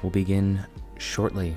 will begin shortly.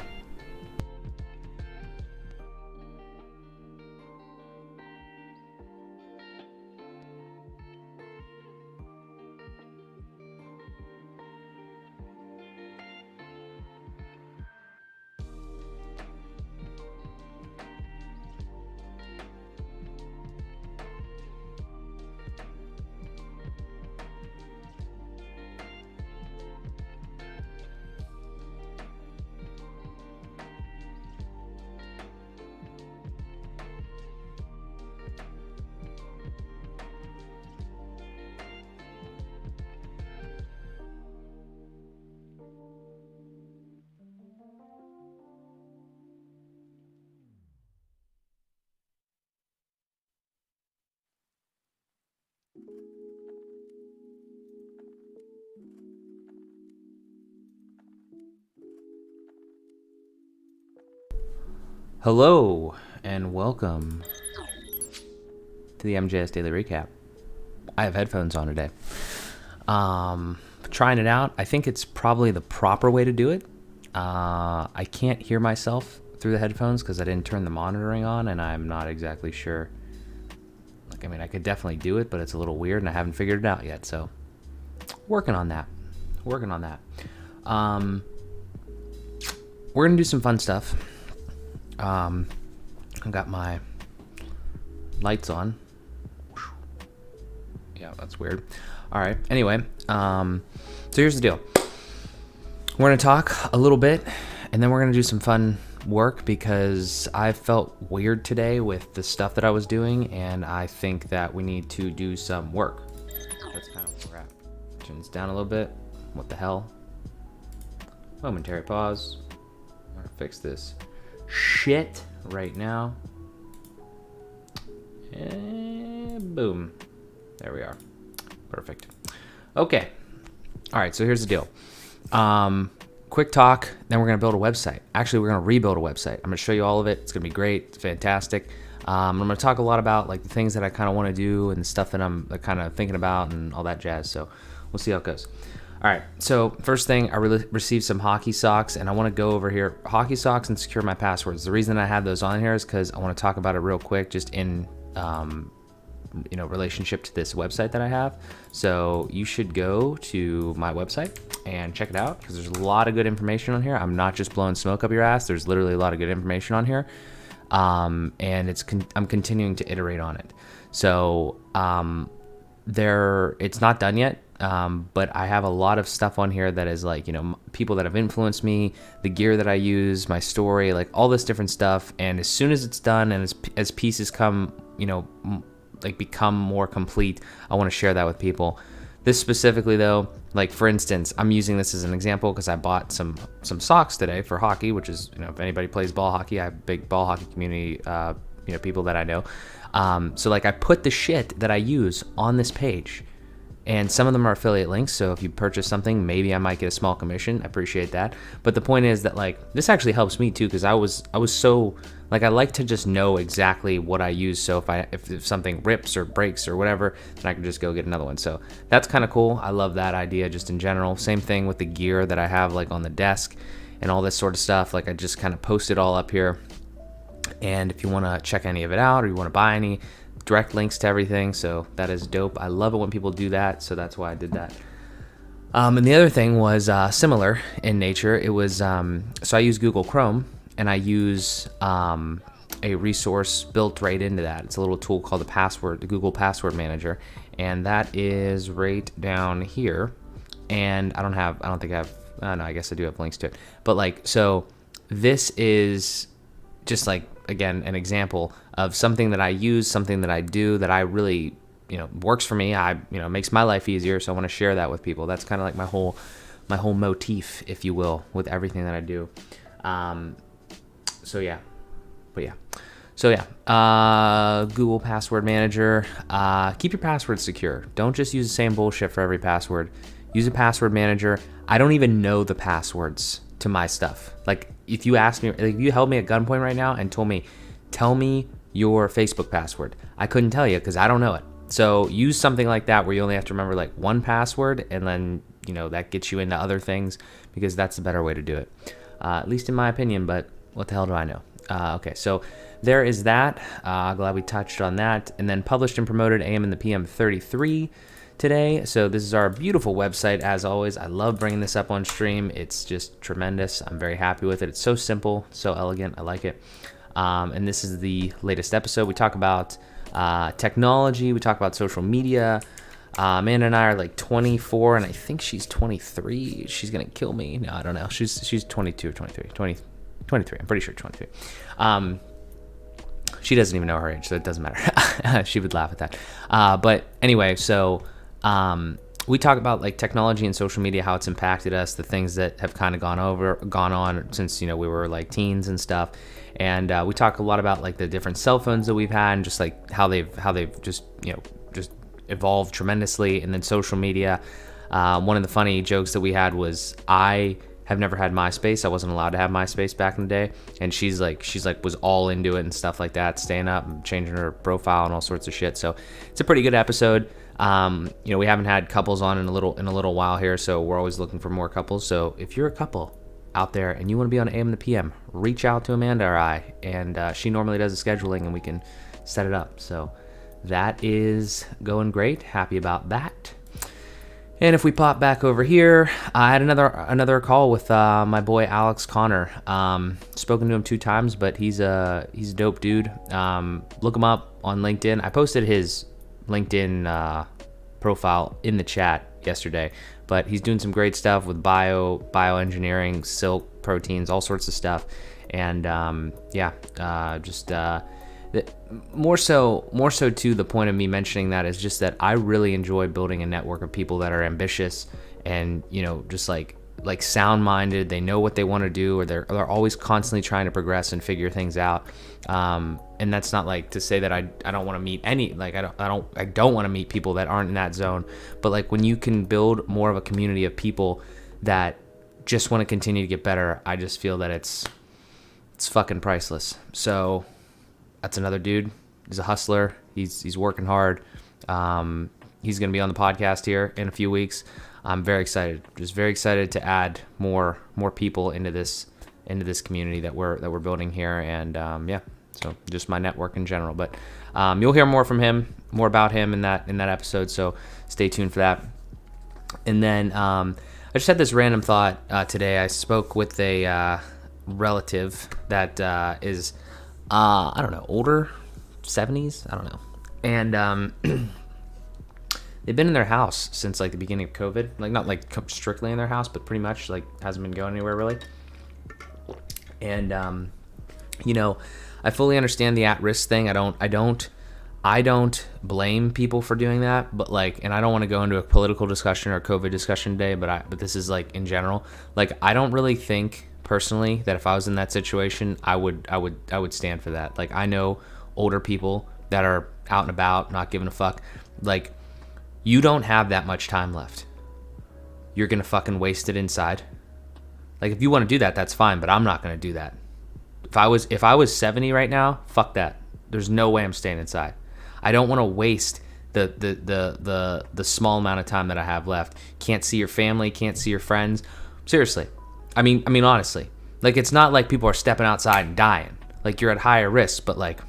Hello and welcome to the MJS Daily Recap. I have headphones on today. Trying it out. I think it's probably the proper way to do it. I can't hear myself through the headphones because I didn't turn the monitoring on, and I'm not exactly sure. I could definitely do it, but it's a little weird, and I haven't figured it out yet. So, working on that. We're gonna do some fun stuff. I've got my lights on. Yeah, that's weird. All right. Anyway, so here's the deal. We're going to talk a little bit, and then we're going to do some fun work because I felt weird today with the stuff that I was doing, and I think that we need to do some work. That's kind of where we're at. Turn this down a little bit. What the hell? Momentary pause. I'm going to fix this shit right now, and boom, there we are. Perfect. Okay, all right, so here's the deal. Quick talk, then we're gonna build a website. Actually, we're gonna rebuild a website. I'm gonna show you all of it. It's gonna be great. It's fantastic. I'm gonna talk a lot about like the things that I kind of want to do and the stuff that I'm kind of thinking about and all that jazz. So we'll see how it goes. All right, so first thing, I received some hockey socks, and I want to go over here. Hockey socks and secure my passwords. The reason I had those on here is because I want to talk about it real quick, just in relationship to this website that I have. So you should go to my website and check it out because there's a lot of good information on here. I'm not just blowing smoke up your ass. There's literally a lot of good information on here, and I'm continuing to iterate on it. So it's not done yet. But I have a lot of stuff on here that is like, people that have influenced me, the gear that I use, my story, like all this different stuff. And as soon as it's done and as pieces come, become more complete, I want to share that with people. This specifically though, like for instance, I'm using this as an example because I bought some socks today for hockey, which is, if anybody plays ball hockey, I have a big ball hockey community, people that I know. So like I put the shit that I use on this page. And some of them are affiliate links, so if you purchase something, maybe I might get a small commission. I appreciate that. But the point is that like this actually helps me too, because I was so like I like to just know exactly what I use. So if something rips or breaks or whatever, then I can just go get another one. So that's kind of cool. I love that idea just in general. Same thing with the gear that I have like on the desk and all this sort of stuff. Like I just kind of post it all up here. And if you want to check any of it out or you want to buy any, direct links to everything, so that is dope. I love it when people do that, so that's why I did that. And the other thing was similar in nature. It was so I use Google Chrome, and I use a resource built right into that. It's a little tool called the Google Password Manager, and that is right down here. And I guess I do have links to it. But like, so this is just like, again, an example of something that I use, something that I do that I really, works for me. Makes my life easier. So I want to share that with people. That's kind of like my whole motif, if you will, with everything that I do. Google Password Manager. Keep your passwords secure. Don't just use the same bullshit for every password. Use a password manager. I don't even know the passwords to my stuff. Like if you asked me, like if you held me at gunpoint right now and told me, tell me your Facebook password, I couldn't tell you because I don't know it. So use something like that where you only have to remember like one password, and then that gets you into other things, because that's the better way to do it, at least in my opinion. But what the hell do I know? Okay, so there is that. Glad we touched on that. And then published and promoted AM and the PM 33 today. So this is our beautiful website, as always. I love bringing this up on stream. It's just tremendous. I'm very happy with it. It's so simple, so elegant. I like it. And this is the latest episode. We talk about technology. We talk about social media. Amanda and I are like 24, and I think she's 23. She's gonna kill me. No, I don't know. She's 22 or 23. 23. I'm pretty sure 23. She doesn't even know her age, so it doesn't matter. She would laugh at that. But anyway, so we talk about like technology and social media, how it's impacted us, the things that have kind of gone on since we were like teens and stuff. And we talk a lot about like the different cell phones that we've had, and just like how they've just just evolved tremendously. And then social media. One of the funny jokes that we had was, I have never had MySpace. I wasn't allowed to have MySpace back in the day, and she's like was all into it and stuff like that, staying up and changing her profile and all sorts of shit. So it's a pretty good episode. We haven't had couples on in a little while here, so we're always looking for more couples. So if you're a couple out there and you want to be on AM and the PM, reach out to Amanda or I, and she normally does the scheduling, and we can set it up. So that is going great. Happy about that. And if we pop back over here, I had another call with my boy Alex Connor. Spoken to him 2 times, but he's a dope dude. Look him up on LinkedIn. I posted his LinkedIn profile in the chat yesterday, but he's doing some great stuff with bioengineering, silk, proteins, all sorts of stuff. And more so to the point of me mentioning that is just that I really enjoy building a network of people that are ambitious and just like sound-minded. They know what they want to do, or they're always constantly trying to progress and figure things out. And that's not like to say that I don't want to meet any, like I don't want to meet people that aren't in that zone. But like when you can build more of a community of people that just want to continue to get better, I just feel that it's fucking priceless. So that's another dude. He's a hustler. He's working hard. He's going to be on the podcast here in a few weeks. I'm very excited. Just very excited to add more people into this community that we're building here. And so just my network in general. But you'll hear more from him, more about him in that episode. So stay tuned for that. And then I just had this random thought today. I spoke with a relative that is I don't know, older, 70s, I don't know. And they've been in their house since like the beginning of COVID. Like not like strictly in their house, but pretty much like hasn't been going anywhere really. And I fully understand the at-risk thing. I don't blame people for doing that, but like, and I don't want to go into a political discussion or COVID discussion today, but this is like in general. Like I don't really think personally that if I was in that situation, I would stand for that. Like I know older people that are out and about, not giving a fuck. Like you don't have that much time left. You're gonna fucking waste it inside. Like if you want to do that, that's fine, but I'm not gonna do that. If I was 70 right now, fuck that. There's no way I'm staying inside. I don't want to waste the small amount of time that I have left. Can't see your family, can't see your friends. Seriously. I mean, honestly, like it's not like people are stepping outside and dying. Like you're at higher risk, but like,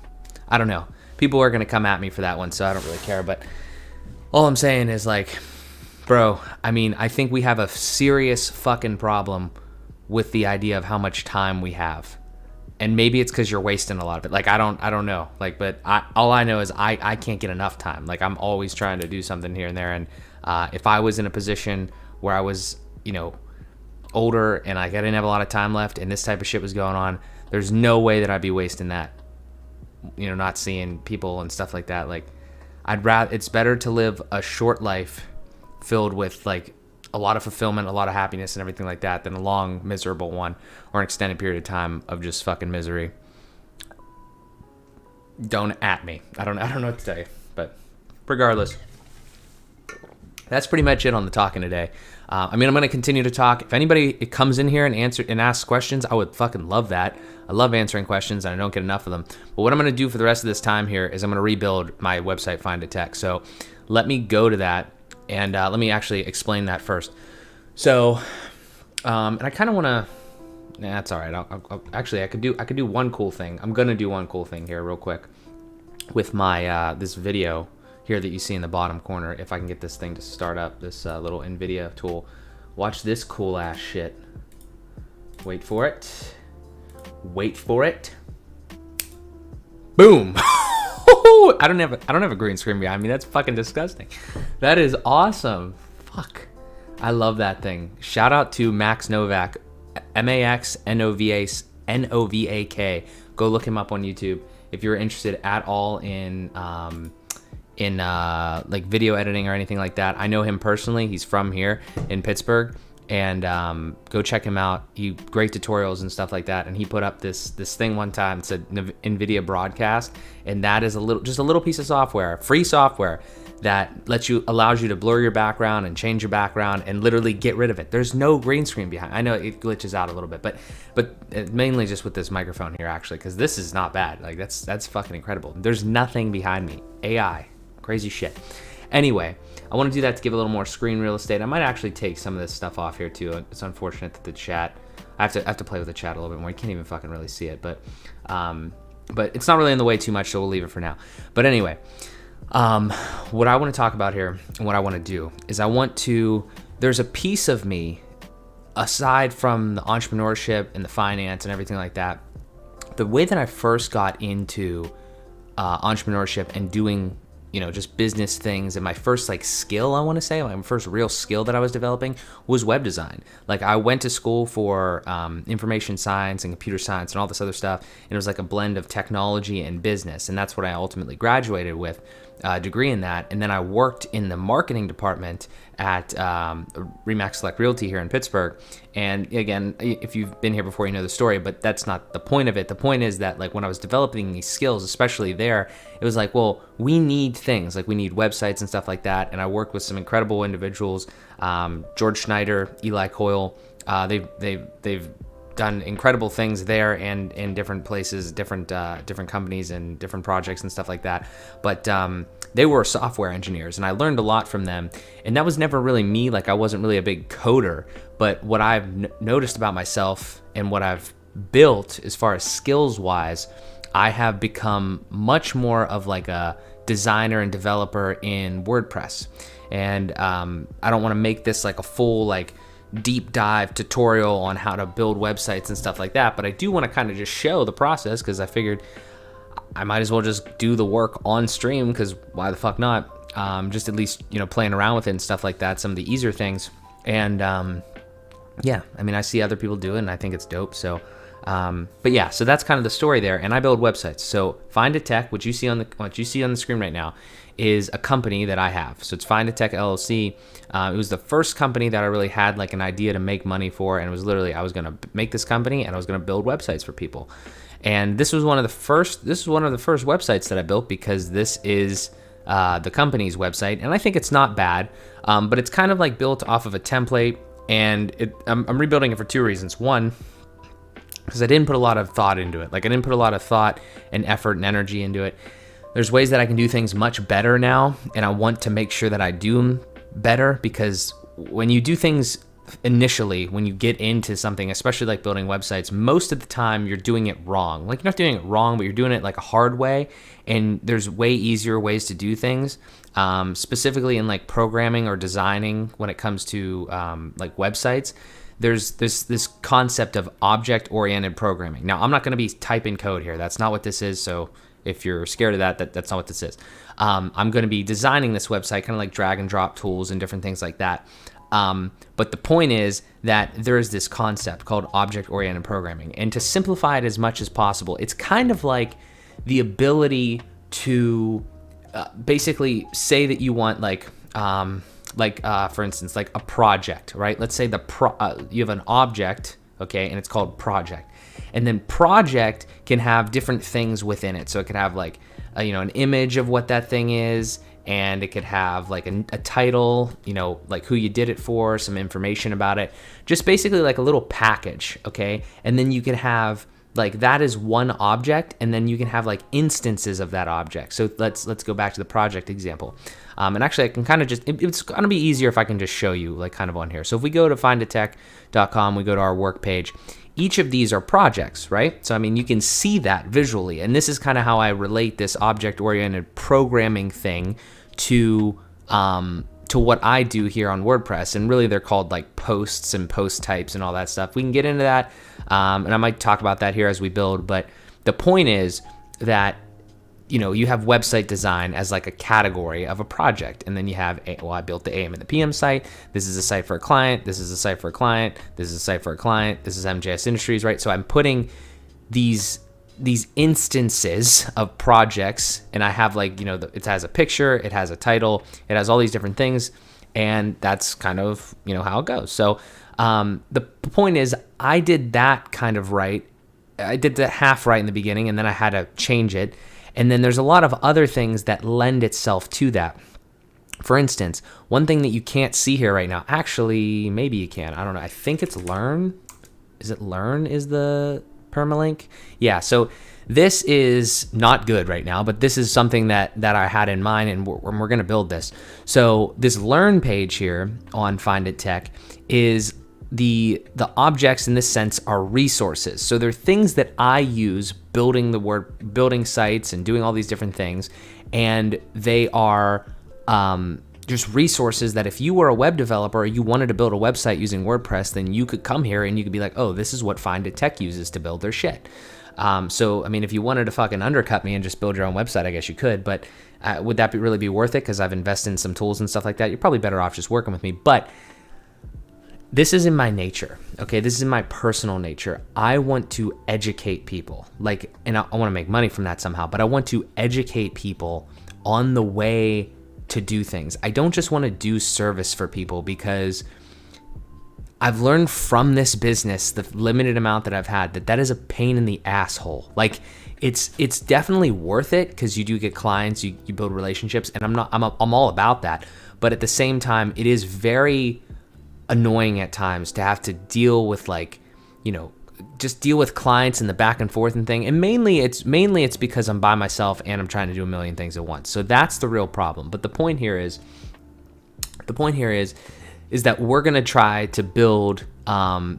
I don't know. People are gonna come at me for that one, so I don't really care. But all I'm saying is like, bro, I mean, I think we have a serious fucking problem with the idea of how much time we have, and maybe it's because you're wasting a lot of it. Like I don't know. Like, but all I know is I can't get enough time. Like I'm always trying to do something here and there, and if I was in a position where I was, older and like I didn't have a lot of time left and this type of shit was going on, there's no way that I'd be wasting that, not seeing people and stuff like that. Like it's better to live a short life filled with like a lot of fulfillment, a lot of happiness and everything like that, than a long miserable one or an extended period of time of just fucking misery. Don't at me. I don't know what to tell you, but regardless, that's pretty much it on the talking today. I'm going to continue to talk. If anybody comes in here and asks questions, I would fucking love that. I love answering questions, and I don't get enough of them. But what I'm going to do for the rest of this time here is I'm going to rebuild my website, Find a Tech. So let me go to that, and let me actually explain that first. So, and I kind of want to. Nah, that's all right. Actually, I could do one cool thing. I'm gonna do one cool thing here, real quick, with my this video here that you see in the bottom corner. If I can get this thing to start up, this little NVIDIA tool. Watch this cool ass shit. Wait for it. Wait for it. Boom. I don't have a green screen behind me. That's fucking disgusting. That is awesome. Fuck. I love that thing. Shout out to Max Novak, MAXNOVAK. Go look him up on YouTube if you're interested at all in like video editing or anything like that. I know him personally. He's from here in Pittsburgh, and go check him out. He great tutorials and stuff like that. And he put up this thing one time. It's an NVIDIA broadcast, and that is just a little piece of software, free software, that allows you to blur your background and change your background and literally get rid of it. There's no green screen behind. I know it glitches out a little bit, but mainly just with this microphone here, actually, because this is not bad. Like that's fucking incredible. There's nothing behind me. AI, crazy shit. Anyway, I want to do that to give a little more screen real estate. I might actually take some of this stuff off here too. It's unfortunate that the chat, I have to play with the chat a little bit more. You can't even fucking really see it, but it's not really in the way too much, so we'll leave it for now. But anyway, what I want to talk about here and what I want to do is there's a piece of me, aside from the entrepreneurship and the finance and everything like that, the way that I first got into entrepreneurship and doing, just business things, and my first skill, I want to say, my first real skill that I was developing was web design. Like, I went to school for information science and computer science and all this other stuff, and it was like a blend of technology and business, and that's what I ultimately graduated with, a degree in that. And then I worked in the marketing department at Remax Select Realty here in Pittsburgh. And again, if you've been here before, you know the story, but that's not the point of it. The point is that when I was developing these skills, especially there, it was like, well, we need things, we need websites and stuff like that. And I worked with some incredible individuals, George Schneider, Eli Coyle. They've done incredible things there and in different places, different companies and different projects and stuff like that. But they were software engineers, and I learned a lot from them. And that was never really me. I wasn't really a big coder. But what I've noticed about myself and what I've built as far as skills wise, I have become much more of a designer and developer in WordPress. And I don't want to make this a full deep dive tutorial on how to build websites and stuff like that, but I do want to kind of just show the process, because I figured I might as well just do the work on stream, because why the fuck not? Just at least playing around with it and stuff like that, some of the easier things. And yeah, I mean, I see other people do it and I think it's dope. So but yeah, so that's kind of the story there. And I build websites. So Find a Tech, what you see on the screen right now, is a company that I have. So it's Find a Tech LLC. It was the first company that I really had an idea to make money for, and it was literally, I was going to make this company and I was going to build websites for people. And this was one of the first websites that I built, because this is the company's website, and I think it's not bad, but it's kind of built off of a template, and I'm rebuilding it for two reasons. One, because I didn't put a lot of thought into it. I didn't put a lot of thought and effort and energy into it. There's ways that I can do things much better now, and I want to make sure that I do them better, because when you do things initially, when you get into something, especially building websites, most of the time you're doing it wrong. You're not doing it wrong, but you're doing it a hard way, and there's way easier ways to do things, specifically in programming or designing when it comes to websites. There's this concept of object-oriented programming. Now, I'm not going to be typing code here. That's not what this is, so if you're scared of that's not what this is. I'm going to be designing this website, kind of drag and drop tools and different things like that. But the point is that there is this concept called object-oriented programming. And to simplify it as much as possible, it's kind of like the ability to basically say that you want for instance, a project, right? Let's say you have an object, okay, and it's called project. And then project can have different things within it. So it could have an image of what that thing is, and it could have a title, who you did it for, some information about it, just basically a little package, okay? And then you could have like that is one object, and then you can have like instances of that object. So let's go back to the project example. And actually I can kind of just, it's gonna be easier if I can just show you like kind of on here. So if we go to findatech.com, we go to our work page, each of these are projects, right? So I mean, you can see that visually, and this is kind of how I relate this object-oriented programming thing to what I do here on WordPress. And really they're called like posts and post types and all that stuff. We can get into that, and I might talk about that here as we build, but the point is that you have website design as like a category of a project, and then you have, I built the AM and the PM site. This is a site for a client. This is a site for a client. This is a site for a client. This is MJS Industries, right? So I'm putting these instances of projects, and I have like, it has a picture, it has a title, it has all these different things, and that's kind of, how it goes. So the point is, I did that kind of right. I did that half right in the beginning, and then I had to change it. And then there's a lot of other things that lend itself to that. For instance, one thing that you can't see here right now, actually, maybe you can, I don't know. I think it's learn. Is it learn is the permalink? Yeah, so this is not good right now, but this is something that I had in mind, and we're going to build this. So this learn page here on Find It Tech is the objects in this sense are resources. So they're things that I use building sites and doing all these different things, and they are just resources that if you were a web developer or you wanted to build a website using WordPress, then you could come here and you could be like, oh, this is what Find It Tech uses to build their shit. So I mean, if you wanted to fucking undercut me and just build your own website, I guess you could, but would that really be worth it? Because I've invested in some tools and stuff like that. You're probably better off just working with me. But this is in my nature, okay? This is in my personal nature. I want to educate people, and I want to make money from that somehow, but I want to educate people on the way to do things. I don't just want to do service for people, because I've learned from this business, the limited amount that I've had, that is a pain in the asshole. Like, it's definitely worth it because you do get clients, you build relationships, and I'm all about that. But at the same time, it is very annoying at times to have to deal with just deal with clients and the back and forth and thing. And mainly it's because I'm by myself and I'm trying to do a million things at once. So that's the real problem. But the point here is that we're going to try to build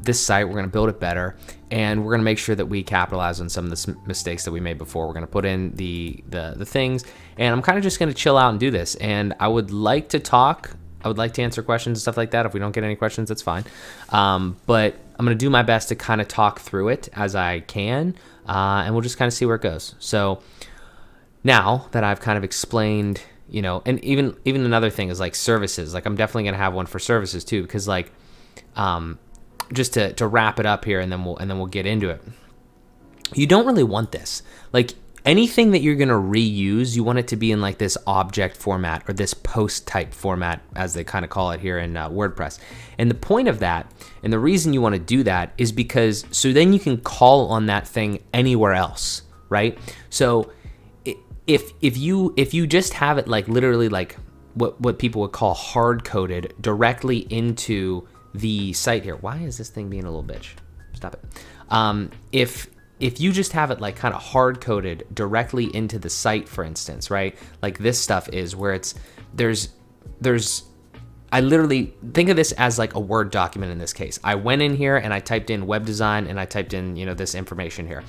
this site. We're going to build it better, and we're going to make sure that we capitalize on some of the mistakes that we made before. We're going to put in the things, and I'm kind of just going to chill out and do this. And I would like to talk. I would like to answer questions and stuff like that. If we don't get any questions, that's fine. But I'm going to do my best to kind of talk through it as I can, and we'll just kind of see where it goes. So now that I've kind of explained, and even another thing is like services. Like, I'm definitely going to have one for services too, because just to wrap it up here, and then we'll get into it. You don't really want this. Like, anything that you're going to reuse, you want it to be in like this object format or this post type format, as they kind of call it here in WordPress. And the point of that, and the reason you want to do that, is because so then you can call on that thing anywhere else, right? So if you just have it like literally like what people would call hard coded directly into the site here. Why is this thing being a little bitch? Stop it. If you just have it like kind of hard coded directly into the site, for instance, right? Like this stuff is where I literally think of this as like a Word document in this case. I went in here and I typed in web design and I typed in, this information here.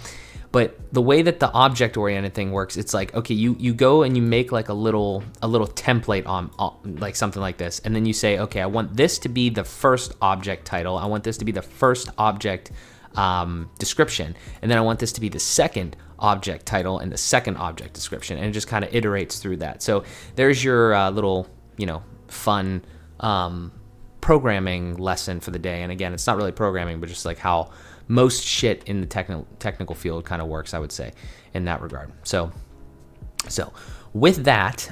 But the way that the object-oriented thing works, it's like, okay, you go and you make like a little template on like something like this, and then you say, okay, I want this to be the first object title. I want this to be the first object description, and then I want this to be the second object title and the second object description, and it just kind of iterates through that. So there's your little, fun programming lesson for the day. And again, it's not really programming, but just like how most shit in the technical field kind of works, I would say, in that regard. So with that,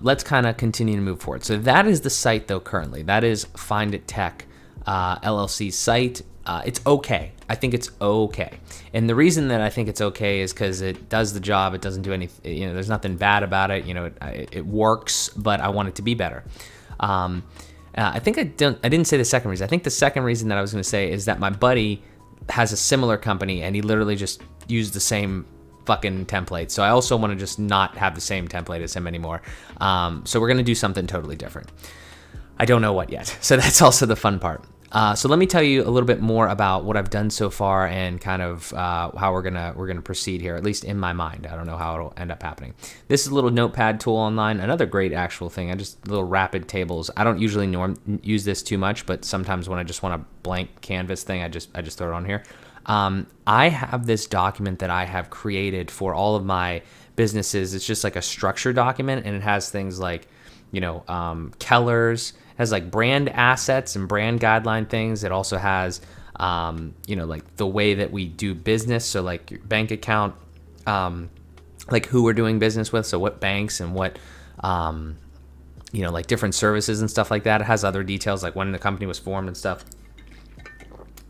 let's kind of continue to move forward. So that is the site though currently. That is Find It Tech LLC's site. It's okay. I think it's okay. And the reason that I think it's okay is because it does the job. It doesn't do anything, there's nothing bad about it. It works, but I want it to be better. I think I didn't say the second reason. I think the second reason that I was going to say is that my buddy has a similar company, and he literally just used the same fucking template. So I also want to just not have the same template as him anymore. So we're going to do something totally different. I don't know what yet. So that's also the fun part. So let me tell you a little bit more about what I've done so far and kind of how we're gonna proceed here, at least in my mind. I don't know how it'll end up happening. This is a little notepad tool online. Another great actual thing. Little rapid tables. I don't usually use this too much, but sometimes when I just want a blank canvas thing, I just throw it on here. I have this document that I have created for all of my businesses. It's just like a structure document, and it has things like, Keller's, has like brand assets and brand guideline things. It also has, like the way that we do business. So like your bank account, like who we're doing business with. So what banks and what, like different services and stuff like that. It has other details like when the company was formed and stuff.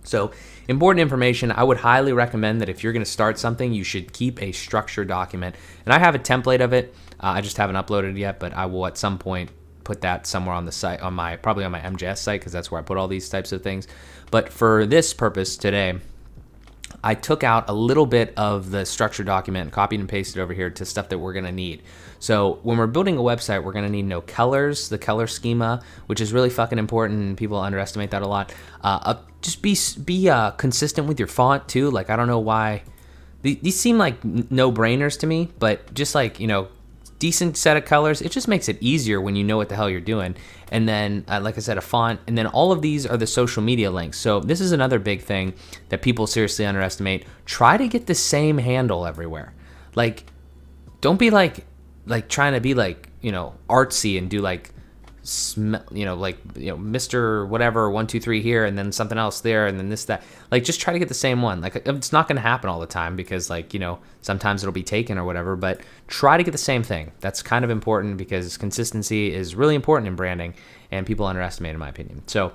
So important information. I would highly recommend that if you're going to start something, you should keep a structured document. And I have a template of it. I just haven't uploaded it yet, but I will at some point put that somewhere on the site, probably on my MJS site, because that's where I put all these types of things. But for this purpose today, I took out a little bit of the structured document, copied and pasted over here to stuff that we're going to need. So when we're building a website, we're going to need Keller's, the Keller schema, which is really fucking important, and people underestimate that a lot. Just be consistent with your font too. Like, I don't know why these seem like no-brainers to me, but just like, decent set of colors. It just makes it easier when you know what the hell you're doing. And then, like I said, a font. And then all of these are the social media links. So this is another big thing that people seriously underestimate. Try to get the same handle everywhere. Like, don't be like trying to be like, artsy and do like, Mr. whatever, 1, 2, 3 here, and then something else there, and then this, that. Like, just try to get the same one. Like, it's not going to happen all the time because, sometimes it'll be taken or whatever, but try to get the same thing. That's kind of important because consistency is really important in branding, and people underestimate, in my opinion. So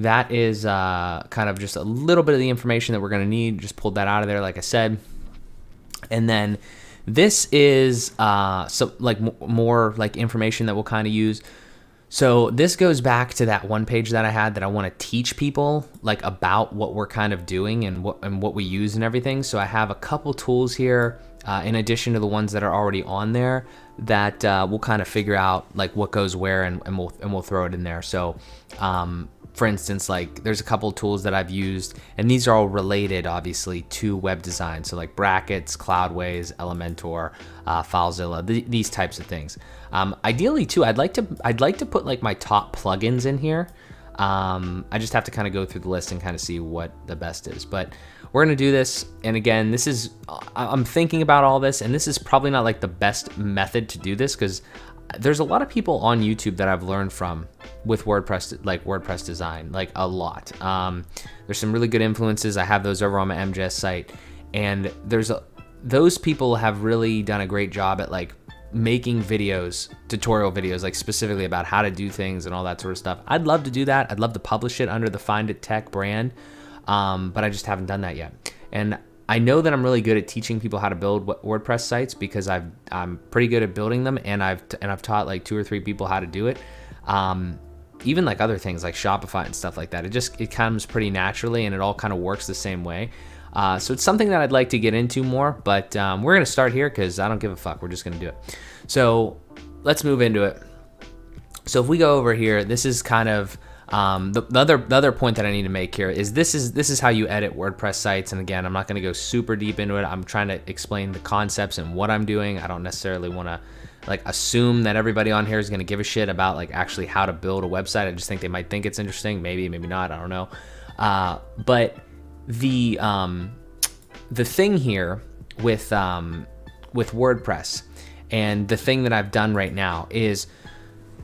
that is kind of just a little bit of the information that we're going to need. Just pulled that out of there, like I said. And then this is more like information that we'll kind of use. So this goes back to that one page that I had that I want to teach people like about what we're kind of doing and what we use and everything. So I have a couple tools here in addition to the ones that are already on there that we'll kind of figure out like what goes where and we'll throw it in there. So for instance, like there's a couple tools that I've used, and these are all related obviously to web design. So like Brackets, Cloudways, Elementor, FileZilla, these types of things. Ideally too, I'd like to put like my top plugins in here. I just have to kind of go through the list and kind of see what the best is, but we're going to do this. And again, I'm thinking about all this, and this is probably not like the best method to do this because there's a lot of people on YouTube that I've learned from with WordPress, like WordPress design, like a lot. There's some really good influences. I have those over on my MJS site, and those people have really done a great job at like making videos, tutorial videos, like specifically about how to do things and all that sort of stuff. I'd love to do that. I'd love to publish it under the Find It Tech brand, but I just haven't done that yet. And I know that I'm really good at teaching people how to build WordPress sites because I'm pretty good at building them, and I've taught like 2 or 3 people how to do it. Even like other things like Shopify and stuff like that. It comes pretty naturally, and it all kind of works the same way. So it's something that I'd like to get into more, but we're gonna start here because I don't give a fuck. We're just gonna do it. So let's move into it. So if we go over here, this is kind of the other point that I need to make here is this is how you edit WordPress sites. And again, I'm not going to go super deep into it. I'm trying to explain the concepts and what I'm doing. I don't necessarily want to like assume that everybody on here is going to give a shit about like actually how to build a website. I just think they might think it's interesting, maybe not, I don't know. But the thing here with WordPress and the thing that I've done right now is,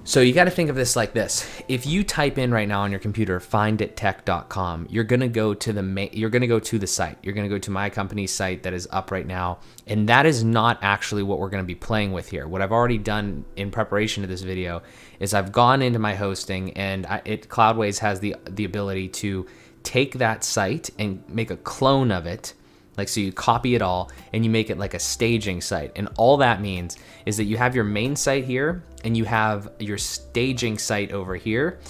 so you got to think of this like this. If you type in right now on your computer findittech.com, you're going to go to the site. You're going to go to my company's site that is up right now, and that is not actually what we're going to be playing with here. What I've already done in preparation to this video is I've gone into my hosting, and Cloudways has the ability to take that site and make a clone of it. Like, so you copy it all and you make it like a staging site. And all that means is that you have your main site here and you have your staging site over here.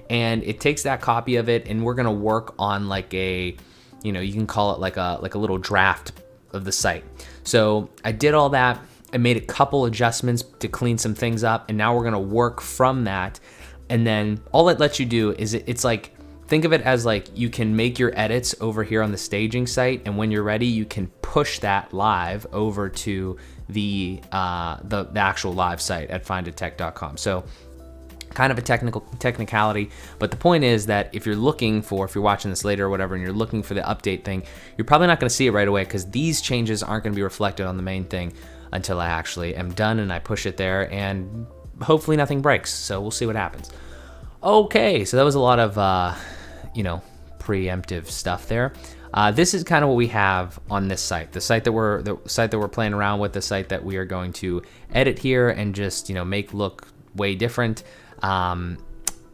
And it takes that copy of it, and we're going to work on like a you can call it like a little draft of the site. So I did all that. I made a couple adjustments to clean some things up, and now we're gonna work from that. And then all it lets you do is it's like, think of it as like you can make your edits over here on the staging site, and when you're ready, you can push that live over to the actual live site at finditech.com. So kind of a technicality, but the point is that if you're watching this later or whatever, and you're looking for the update thing, you're probably not going to see it right away, because these changes aren't going to be reflected on the main thing until I actually am done and I push it there, and hopefully nothing breaks. So we'll see what happens. Okay, so that was a lot of preemptive stuff there. This is kind of what we have on this site, the site that we're playing around with, the site that we are going to edit here and just make look way different.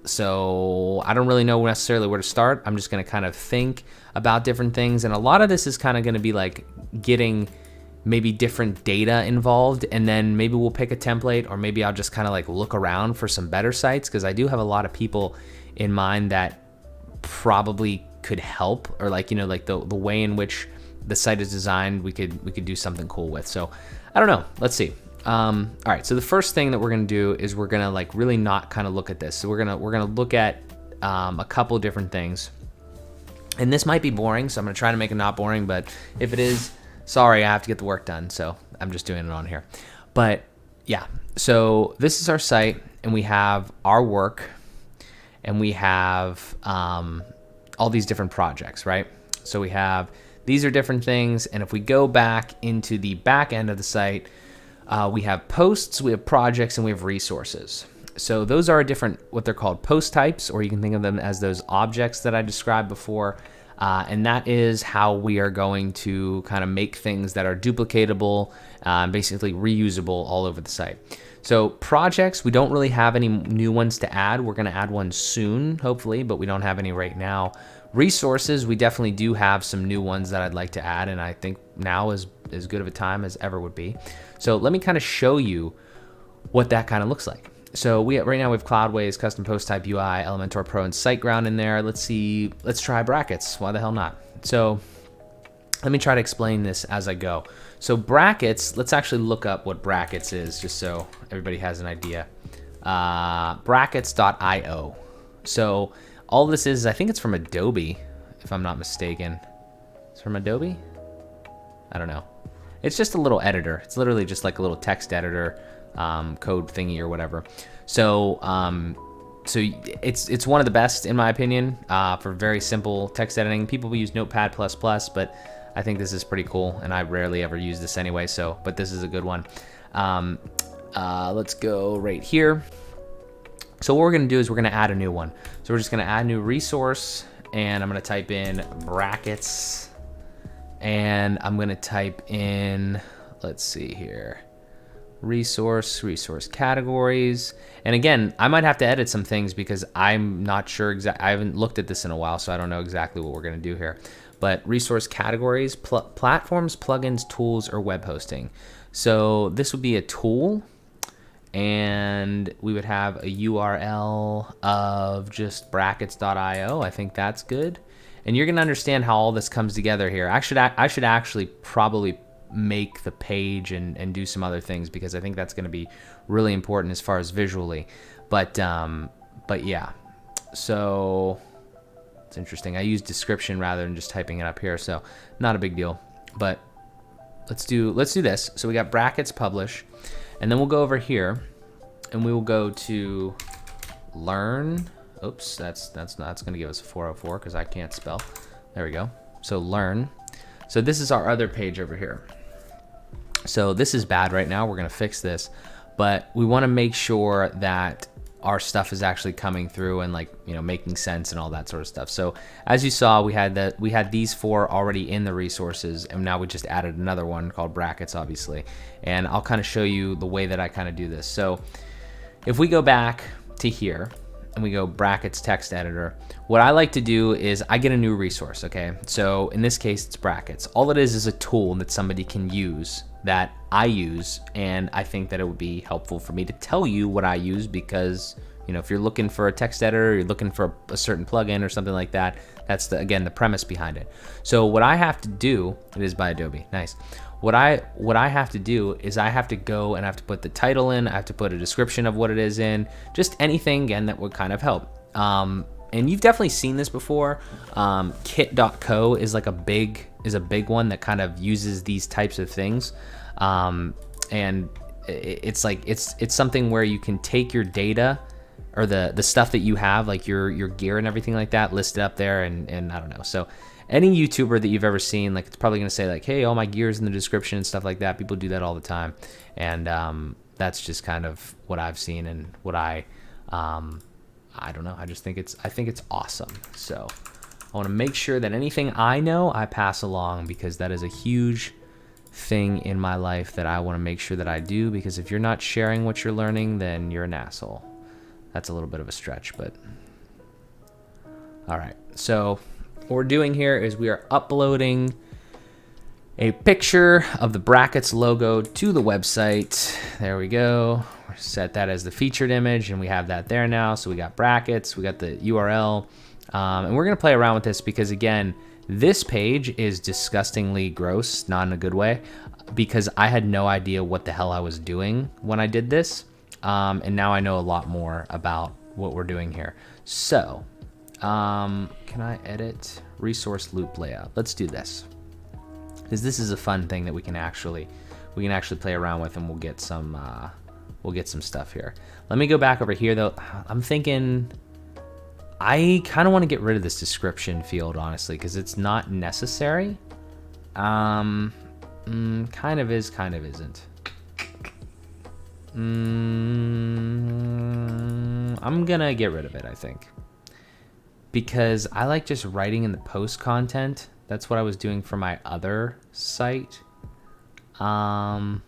So I don't really know necessarily where to start. I'm just going to kind of think about different things, and a lot of this is kind of going to be like getting maybe different data involved, and then maybe we'll pick a template, or maybe I'll just kind of like look around for some better sites, because I do have a lot of people in mind that probably could help, or like the way in which the site is designed, we could do something cool with. So I don't know, let's see. All right, so the first thing that we're gonna do is we're gonna like really not kind of look at this. So we're gonna look at a couple different things, and this might be boring, so I'm gonna try to make it not boring, but if it is, sorry, I have to get the work done, so I'm just doing it on here. But yeah, so this is our site, and we have our work, and we have all these different projects, right? So these are different things, and if we go back into the back end of the site, we have posts, we have projects, and we have resources. So those are different, what they're called post types, or you can think of them as those objects that I described before. And that is how we are going to kind of make things that are duplicatable, basically reusable all over the site. So projects, we don't really have any new ones to add. We're going to add one soon, hopefully, but we don't have any right now. Resources, we definitely do have some new ones that I'd like to add, and I think now is as good of a time as ever would be. So let me kind of show you what that kind of looks like. So right now we have Cloudways, Custom Post Type UI, Elementor Pro, and SiteGround in there. Let's try brackets. Why the hell not? So let me try to explain this as I go. So brackets, let's actually look up what brackets is, just so everybody has an idea. Brackets.io. So all this is, I think it's from Adobe, if I'm not mistaken. It's from Adobe? I don't know. It's just a little editor. It's literally just like a little text editor, code thingy or whatever. So it's one of the best in my opinion for very simple text editing. People will use Notepad++, but I think this is pretty cool, and I rarely ever use this anyway. But this is a good one. Let's go right here. So what we're gonna do is we're gonna add a new one. So we're just gonna add a new resource, and I'm gonna type in brackets, and I'm gonna type in, let's see here, resource categories. And again, I might have to edit some things because I'm not sure I haven't looked at this in a while, so I don't know exactly what we're gonna do here. But resource categories, platforms, plugins, tools, or web hosting. So this would be a tool, and we would have a URL of just brackets.io. I think that's good. And you're gonna understand how all this comes together here. I should actually probably make the page and do some other things, because I think that's gonna be really important as far as visually. But yeah, so it's interesting. I use description rather than just typing it up here, so not a big deal. But let's do this. So we got brackets publish, and then we'll go over here and we will go to learn. Oops, that's gonna give us a 404 because I can't spell. There we go. So learn. So this is our other page over here. So this is bad right now. We're gonna fix this, but we want to make sure that our stuff is actually coming through and making sense and all that sort of stuff. So as you saw, we had these four already in the resources, and now we just added another one called brackets, obviously. And I'll kind of show you the way that I kind of do this. So if we go back to here and we go brackets text editor, what I like to do is I get a new resource, okay? So in this case, it's brackets. All it is a tool that somebody can use, that I use, and I think that it would be helpful for me to tell you what I use, because if you're looking for a text editor, you're looking for a certain plugin or something like that, that's again the premise behind it. So what I have to do, it is by Adobe, nice. What I have to do is I have to go and I have to put the title in, I have to put a description of what it is in, just anything again that would kind of help. And you've definitely seen this before. Kit.co is like a big one that kind of uses these types of things. And it's like it's something where you can take your data or the stuff that you have, like your gear and everything like that, listed up there, and I don't know. So any YouTuber that you've ever seen, like, it's probably gonna say like, hey, all my gear's in the description and stuff like that. People do that all the time, and that's just kind of what I've seen and what I don't know. I think it's awesome. So I want to make sure that anything I know I pass along, because that is a huge thing in my life that I want to make sure that I do, because if you're not sharing what you're learning, then you're an asshole. That's a little bit of a stretch, but all right. So what we're doing here is we are uploading a picture of the Brackets logo to the website. There we go. We'll set that as the featured image, and we have that there now. So we got Brackets, we got the URL, and we're gonna play around with this because, again, this page is disgustingly gross, not in a good way, because I had no idea what the hell I was doing when I did this, and now I know a lot more about what we're doing here. So, can I edit resource loop layout? Let's do this, because this is a fun thing that we can actually play around with, and we'll get some stuff here. Let me go back over here though. I'm thinking I kind of want to get rid of this description field, honestly, because it's not necessary. Kind of is, kind of isn't. I'm gonna get rid of it, I think, because I like just writing in the post content. That's what I was doing for my other site. Yeah,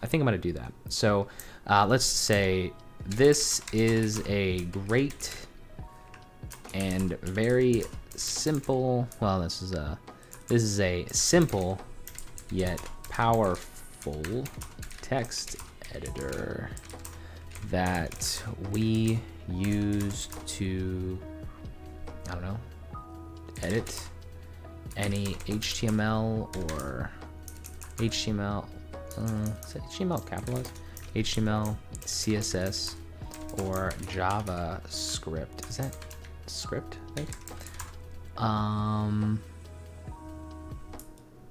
I think I'm gonna do that. So let's say this is a great and very simple, well, this is a simple yet powerful text editor that we use to, I don't know, edit any HTML or HTML, is it HTML capitalized? HTML, CSS, or JavaScript. Is that script, I think?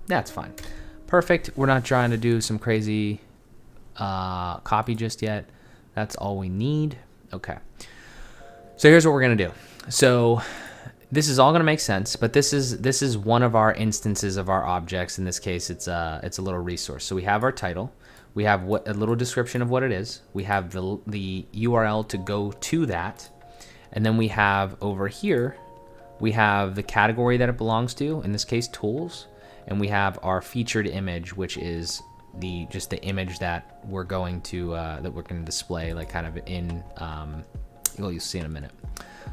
That's fine. Perfect. We're not trying to do some crazy copy just yet. That's all we need. Okay. So here's what we're gonna do. So this is all gonna make sense, but this is one of our instances of our objects. In this case, it's a little resource. So we have our title. We have a little description of what it is. We have the URL to go to that. And then we have over here, we have the category that it belongs to, in this case, tools. And we have our featured image, which is just the image that we're going to display, like kind of in, well, you'll see in a minute.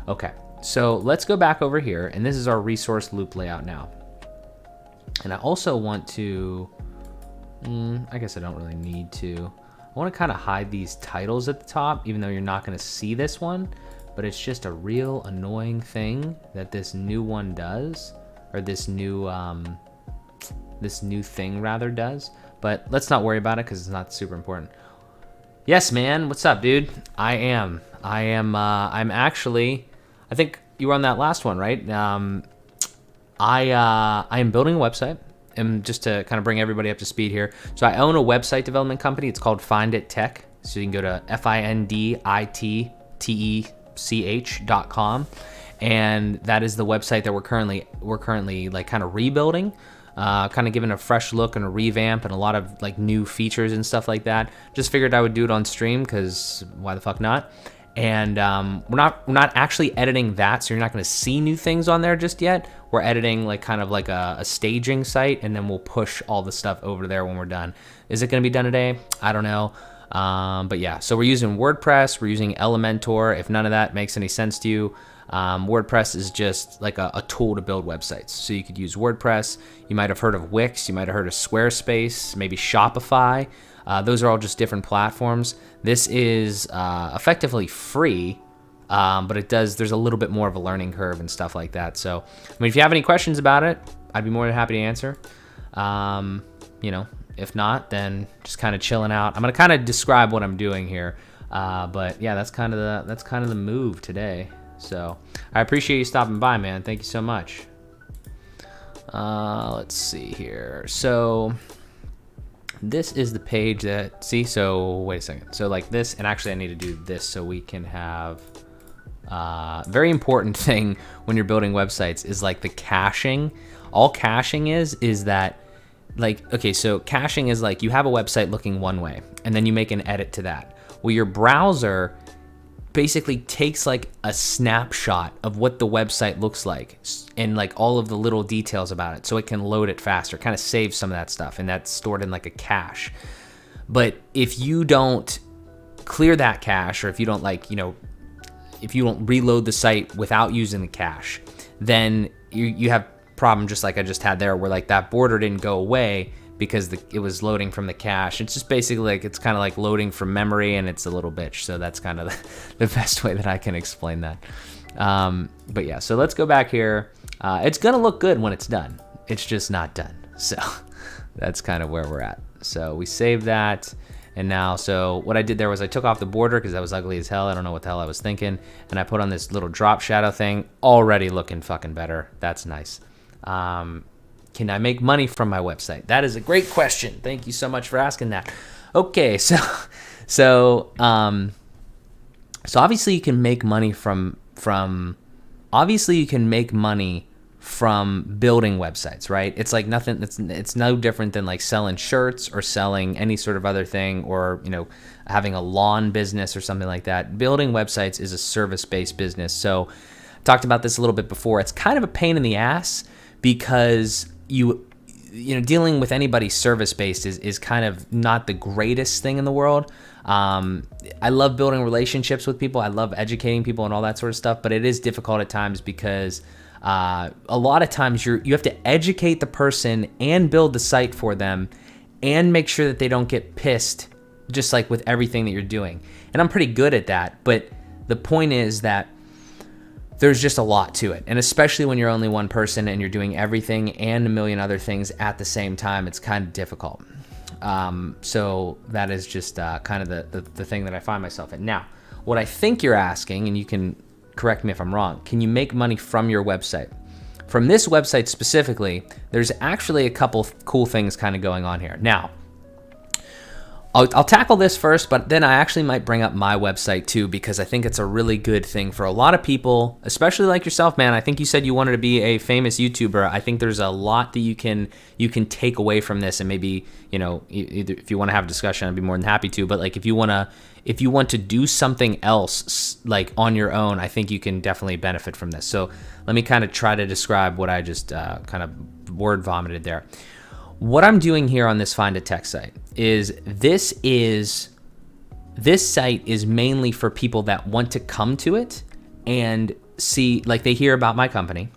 Okay, so let's go back over here, and this is our resource loop layout now. And I also want to, I guess I don't really need to. I want to kind of hide these titles at the top, even though you're not going to see this one, but it's just a real annoying thing that this new one does, or this new thing rather does. But let's not worry about it because it's not super important. Yes, man. What's up, dude? I'm actually, I think you were on that last one, right? I am building a website. And just to kind of bring everybody up to speed here. So I own a website development company. It's called Find It Tech. So you can go to findittech.com. And that is the website that we're currently like kind of rebuilding. Kind of giving a fresh look and a revamp and a lot of like new features and stuff like that. Just figured I would do it on stream because why the fuck not? And we're not actually editing that, so you're not going to see new things on there just yet. We're editing like kind of like a staging site, and then we'll push all the stuff over there when we're done. Is it going to be done today? I don't know. But yeah, so we're using WordPress. We're using Elementor. If none of that makes any sense to you, WordPress is just like a tool to build websites. So you could use WordPress. You might have heard of Wix. You might have heard of Squarespace, maybe Shopify. Those are all just different platforms. This is effectively free, but there's a little bit more of a learning curve and stuff like that. So, I mean, if you have any questions about it, I'd be more than happy to answer. If not, then just kind of chilling out. I'm gonna kind of describe what I'm doing here, but yeah, that's kind of the move today. So I appreciate you stopping by, man. Thank you so much. Let's see here. So this is the page that, so wait a second. So like this, and actually I need to do this so we can have, very important thing when you're building websites is like the caching. All caching is that, like, okay, so caching is like you have a website looking one way and then you make an edit to that. Well, your browser basically takes like a snapshot of what the website looks like and like all of the little details about it so it can load it faster, kind of save some of that stuff, and that's stored in like a cache. But if you don't clear that cache, or if you don't if you don't reload the site without using the cache, then you have problem just like I just had there, where like that border didn't go away because it was loading from the cache. It's just basically like, it's kind of like loading from memory, and it's a little bitch. So that's kind of the best way that I can explain that. But yeah, so let's go back here. It's gonna look good when it's done. It's just not done. So that's kind of where we're at. So we save that. And now, so what I did there was I took off the border because that was ugly as hell. I don't know what the hell I was thinking. And I put on this little drop shadow thing, already looking fucking better. That's nice. Can I make money from my website? That is a great question. Thank you so much for asking that. Okay, so obviously you can make money from building websites, right? It's like nothing. It's no different than like selling shirts or selling any sort of other thing, or having a lawn business or something like that. Building websites is a service-based business. So I talked about this a little bit before. It's kind of a pain in the ass, because dealing with anybody service-based is kind of not the greatest thing in the world. I love building relationships with people. I love educating people and all that sort of stuff, but it is difficult at times because a lot of times you have to educate the person and build the site for them and make sure that they don't get pissed, just like with everything that you're doing. And I'm pretty good at that, but the point is that there's just a lot to it. And especially when you're only one person and you're doing everything and a million other things at the same time, it's kind of difficult. So that is just kind of the thing that I find myself in. Now, what I think you're asking, and you can correct me if I'm wrong, can you make money from your website? From this website specifically, there's actually a couple cool things kind of going on here. Now, I'll tackle this first, but then I actually might bring up my website too, because I think it's a really good thing for a lot of people, especially like yourself, man. I think you said you wanted to be a famous YouTuber. I think there's a lot that you can take away from this, and maybe, either if you want to have a discussion, I'd be more than happy to. But like if you want to do something else like on your own, I think you can definitely benefit from this. So let me kind of try to describe what I just kind of word vomited there. What I'm doing here on this Find a Tech site is this site is mainly for people that want to come to it and see, like, they hear about my company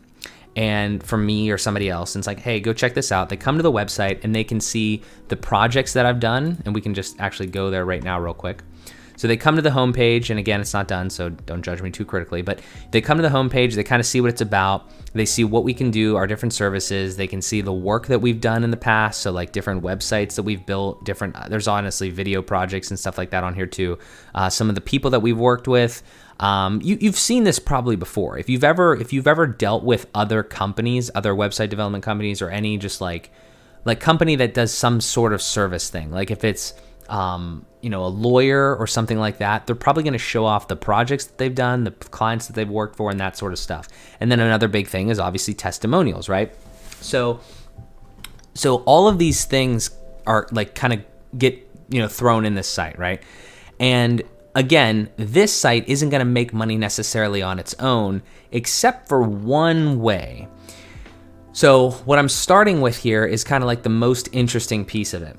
and from me or somebody else, and it's like, hey, go check this out. They come to the website and they can see the projects that I've done, and we can just actually go there right now real quick. So they come to the homepage, and again, it's not done, so don't judge me too critically, but they come to the homepage, they kind of see what it's about, they see what we can do, our different services, they can see the work that we've done in the past, so like different websites that we've built, there's honestly video projects and stuff like that on here too. Some of the people that we've worked with, you've seen this probably before. If you've ever dealt with other companies, other website development companies, or any just like company that does some sort of service thing, like if it's a lawyer or something like that, they're probably going to show off the projects that they've done, the clients that they've worked for, and that sort of stuff. And then another big thing is obviously testimonials, right? So all of these things are like kind of get, thrown in this site, right? And again, this site isn't going to make money necessarily on its own, except for one way. So what I'm starting with here is kind of like the most interesting piece of it.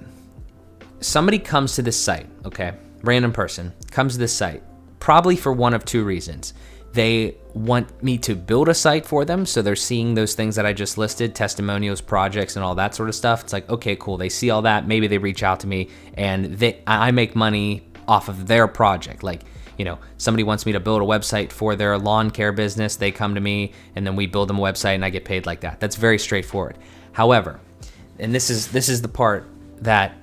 Somebody comes to this site, okay? Random person comes to this site, probably for one of two reasons. They want me to build a site for them. So they're seeing those things that I just listed, testimonials, projects, and all that sort of stuff. It's like, okay, cool. They see all that. Maybe they reach out to me and I make money off of their project. Like, somebody wants me to build a website for their lawn care business. They come to me and then we build them a website and I get paid like that. That's very straightforward. However, and this is the part that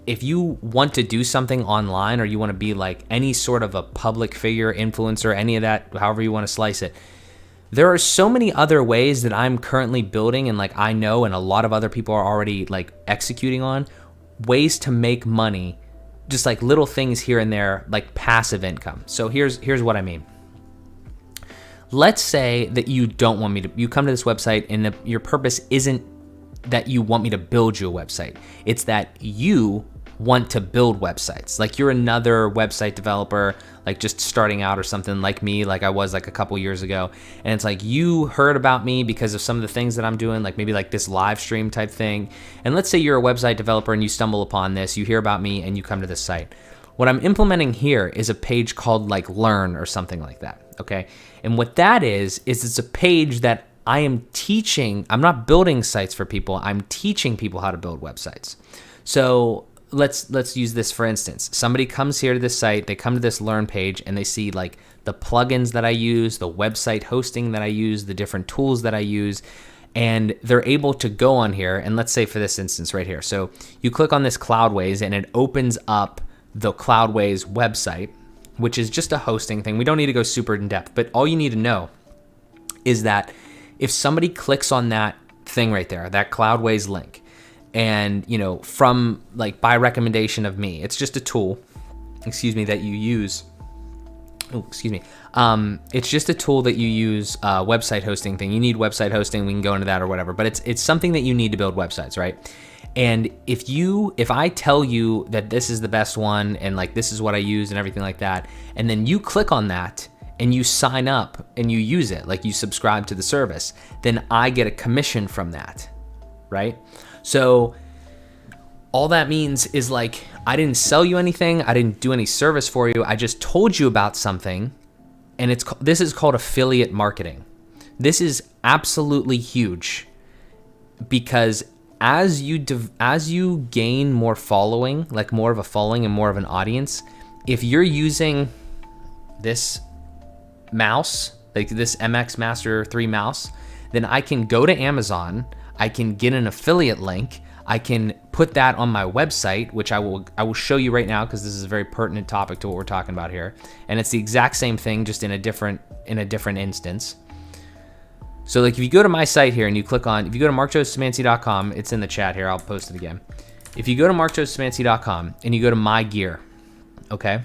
if you want to do something online, or you want to be like any sort of a public figure, influencer, any of that, however you want to slice it, there are so many other ways that I'm currently building, and like I know, and a lot of other people are already like executing on ways to make money, just like little things here and there, like passive income. So here's what I mean. Let's say that you don't want me to, you come to this website and your purpose isn't that you want me to build you a website. It's that you want to build websites. Like you're another website developer, like just starting out or something like me, like I was like a couple years ago. And it's like you heard about me because of some of the things that I'm doing, like maybe like this live stream type thing. And let's say you're a website developer and you stumble upon this, you hear about me and you come to this site. What I'm implementing here is a page called like Learn or something like that, okay? And what that is it's a page that I am teaching. I'm not building sites for people. I'm teaching people how to build websites. So let's use this for instance. Somebody comes here to this site, they come to this Learn page and they see like the plugins that I use, the website hosting that I use, the different tools that I use, and they're able to go on here. And let's say for this instance right here. So you click on this Cloudways and it opens up the Cloudways website, which is just a hosting thing. We don't need to go super in depth, but all you need to know is that if somebody clicks on that thing right there, that Cloudways link, and from like by recommendation of me, it's just a tool, that you use. It's just a tool that you use, website hosting thing. You need website hosting, we can go into that or whatever, but it's something that you need to build websites, right? And if I tell you that this is the best one and like this is what I use and everything like that, and then you click on that and you sign up and you use it, like you subscribe to the service, then I get a commission from that, right? So all that means is like, I didn't sell you anything. I didn't do any service for you. I just told you about something, and this is called affiliate marketing. This is absolutely huge because as you gain more following, like more of a following and more of an audience, if you're using this mouse, like this MX Master 3 mouse, then I can go to Amazon, I can get an affiliate link, I can put that on my website, which I will show you right now because this is a very pertinent topic to what we're talking about here. And it's the exact same thing, just in a different instance. So like if you go to my site here and you click on, if you go to markjosemansy.com, it's in the chat here, I'll post it again. If you go to markjosemansy.com and you go to my gear, okay?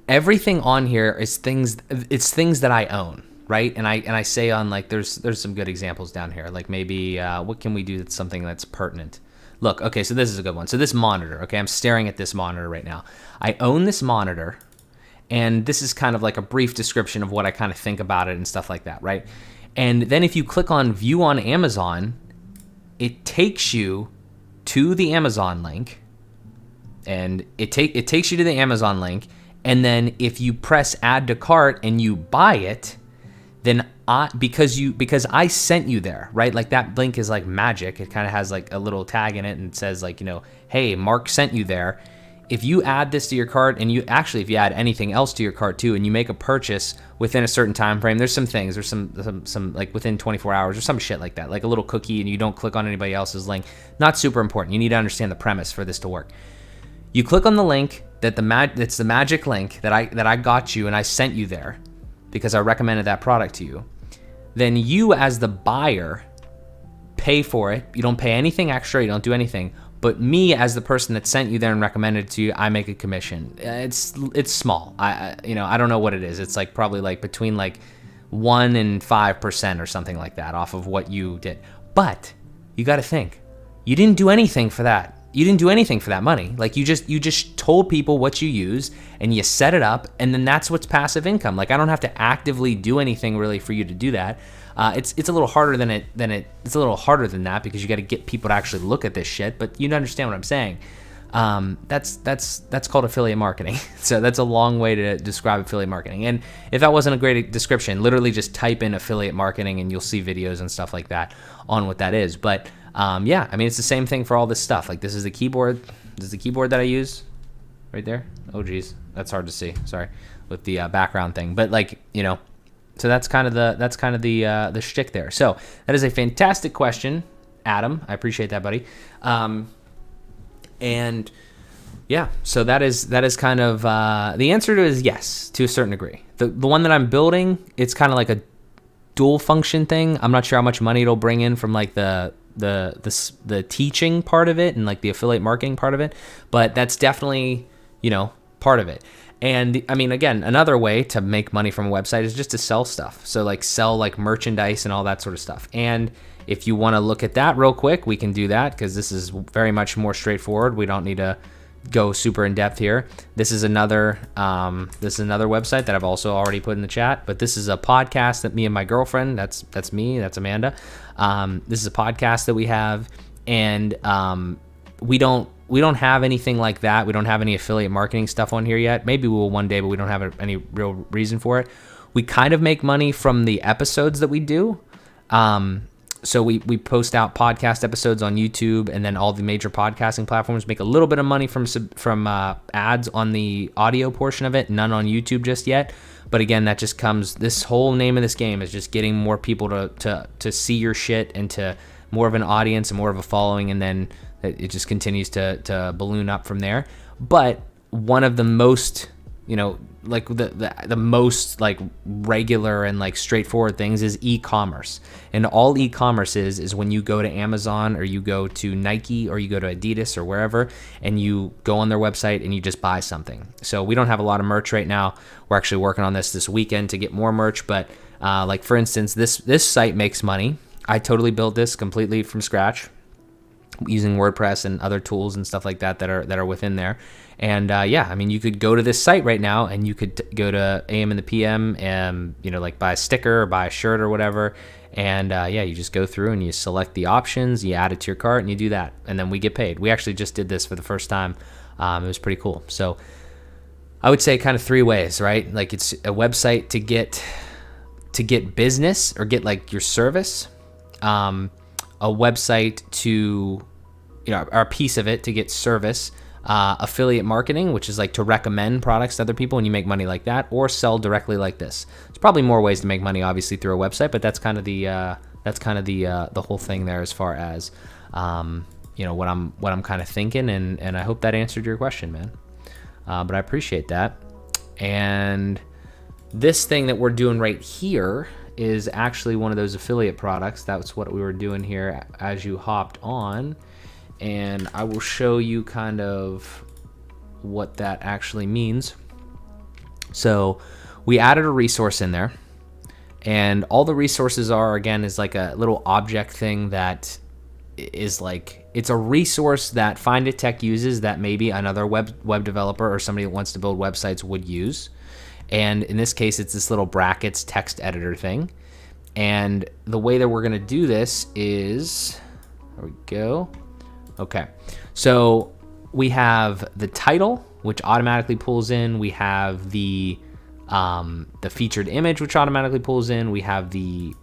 Everything on here is things that I own, right? And I say on like, there's some good examples down here. Like maybe, what can we do that's something that's pertinent? Look, okay, so this is a good one. So this monitor, okay, I'm staring at this monitor right now. I own this monitor, and this is kind of like a brief description of what I kind of think about it and stuff like that, right? And then if you click on view on Amazon, it takes you to the Amazon link, and it takes you to the Amazon link. And then if you press add to cart and you buy it, then because I sent you there, right? Like that link is like magic. It kind of has like a little tag in it and it says like, hey, Mark sent you there. If you add this to your cart, and if you add anything else to your cart too, and you make a purchase within a certain time frame, there's some things, there's some like within 24 hours or some shit like that, like a little cookie, and you don't click on anybody else's link. Not super important. You need to understand the premise for this to work. You click on the link that's the magic link that I got you and I sent you there because I recommended that product to you. Then you as the buyer pay for it. You don't pay anything extra. You don't do anything. But me as the person that sent you there and recommended it to you, I make a commission. It's small. I don't know what it is. It's like probably like between like 1% and 5% or something like that off of what you did. But you got to think, you didn't do anything for that. You didn't do anything for that money. Like you just told people what you use and you set it up, and then that's what's passive income. Like I don't have to actively do anything really for you to do that. It's a little harder it's a little harder than that because you got to get people to actually look at this shit. But you understand what I'm saying. That's called affiliate marketing. So that's a long way to describe affiliate marketing. And if that wasn't a great description, literally just type in affiliate marketing and you'll see videos and stuff like that on what that is. But yeah, I mean, it's the same thing for all this stuff. Like this is the keyboard. This is the keyboard that I use right there. Oh geez, that's hard to see. Sorry, with the background thing. But like, you know, so that's kind of the shtick there. So that is a fantastic question, Adam. I appreciate that, buddy. And yeah, so that is kind of the answer to it is yes, to a certain degree. The one that I'm building, it's kind of like a dual function thing. I'm not sure how much money it'll bring in from like the teaching part of it and like the affiliate marketing part of it, but that's definitely, you know, part of it. And I mean, again, another way to make money from a website is just to sell stuff. So like sell like merchandise and all that sort of stuff. And if you want to look at that real quick, we can do that because this is very much more straightforward. We don't need to go super in depth here. This is another website that I've also already put in the chat, but this is a podcast that me and my girlfriend, that's me, that's Amanda. This is a podcast that we have, and we don't have anything like that. We don't have any affiliate marketing stuff on here yet. Maybe we will one day, but we don't have any real reason for it. We kind of make money from the episodes that we do. So we post out podcast episodes on YouTube, and then all the major podcasting platforms make a little bit of money from ads on the audio portion of it, none on YouTube just yet. But again, that just comes, this whole name of this game is just getting more people to see your shit and to more of an audience and more of a following, and then it just continues to balloon up from there. But one of the most, you know, like the most like regular and like straightforward things is e-commerce. And all e-commerce is when you go to Amazon or you go to Nike or you go to Adidas or wherever, and you go on their website and you just buy something. So we don't have a lot of merch right now. We're actually working on this weekend to get more merch. But like for instance, this site makes money. I totally built this completely from scratch using WordPress and other tools and stuff like that are within there. And yeah, I mean, you could go to this site right now and you could go to AM and the PM and, you know, like buy a sticker or buy a shirt or whatever. And yeah, you just go through and you select the options, you add it to your cart, and you do that. And then we get paid. We actually just did this for the first time. It was pretty cool. So I would say kind of three ways, right? Like it's a website to get business or get like your service, a website to, you know, or a piece of it to get service, affiliate marketing, which is like to recommend products to other people and you make money like that, or sell directly like this. There's probably more ways to make money, obviously, through a website, but that's kind of the whole thing there as far as you know, what I'm kind of thinking, and I hope that answered your question, man. But I appreciate that. And this thing that we're doing right here is actually one of those affiliate products. That's what we were doing here as you hopped on. And I will show you kind of what that actually means. So we added a resource in there, and all the resources are, again, is like a little object thing that is like, it's a resource that Find It Tech uses that maybe another web developer or somebody that wants to build websites would use. And in this case, it's this little brackets text editor thing. And the way that we're gonna do this is, there we go. Okay, so we have the title, which automatically pulls in. We have the featured image, which automatically pulls in. We have the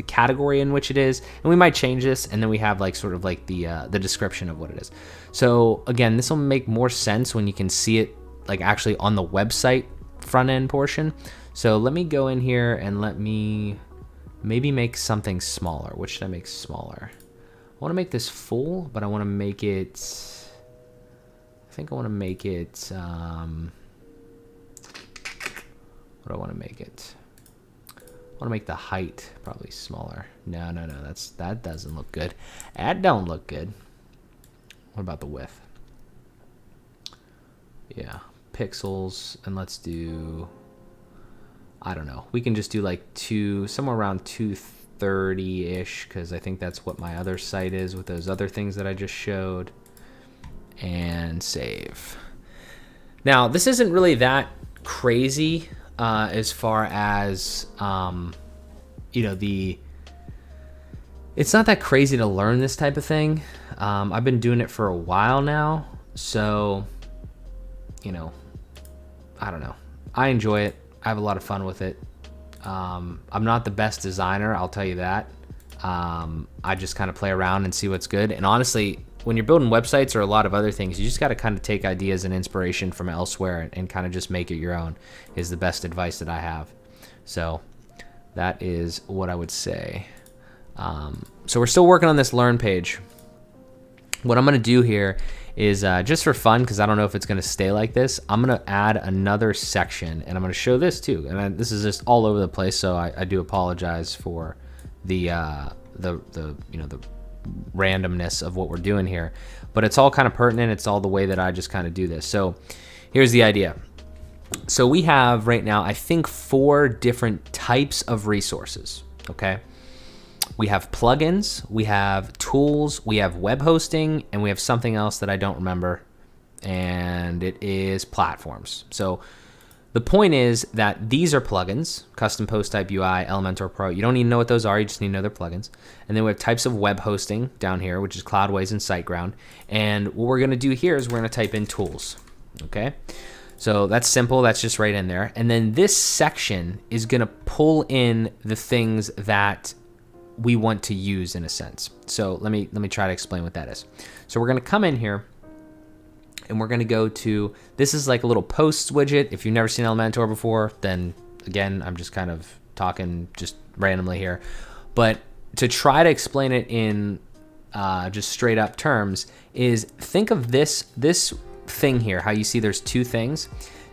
category in which it is, and we might change this. And then we have like sort of like the description of what it is. So again, this will make more sense when you can see it like actually on the website front end portion. So let me go in here and let me maybe make something smaller. What should I make smaller? I want to make this full, but I want to make it, I think I want to make it, what do I want to make it? I want to make the height probably smaller. No, that doesn't look good. That don't look good. What about the width? Yeah, pixels, and let's do, I don't know. We can just do like somewhere around 230-ish, because I think that's what my other site is with those other things that I just showed. And save. Now, this isn't really that crazy as far as, you know, it's not that crazy to learn this type of thing. I've been doing it for a while now, so, I don't know. I enjoy it. I have a lot of fun with it. I'm not the best designer, I'll tell you that. I just kind of play around and see what's good. And honestly, when you're building websites or a lot of other things, you just got to kind of take ideas and inspiration from elsewhere and kind of just make it your own, is the best advice that I have. So that is what I would say. So we're still working on this learn page. What I'm going to do here is just for fun, because I don't know if it's going to stay like this, I'm going to add another section, and I'm going to show this too. And this is just all over the place, so I do apologize for the randomness of what we're doing here, but it's all kind of pertinent. It's all the way that I just kind of do this. So here's the idea. So we have right now, I think, 4 different types of resources. Okay. We have plugins, we have tools, we have web hosting, and we have something else that I don't remember, and it is platforms. So the point is that these are plugins: custom post type UI, Elementor Pro. You don't need to know what those are, you just need to know they're plugins. And then we have types of web hosting down here, which is Cloudways and SiteGround. And what we're gonna do here is we're gonna type in tools, okay? So that's simple, that's just right in there. And then this section is gonna pull in the things that we want to use, in a sense. So let me try to explain what that is. So we're gonna come in here and we're gonna go to, this is like a little posts widget. If you've never seen Elementor before, then again, I'm just kind of talking just randomly here. But to try to explain it in just straight up terms is, think of this thing here, how you see there's 2 things.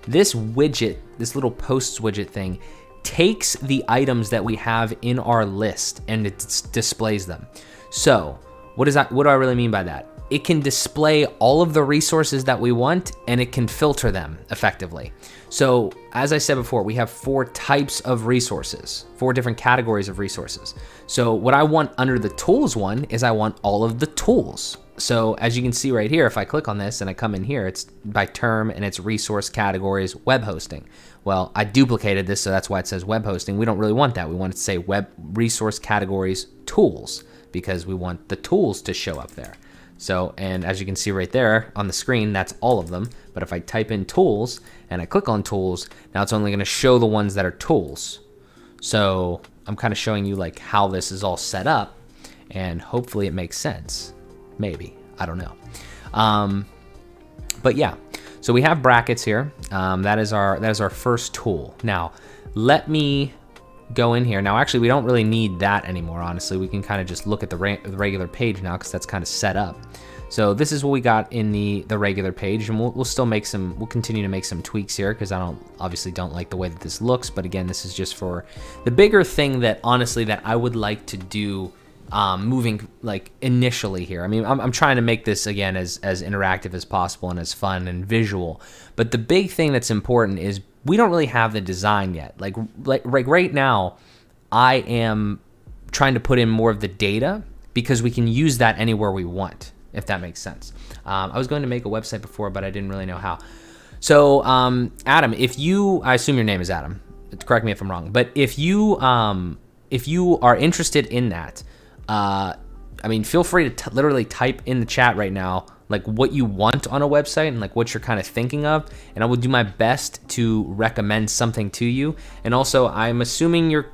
This widget, this little posts widget thing, takes the items that we have in our list and it displays them. So what do I really mean by that? It can display all of the resources that we want, and it can filter them effectively. So as I said before, we have 4 types of resources, 4 different categories of resources. So what I want under the tools one is I want all of the tools. So as you can see right here, if I click on this and I come in here, it's by term and it's resource categories, web hosting. Well, I duplicated this, so that's why it says web hosting. We don't really want that. We want it to say web resource categories tools, because we want the tools to show up there. So, and as you can see right there on the screen, that's all of them. But if I type in tools and I click on tools, now it's only gonna show the ones that are tools. So I'm kind of showing you like how this is all set up, and hopefully it makes sense. Maybe, I don't know. But yeah, so we have brackets here. That is our first tool. Now, let me go in here. Now, actually, we don't really need that anymore, honestly. We can kind of just look at the regular page now, because that's kind of set up. So this is what we got in the regular page, and we'll still make some, we'll continue to make some tweaks here, because I obviously don't like the way that this looks. But again, this is just for the bigger thing that honestly that I would like to do moving like initially here. I mean, I'm trying to make this again as interactive as possible and as fun and visual. But the big thing that's important is we don't really have the design yet. Like right now, I am trying to put in more of the data, because we can use that anywhere we want, if that makes sense. I was going to make a website before, but I didn't really know how. So Adam, I assume your name is Adam. Correct me if I'm wrong. But if you are interested in that, I mean, feel free to literally type in the chat right now, like what you want on a website and like what you're kind of thinking of, and I will do my best to recommend something to you. And also, I'm assuming are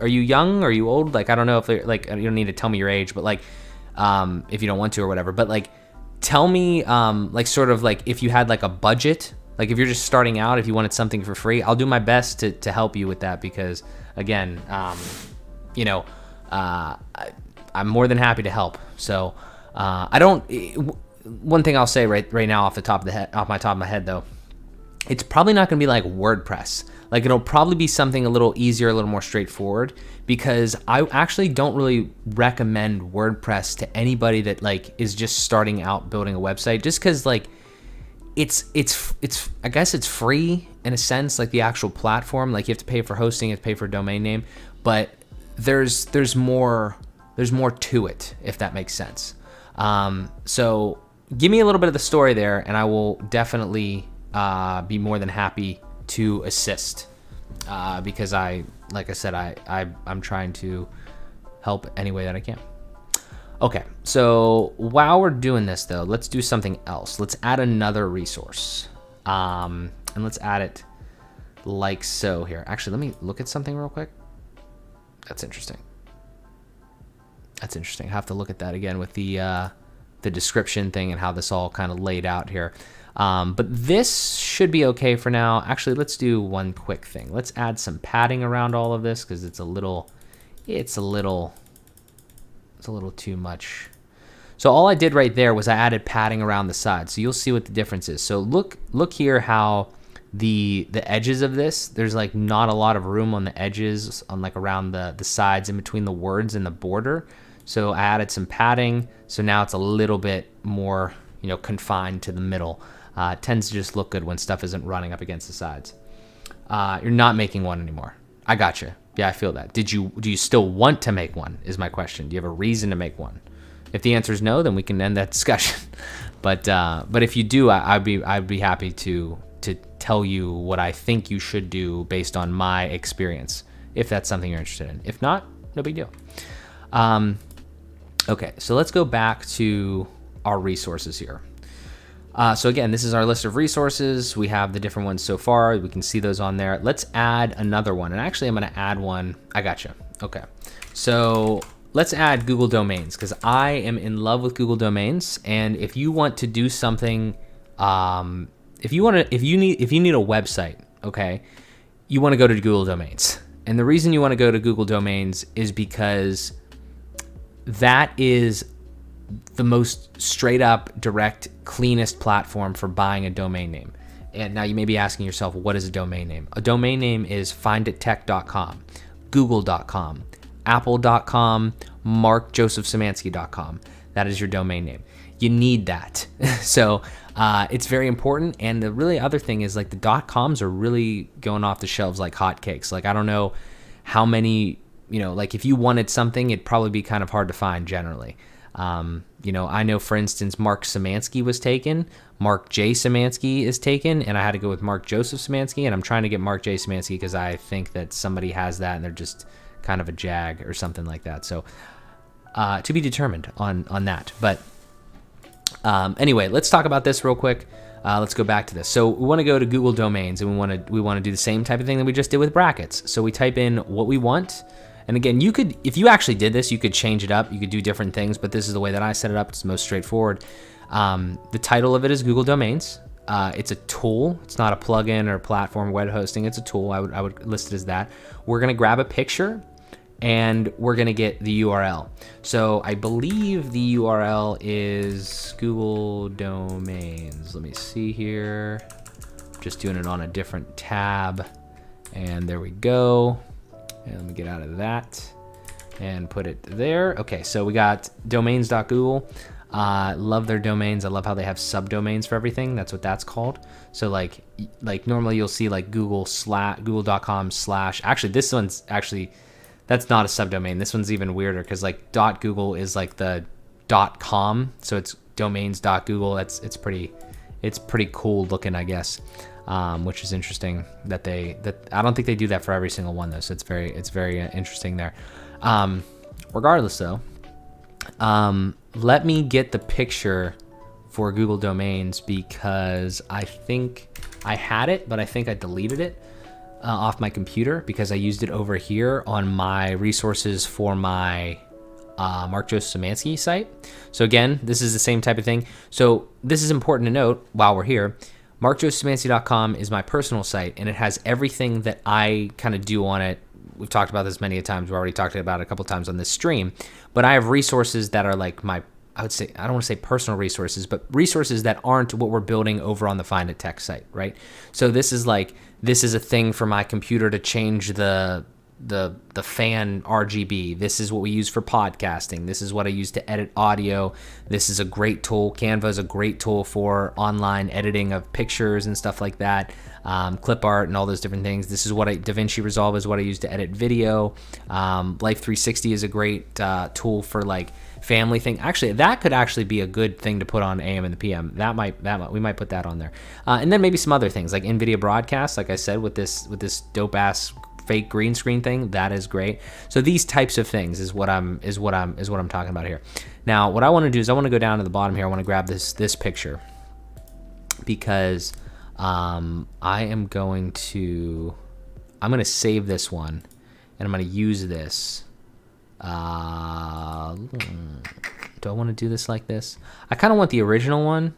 you young? Are you old? Like, I don't know if like, you don't need to tell me your age, but like, if you don't want to or whatever, but like, tell me, like sort of like if you had like a budget, like if you're just starting out, if you wanted something for free, I'll do my best to help you with that, because again, I'm more than happy to help. So one thing I'll say right now off my top of my head though, it's probably not gonna be like WordPress. Like, it'll probably be something a little easier, a little more straightforward, because I actually don't really recommend WordPress to anybody that like is just starting out building a website, just because like it's I guess it's free in a sense, like the actual platform. Like, you have to pay for hosting, you have to pay for a domain name, but there's more to it, if that makes sense. So give me a little bit of the story there, and I will definitely be more than happy to assist, because like I said, I'm trying to help any way that I can. Okay, so while we're doing this though, let's do something else. Let's add another resource. And let's add it like so here. Actually, let me look at something real quick. That's interesting. That's interesting. I have to look at that again with the description thing and how this all kind of laid out here. But this should be okay for now. Actually, let's do one quick thing. Let's add some padding around all of this because it's a little too much. So all I did right there was I added padding around the side. So you'll see what the difference is. So look here how the edges of this, there's like not a lot of room on the edges, on like around the sides in between the words and the border. So I added some padding. So now it's a little bit more, confined to the middle. It tends to just look good when stuff isn't running up against the sides. You're not making one anymore. I gotcha. Yeah, I feel that. Do you still want to make one is my question. Do you have a reason to make one? If the answer is no, then we can end that discussion. But if you do, I'd be happy to tell you what I think you should do based on my experience, if that's something you're interested in. If not, no big deal. Okay, so let's go back to our resources here. So again, this is our list of resources. We have the different ones so far. We can see those on there. Let's add another one. And actually, I'm going to add one. I gotcha. Okay. So let's add Google Domains because I am in love with Google Domains. And if you want to do something, if you need a website, okay, you want to go to Google Domains. And the reason you want to go to Google Domains is because that is the most straight up, direct, cleanest platform for buying a domain name. And now you may be asking yourself, what is a domain name? A domain name is finditTech.com, google.com, apple.com, markjosephszymanski.com. That is your domain name. You need that. So it's very important. And the really other thing is like the .coms are really going off the shelves like hotcakes. Like I don't know how many, like if you wanted something, it'd probably be kind of hard to find generally. I know, for instance, Mark Szymanski was taken, Mark J. Szymanski is taken, and I had to go with Mark Joseph Szymanski, and I'm trying to get Mark J. Szymanski because I think that somebody has that and they're just kind of a jag or something like that. So to be determined on that. But anyway, let's talk about this real quick. Let's go back to this. So we want to go to Google Domains, and we want to do the same type of thing that we just did with brackets. So we type in what we want. And again, you could, if you actually did this, you could change it up. You could do different things, but this is the way that I set it up. It's the most straightforward. The title of it is Google Domains. It's a tool. It's not a plugin or platform web hosting. It's a tool. I would list it as that. We're going to grab a picture and we're going to get the URL. So I believe the URL is Google Domains. Let me see here. Just doing it on a different tab. And there we go. And let me get out of that and put it there. Okay, so we got domains.google. Love their domains. I love how they have subdomains for everything. That's what that's called. So like normally you'll see like google.com/. Actually, this one's that's not a subdomain. This one's even weirder because like .google is like the .com. So it's domains.google. It's pretty cool looking, I guess. Which is interesting that I don't think they do that for every single one though. So it's very interesting there. Regardless though, let me get the picture for Google Domains because I think I had it, but I think I deleted it off my computer because I used it over here on my resources for my Mark Joseph Szymanski site. So again, this is the same type of thing. So this is important to note while we're here. MarkJosephSzymanski.com is my personal site, and it has everything that I kind of do on it. We've talked about this many times. We've already talked about it a couple times on this stream. But I have resources that are like I don't want to say personal resources, but resources that aren't what we're building over on the Find It Tech site, right? So this is a thing for my computer to change the fan RGB. This is what we use for podcasting. This is what I use to edit audio. This is a great tool. Canva is a great tool for online editing of pictures and stuff like that. Clip art and all those different things. This is what DaVinci Resolve is what I use to edit video. Life 360 is a great tool for like family thing. Actually, that could actually be a good thing to put on AM and the PM. We might put that on there. And then maybe some other things like NVIDIA Broadcast, like I said, with this dope ass fake green screen thing, that is great. So these types of things is what I'm talking about here. Now, what I want to do is I want to go down to the bottom here. I want to grab this picture because I'm going to save this one and I'm going to use this. Do I want to do this like this? I kind of want the original one.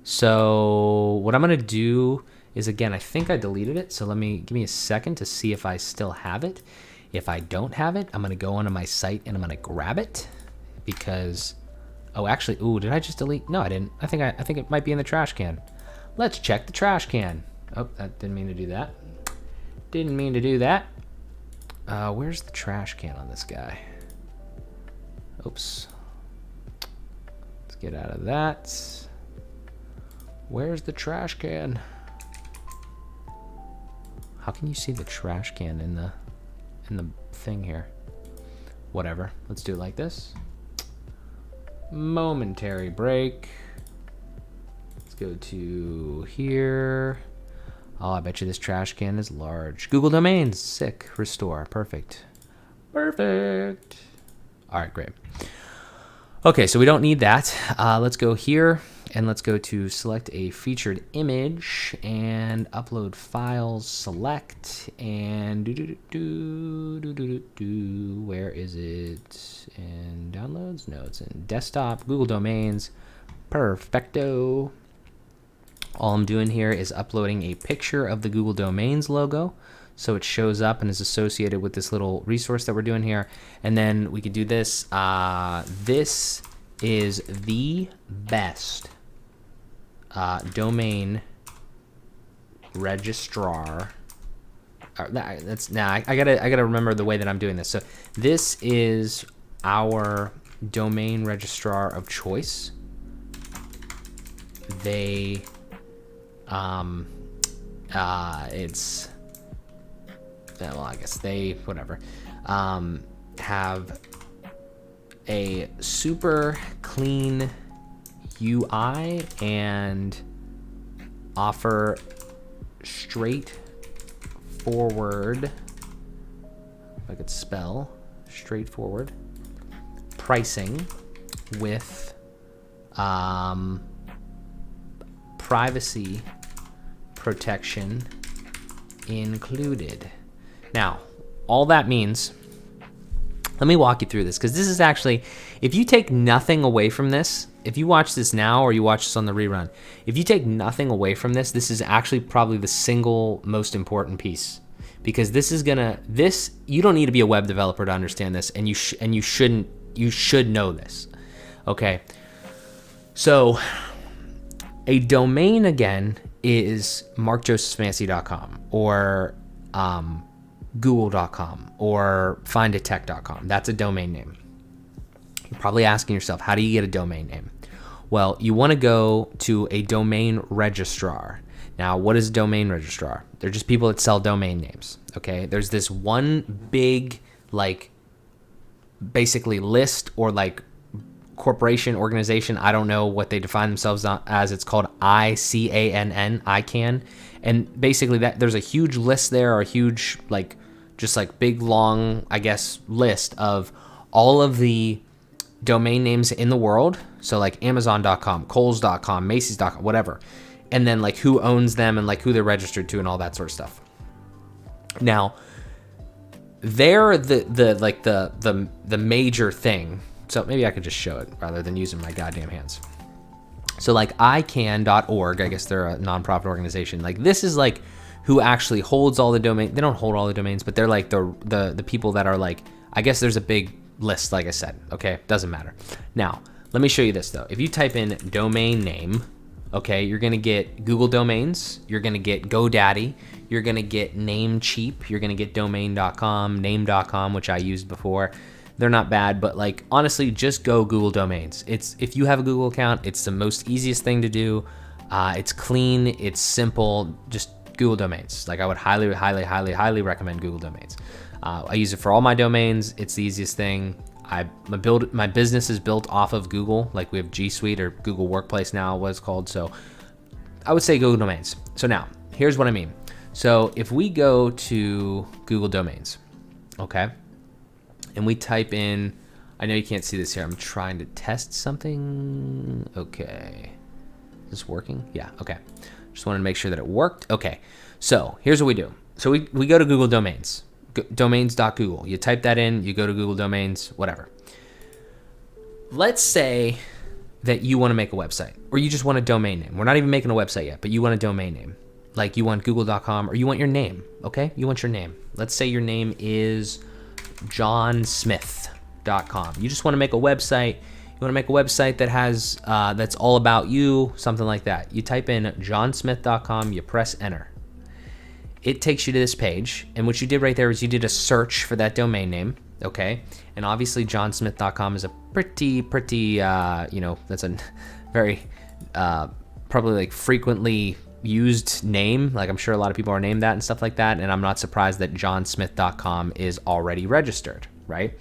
So what I'm going to do is, again, I think I deleted it. So give me a second to see if I still have it. If I don't have it, I'm going to go onto my site and I'm going to grab it because, did I just delete? No, I didn't. I think it might be in the trash can. Let's check the trash can. Oh, that didn't mean to do that. Didn't mean to do that. Where's the trash can on this guy? Oops. Let's get out of that. Where's the trash can? How can you see the trash can in the thing here? Whatever. Let's do it like this. Momentary break. Let's go to here. Oh, I bet you this trash can is large. Google Domains. Sick. Restore. Perfect. Perfect. All right, great. Okay, so we don't need that. Let's go here and let's go to select a featured image and upload files, select, and where is it? In downloads? No, it's in desktop, Google Domains, perfecto. All I'm doing here is uploading a picture of the Google Domains logo, so it shows up and is associated with this little resource that we're doing here. And then we could do this. This is the best domain registrar. I gotta remember the way that I'm doing this. So this is our domain registrar of choice. They it's, well, I guess they, whatever, have a super clean UI and offer straightforward, if I could spell, straightforward pricing with privacy protection included. Now, all that means, let me walk you through this, because this is actually, if you take nothing away from this, if you watch this now or you watch this on the rerun, if you take nothing away from this, this is actually probably the single most important piece, because this is gonna, you don't need to be a web developer to understand this, and you should know this. Okay, so a domain, again, is markjosephsfancy.com or google.com or findatech.com. That's a domain name. You're probably asking yourself, how do you get a domain name? Well, you want to go to a domain registrar. Now, what is a domain registrar? They're just people that sell domain names, okay? There's this one big, like, basically list or, like, corporation, organization, I don't know what they define themselves as. It's called ICANN, ICANN. And basically that there's a huge list there, or a huge, like, just like big, long, I guess, list of all of the domain names in the world. So like Amazon.com, Kohl's.com, Macy's.com, whatever. And then like who owns them and like who they're registered to and all that sort of stuff. Now, they're the major thing. So maybe I could just show it rather than using my goddamn hands. So like ican.org, I guess they're a nonprofit organization. Like this is like who actually holds all the domains. They don't hold all the domains, but they're like the people that are like, I guess there's a big list, like I said, okay? Doesn't matter. Now, let me show you this though. If you type in domain name, okay, you're gonna get Google Domains, you're gonna get GoDaddy, you're gonna get Namecheap, you're gonna get domain.com, name.com, which I used before. They're not bad, but like honestly, just go Google Domains. If you have a Google account, it's the most easiest thing to do. It's clean, it's simple. Just Google Domains. Like I would highly, highly, highly, highly recommend Google Domains. I use it for all my domains. It's the easiest thing. My business is built off of Google. Like we have G Suite or Google Workplace now, what it's called. So I would say Google Domains. So now here's what I mean. So if we go to Google Domains, okay, and we type in, I know you can't see this here, I'm trying to test something. Okay, is this working? Yeah, okay. Just wanted to make sure that it worked. Okay, so here's what we do. So we go to Google Domains, domains.google. You type that in, you go to Google Domains, whatever. Let's say that you want to make a website, or you just want a domain name. We're not even making a website yet, but you want a domain name. Like you want google.com, or you want your name, okay? You want your name. Let's say your name is johnsmith.com. You just want to make a website. You want to make a website that has, that's all about you, something like that. You type in johnsmith.com, you press enter. It takes you to this page, and what you did right there is you did a search for that domain name, okay? And obviously johnsmith.com is a pretty, that's a very, probably like frequently used name. Like I'm sure a lot of people are named that and stuff like that, and I'm not surprised that johnsmith.com is already registered, right?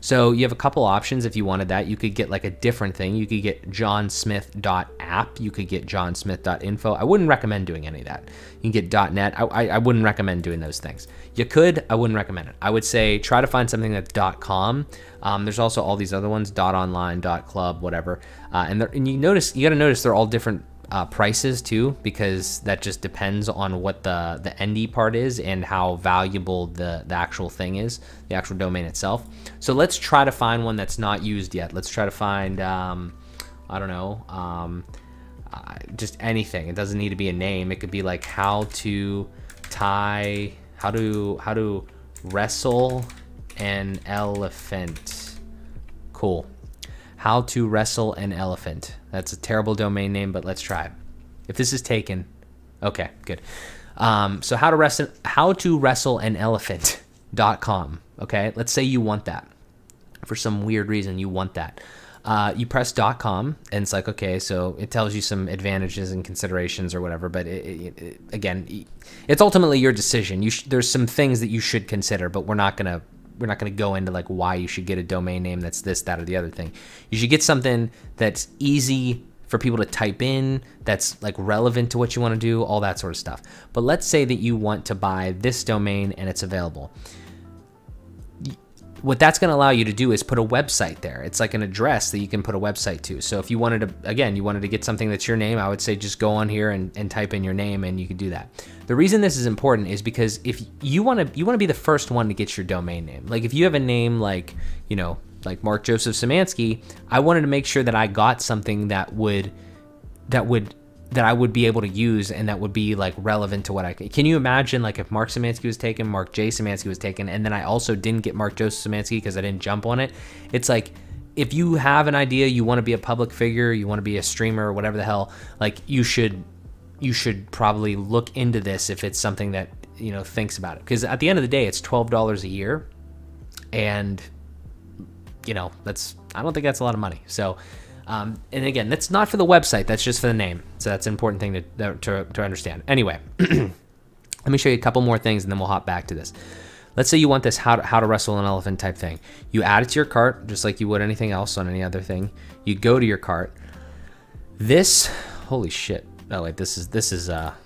So you have a couple options if you wanted that. You could get like a different thing. You could get johnsmith.app. You could get johnsmith.info. I wouldn't recommend doing any of that. You can get .net. I wouldn't recommend doing those things. You could. I wouldn't recommend it. I would say try to find something that's .com. There's also all these other ones, .online, .club, whatever. And you got to notice they're all different prices too, because that just depends on what the ND part is and how valuable the actual thing is, the actual domain itself. So let's try to find one that's not used yet. Let's try to find, I don't know, just anything. It doesn't need to be a name. It could be like how to wrestle an elephant. Cool. How to wrestle an elephant. That's a terrible domain name, but let's try it. If this is taken, okay, good. So how to wrestle an elephant.com. Okay, let's say you want that. For some weird reason, you want that. You press .com, and it's like, okay, so it tells you some advantages and considerations or whatever, but again, it's ultimately your decision. There's some things that you should consider, but we're not gonna go into like why you should get a domain name that's this, that, or the other thing. You should get something that's easy for people to type in, that's like relevant to what you want to do, all that sort of stuff. But let's say that you want to buy this domain and it's available. What that's going to allow you to do is put a website there. It's like an address that you can put a website to. So if you wanted to get something that's your name, I would say just go on here and type in your name, and you can do that. The reason this is important is because if you want to be the first one to get your domain name. Like if you have a name like, like Mark Joseph Szymanski, I wanted to make sure that I got something that I would be able to use and that would be like relevant to what I can you imagine like if Mark Szymanski was taken, Mark J. Szymanski was taken, and then I also didn't get Mark Joseph Szymanski because I didn't jump on it. It's like if you have an idea, you want to be a public figure, you want to be a streamer or whatever the hell, like you should probably look into this if it's something that thinks about it, because at the end of the day it's $12 a year, and I don't think that's a lot of money. So and again, that's not for the website, that's just for the name. So that's an important thing to understand. Anyway, let me show you a couple more things and then we'll hop back to this. Let's say you want this how to wrestle an elephant type thing. You add it to your cart just like you would anything else on any other thing. You go to your cart. This, holy shit. Oh wait, this is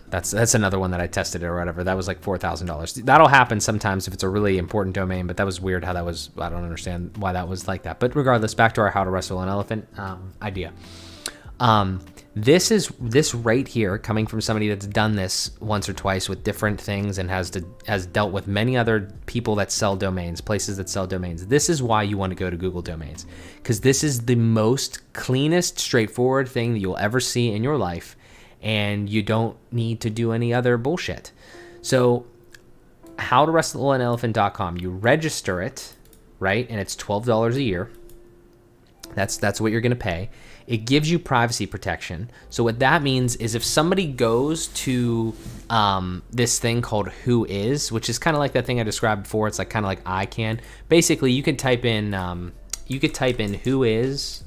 that's another one that I tested or whatever. That was like $4,000. That'll happen sometimes if it's a really important domain, but that was weird how that was. I don't understand why that was like that. But regardless, back to our how to wrestle an elephant idea. This right here, coming from somebody that's done this once or twice with different things and has dealt with many other people that sell domains, places that sell domains. This is why you want to go to Google Domains, because this is the most cleanest, straightforward thing that you'll ever see in your life. And you don't need to do any other bullshit. So howtowrestleanelephant.com, you register it, right? And it's $12 a year. That's what you're going to pay. It gives you privacy protection. So what that means is if somebody goes to this thing called Who Is, which is kind of like that thing I described before. It's like kind of like ICANN. Basically, you could type in Who Is.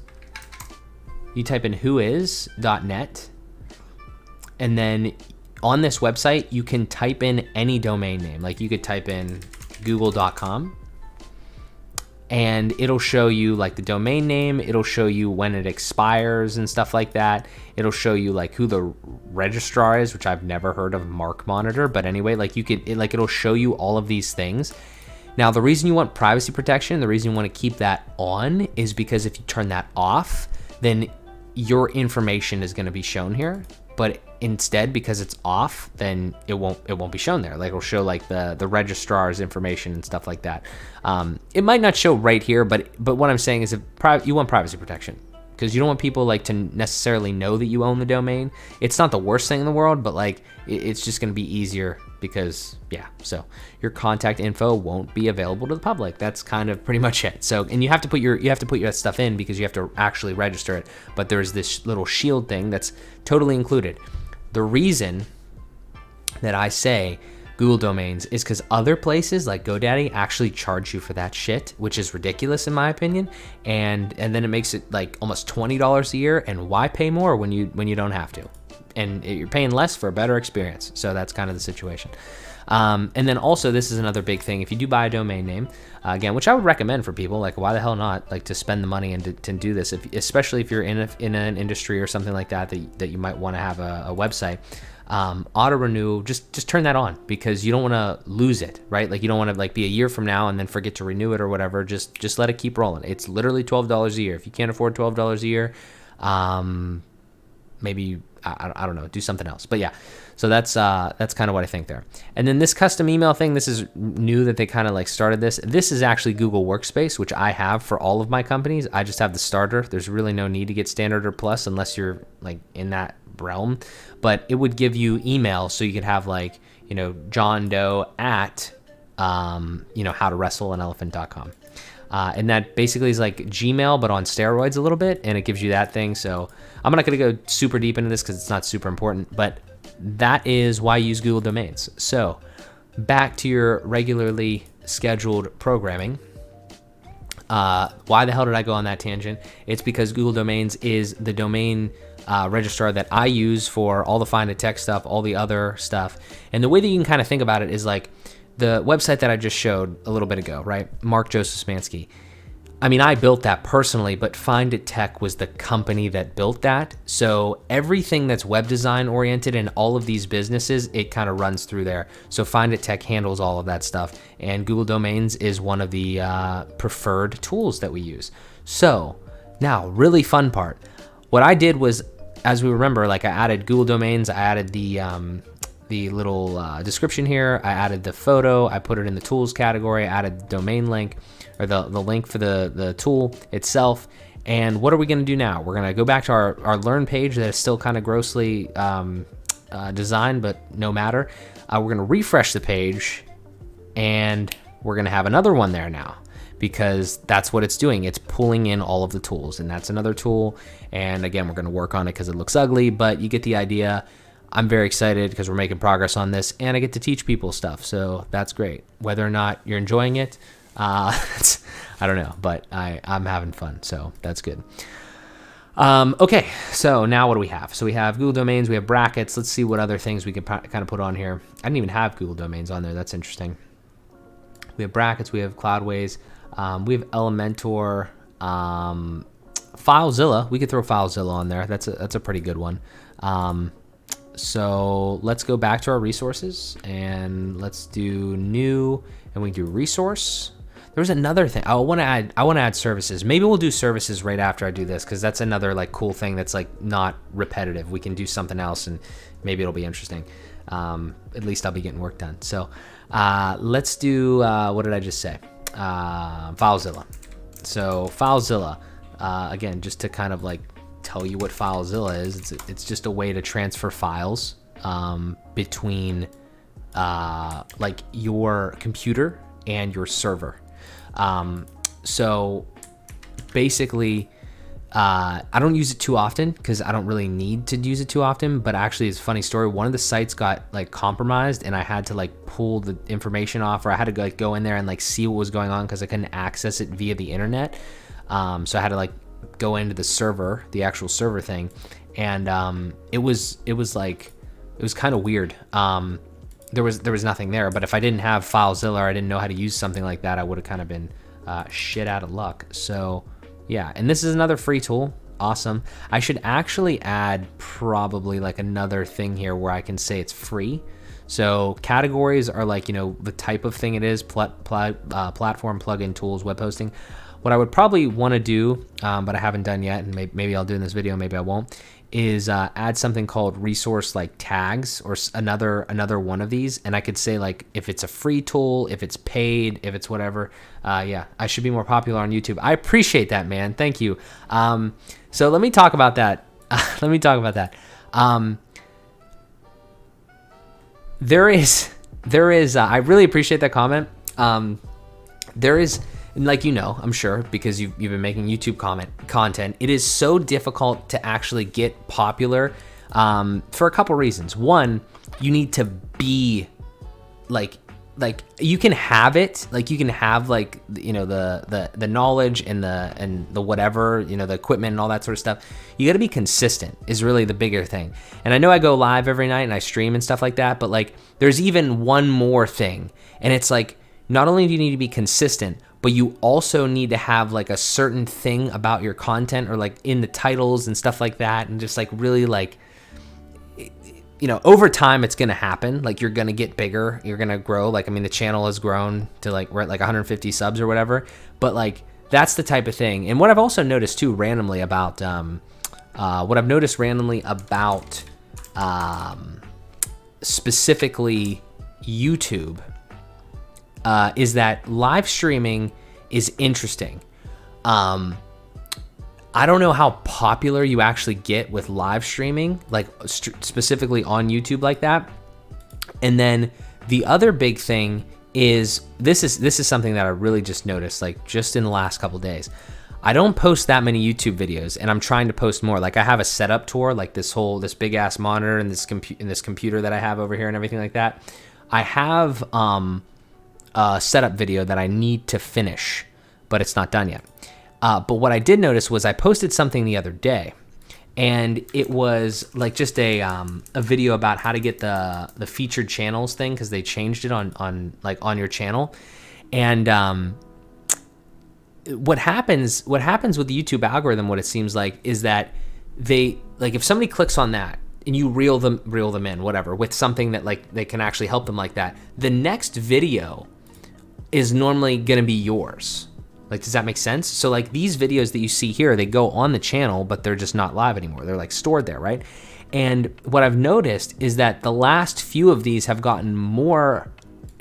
You type in whois.net. And then on this website, you can type in any domain name. Like you could type in google.com and it'll show you like the domain name. It'll show you when it expires and stuff like that. It'll show you like who the registrar is, which I've never heard of Mark Monitor, but anyway, like it'll show you all of these things. Now, the reason you want privacy protection, the reason you want to keep that on is because if you turn that off, then your information is going to be shown here. But instead, because it's off, then it won't be shown there. Like it'll show like the registrar's information and stuff like that. It might not show right here, but what I'm saying is you want privacy protection, because you don't want people like to necessarily know that you own the domain. It's not the worst thing in the world, but like it's just going to be easier because so your contact info won't be available to the public. That's kind of pretty much it. So, and you have to put your stuff in because you have to actually register it, but there's this little shield thing that's totally included. The reason that I say Google domains is because other places like GoDaddy actually charge you for that shit, which is ridiculous in my opinion. And then it makes it like almost $20 a year. And why pay more when you don't have to? And you're paying less for a better experience. So that's kind of the situation. And then also, this is another big thing. If you do buy a domain name, again, which I would recommend for people, like why the hell not, like to spend the money and to do this, especially if you're in an industry or something like that you might want to have a website. Auto renew, just turn that on, because you don't want to lose it, right? Like you don't want to like be a year from now and then forget to renew it or whatever. Just let it keep rolling. It's literally $12 a year. If you can't afford $12 a year, maybe I don't know, do something else. But yeah, so that's kind of what I think there. And then this custom email thing, this is new that they kind of like started this. This is actually Google Workspace, which I have for all of my companies. I just have the starter. There's really no need to get standard or plus unless you're like in that realm. But it would give you email, so you could have like, John Doe at howtowrestleanelephant.com. And that basically is like Gmail, but on steroids a little bit, and it gives you that thing. So I'm not going to go super deep into this because it's not super important, but that is why I use Google Domains. So back to your regularly scheduled programming. Why the hell did I go on that tangent? It's because Google Domains is the domain registrar that I use for all the find a tech stuff, all the other stuff. And the way that you can kind of think about it is like, the website that I just showed a little bit ago, right? Mark Joseph Smansky. I mean, I built that personally, but Find It Tech was the company that built that. So everything that's web design oriented in all of these businesses, it kind of runs through there. So Find It Tech handles all of that stuff. And Google Domains is one of the preferred tools that we use. So now, really fun part. What I did was, as we remember, like I added Google Domains, I added the little description here, I added the photo, I put it in the tools category, I added the domain link, or the link for the tool itself. And what are we going to do now? We're going to go back to our learn page that is still kind of grossly designed, but no matter. We're going to refresh the page, and we're going to have another one there now, because that's what it's doing. It's pulling in all of the tools, and that's another tool. And again, we're going to work on it because it looks ugly, but you get the idea. I'm very excited because we're making progress on this, and I get to teach people stuff, so that's great. Whether or not you're enjoying it, I don't know, but I'm having fun, so that's good. Okay, so now what do we have? So we have Google Domains, we have brackets. Let's see what other things we can kind of put on here. I didn't even have Google Domains on there. That's interesting. We have brackets, we have Cloudways, we have Elementor, FileZilla. We could throw FileZilla on there. That's a pretty good one. So let's go back to our resources, and let's do new, and we do resource. There was another thing. I want to add services. Maybe we'll do services right after I do this, because that's another like cool thing that's like not repetitive. We can do something else, and maybe it'll be interesting. At least I'll be getting work done. So let's do, what did I just say? FileZilla. So FileZilla, again, just to kind of like tell you what FileZilla is, it's just a way to transfer files between like your computer and your server. So basically, I don't use it too often because I don't really need to use it too often, but actually it's a funny story. One of the sites got like compromised, and I had to like pull the information off, or I had to like go in there and like see what was going on because I couldn't access it via the internet. So I had to like go into the server, the actual server thing, and it was kind of weird. There was nothing there, but if I didn't have FileZilla, or I didn't know how to use something like that, I would have kind of been shit out of luck. So yeah, and this is another free tool. Awesome. I should actually add probably like another thing here where I can say it's free. So categories are like, you know, the type of thing it is, platform, plugin, tools, web hosting. What I would probably want to do, but I haven't done yet, and maybe I'll do in this video, maybe I won't, is add something called resource like tags, or another one of these. And I could say like if it's a free tool, if it's paid, if it's whatever. Yeah, I should be more popular on YouTube. I appreciate that, man. Thank you. So let me talk about that. There is, I really appreciate that comment. There is, like, you know, I'm sure because you've been making YouTube content, it is so difficult to actually get popular for a couple reasons. One, you need to be like you can have it, like you can have like, you know, the knowledge and the whatever, you know, the equipment and all that sort of stuff. You got to be consistent is really the bigger thing. And I know I go live every night and I stream and stuff like that, but like there's even one more thing, and it's like not only do you need to be consistent, but you also need to have like a certain thing about your content, or like in the titles and stuff like that, and just like really like, you know, over time it's gonna happen. Like you're gonna get bigger, you're gonna grow. Like, I mean, the channel has grown to like, we're at like 150 subs or whatever, but like that's the type of thing. And what I've also noticed too randomly about specifically YouTube is that live streaming is interesting. I don't know how popular you actually get with live streaming, like specifically on YouTube like that. And then the other big thing is this is something that I really just noticed, like just in the last couple days. I don't post that many YouTube videos, and I'm trying to post more. Like I have a setup tour, like this big ass monitor and this computer that I have over here and everything like that. I have a setup video that I need to finish, but it's not done yet. But what I did notice was I posted something the other day, and it was like just a video about how to get the featured channels thing, because they changed it on your channel. And what happens with the YouTube algorithm, what it seems like, is that they, like, if somebody clicks on that and you reel them in, whatever, with something that like they can actually help them like that, the next video is normally gonna be yours. Like, does that make sense? So like these videos that you see here, they go on the channel, but they're just not live anymore. They're like stored there, right? And what I've noticed is that the last few of these have gotten more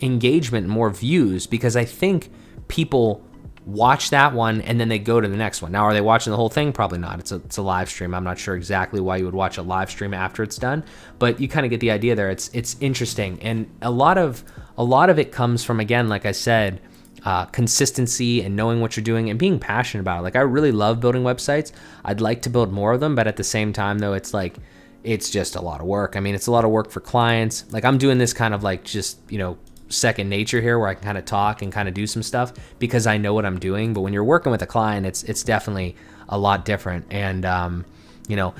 engagement, more views, because I think people watch that one and then they go to the next one. Now, are they watching the whole thing? Probably not. It's a live stream. I'm not sure exactly why you would watch a live stream after it's done, but you kind of get the idea there. It's interesting, and a lot of it comes from, again, like I said, consistency and knowing what you're doing and being passionate about it. Like, I really love building websites. I'd like to build more of them, but at the same time, though, it's like, it's just a lot of work. I mean, it's a lot of work for clients. Like, I'm doing this kind of like just, you know, second nature here, where I can kind of talk and kind of do some stuff because I know what I'm doing. But when you're working with a client, it's definitely a lot different. And you know,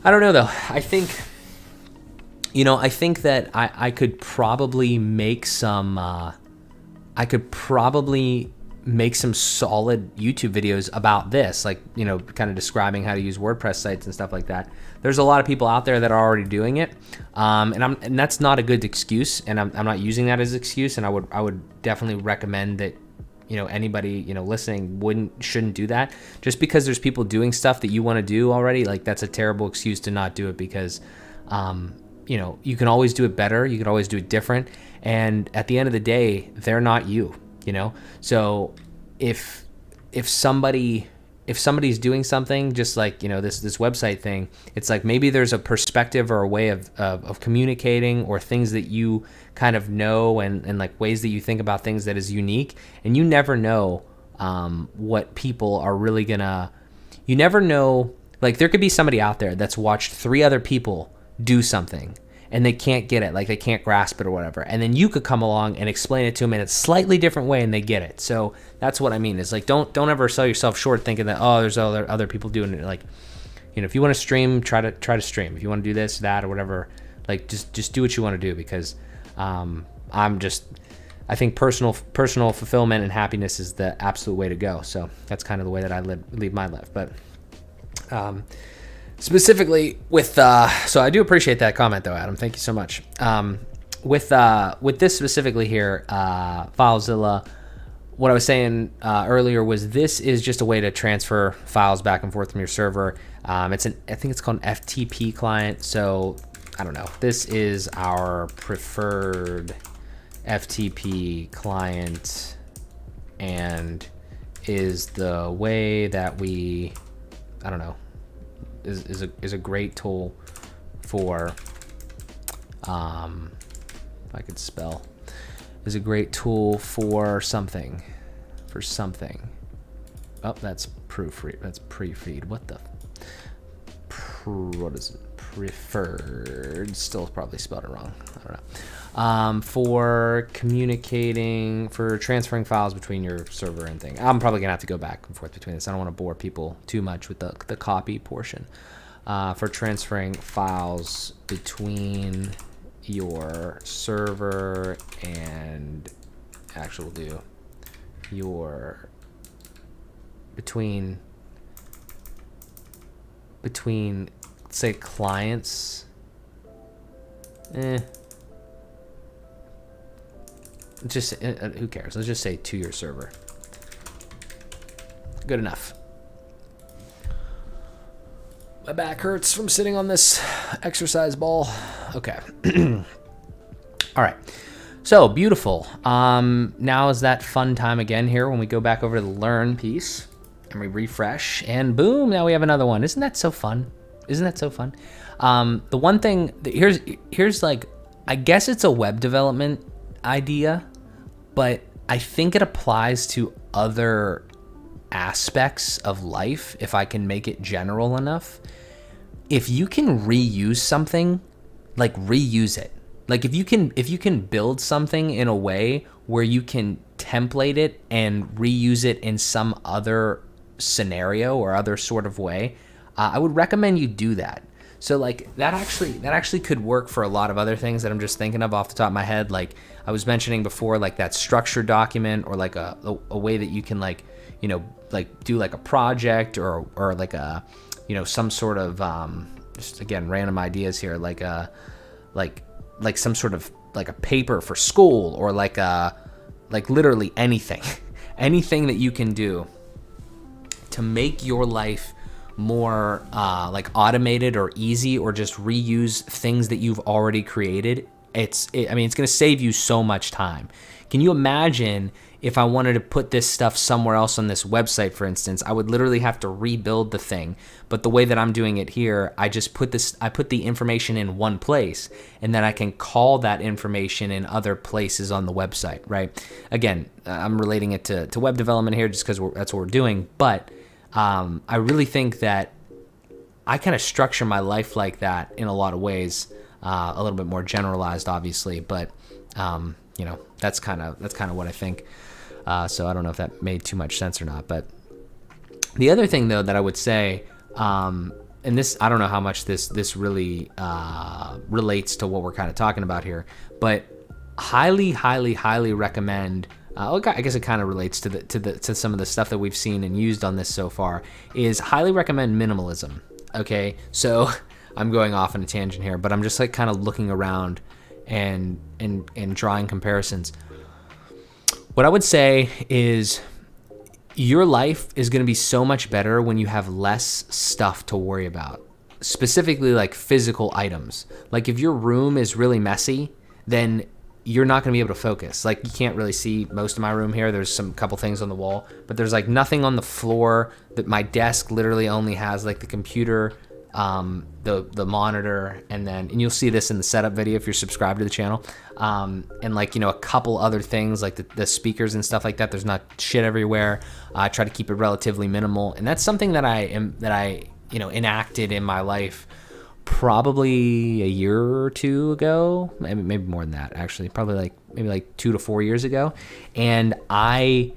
I don't know though. I think that I could probably make some solid YouTube videos about this, like, you know, kind of describing how to use WordPress sites and stuff like that. There's a lot of people out there that are already doing it, and that's not a good excuse, and I'm not using that as an excuse. And I would definitely recommend that, you know, anybody, you know, listening shouldn't do that. Just because there's people doing stuff that you want to do already, like, that's a terrible excuse to not do it, because you know, you can always do it better, you can always do it different, and at the end of the day, they're not you. You know, so if somebody's doing something, just like, you know, this website thing, it's like maybe there's a perspective or a way of communicating, or things that you kind of know, and like ways that you think about things that is unique, and you never know what people are really gonna. You never know. Like, there could be somebody out there that's watched 3 other people do something, and they can't get it, like they can't grasp it or whatever. And then you could come along and explain it to them in a slightly different way, and they get it. So that's what I mean. Is like, don't ever sell yourself short thinking that, oh, there's other people doing it. Like, you know, if you want to stream, try to stream. If you want to do this, that, or whatever, like just do what you want to do, because I'm I think personal fulfillment and happiness is the absolute way to go. So that's kind of the way that I lead my life. But specifically with so I do appreciate that comment though, Adam. Thank you so much. With this specifically here, FileZilla, what I was saying earlier was this is just a way to transfer files back and forth from your server. I think it's called an FTP client. So I don't know. This is our preferred FTP client and is the way that we, I don't know, is a great tool for, if I could spell, is a great tool for something. Oh, that's proofread. That's pre-feed. What is it? Preferred. Still probably spelled it wrong. I don't know. For communicating, for transferring files between your server and thing. I'm probably gonna have to go back and forth between this. I don't want to bore people too much with the copy portion. For transferring files between your server and actually we'll do your between say clients, just who cares? Let's just say to your server. Good enough. My back hurts from sitting on this exercise ball. Okay. All right. So beautiful. Now is that fun time again here when we go back over to the learn piece and we refresh and boom, now we have another one. Isn't that so fun? The one thing here's like, I guess it's a web development idea, but I think it applies to other aspects of life if I can make it general enough. If you can reuse something, like reuse it. Like if you can build something in a way where you can template it and reuse it in some other scenario or other sort of way, I would recommend you do that. So like that actually could work for a lot of other things that I'm just thinking of off the top of my head. Like I was mentioning before, like that structured document or like a way that you can like, you know, like do like a project or like a, you know, some sort of just again random ideas here, like a like some sort of like a paper for school or like literally anything anything that you can do to make your life more like automated or easy, or just reuse things that you've already created. I mean, it's going to save you so much time. Can you imagine if I wanted to put this stuff somewhere else on this website, for instance? I would literally have to rebuild the thing. But the way that I'm doing it here, I put the information in one place, and then I can call that information in other places on the website, right? Again, I'm relating it to web development here just because that's what we're doing. But I really think that I kind of structure my life like that in a lot of ways, a little bit more generalized, obviously, but you know, that's kind of what I think. So I don't know if that made too much sense or not. But the other thing, though, that I would say, and this, I don't know how much this really relates to what we're kind of talking about here, but highly recommend. I guess it kind of relates to some of the stuff that we've seen and used on this so far. Is highly recommend minimalism. Okay, so I'm going off on a tangent here, but I'm just like kind of looking around and drawing comparisons. What I would say is your life is going to be so much better when you have less stuff to worry about, specifically like physical items. Like if your room is really messy, then you're not going to be able to focus. Like you can't really see most of my room here. There's some couple things on the wall, but there's like nothing on the floor. That my desk literally only has like the computer, the monitor, and you'll see this in the setup video if you're subscribed to the channel, and like, you know, a couple other things like the speakers and stuff like that. There's not shit everywhere. I try to keep it relatively minimal, and that's something that I you know, enacted in my life probably a year or two ago, maybe more than that, actually, probably maybe like 2 to 4 years ago. And I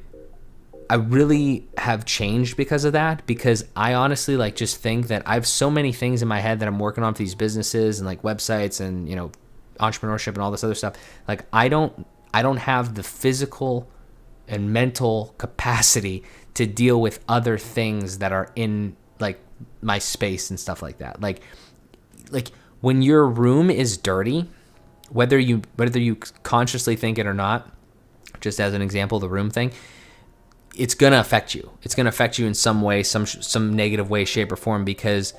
really have changed because of that, because I honestly like just think that I have so many things in my head that I'm working on for these businesses and like websites and, you know, entrepreneurship and all this other stuff. Like I don't I don't have the physical and mental capacity to deal with other things that are in like my space and stuff like that. Like when your room is dirty, whether you consciously think it or not, just as an example, the room thing, it's going to affect you. It's going to affect you in some way, some negative way, shape, or form, because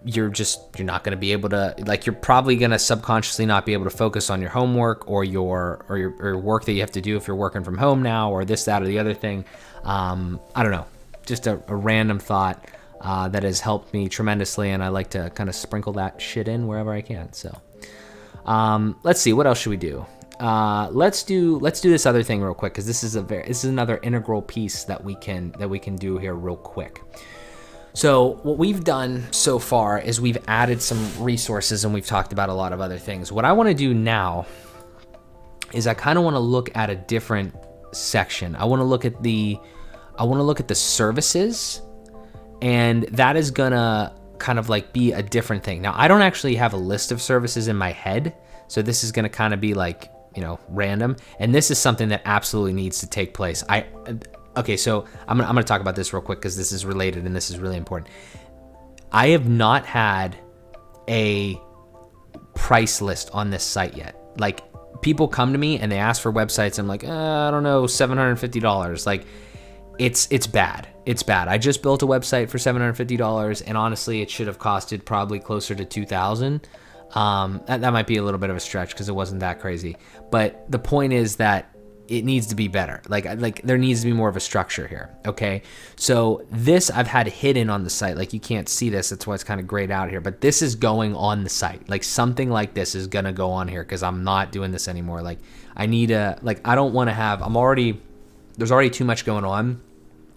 you're not going to be able to, like, you're probably going to subconsciously not be able to focus on your homework or your work that you have to do if you're working from home now, or this, that, or the other thing. I don't know, just a random thought that has helped me tremendously, and I like to kind of sprinkle that shit in wherever I can. So let's see, what else should we do? Let's do this other thing real quick, because this is another integral piece that we can do here real quick. So what we've done so far is we've added some resources, and we've talked about a lot of other things. What I want to do now is I kind of want to look at a different section. I want to look at the services, and that is gonna kind of like be a different thing. Now, I don't actually have a list of services in my head, so this is gonna kind of be like, random, and this is something that absolutely needs to take place. Okay, so I'm gonna talk about this real quick, because this is related and this is really important. I have not had a price list on this site yet. Like, people come to me and they ask for websites, and I'm like, I don't know, $750. Like, it's bad. It's bad. I just built a website for $750, and honestly, it should have costed probably closer to $2,000. That might be a little bit of a stretch, because it wasn't that crazy. But the point is that it needs to be better. Like there needs to be more of a structure here. Okay. So this I've had hidden on the site. Like, you can't see this. That's why it's kind of grayed out here, but this is going on the site. Like, something like this is going to go on here, because I'm not doing this anymore. Like, I need I don't want to have, there's already too much going on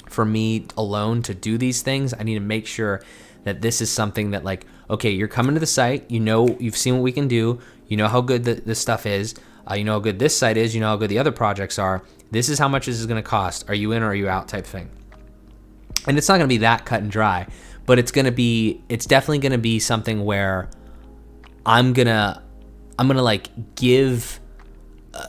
for me alone to do these things. I need to make sure that this is something that, like, okay, you're coming to the site, you've seen what we can do, how good this stuff is, you know how good this site is, how good the other projects are, this is how much this is going to cost, are you in or are you out, type thing. And it's not going to be that cut and dry, but it's definitely going to be something where I'm going to like give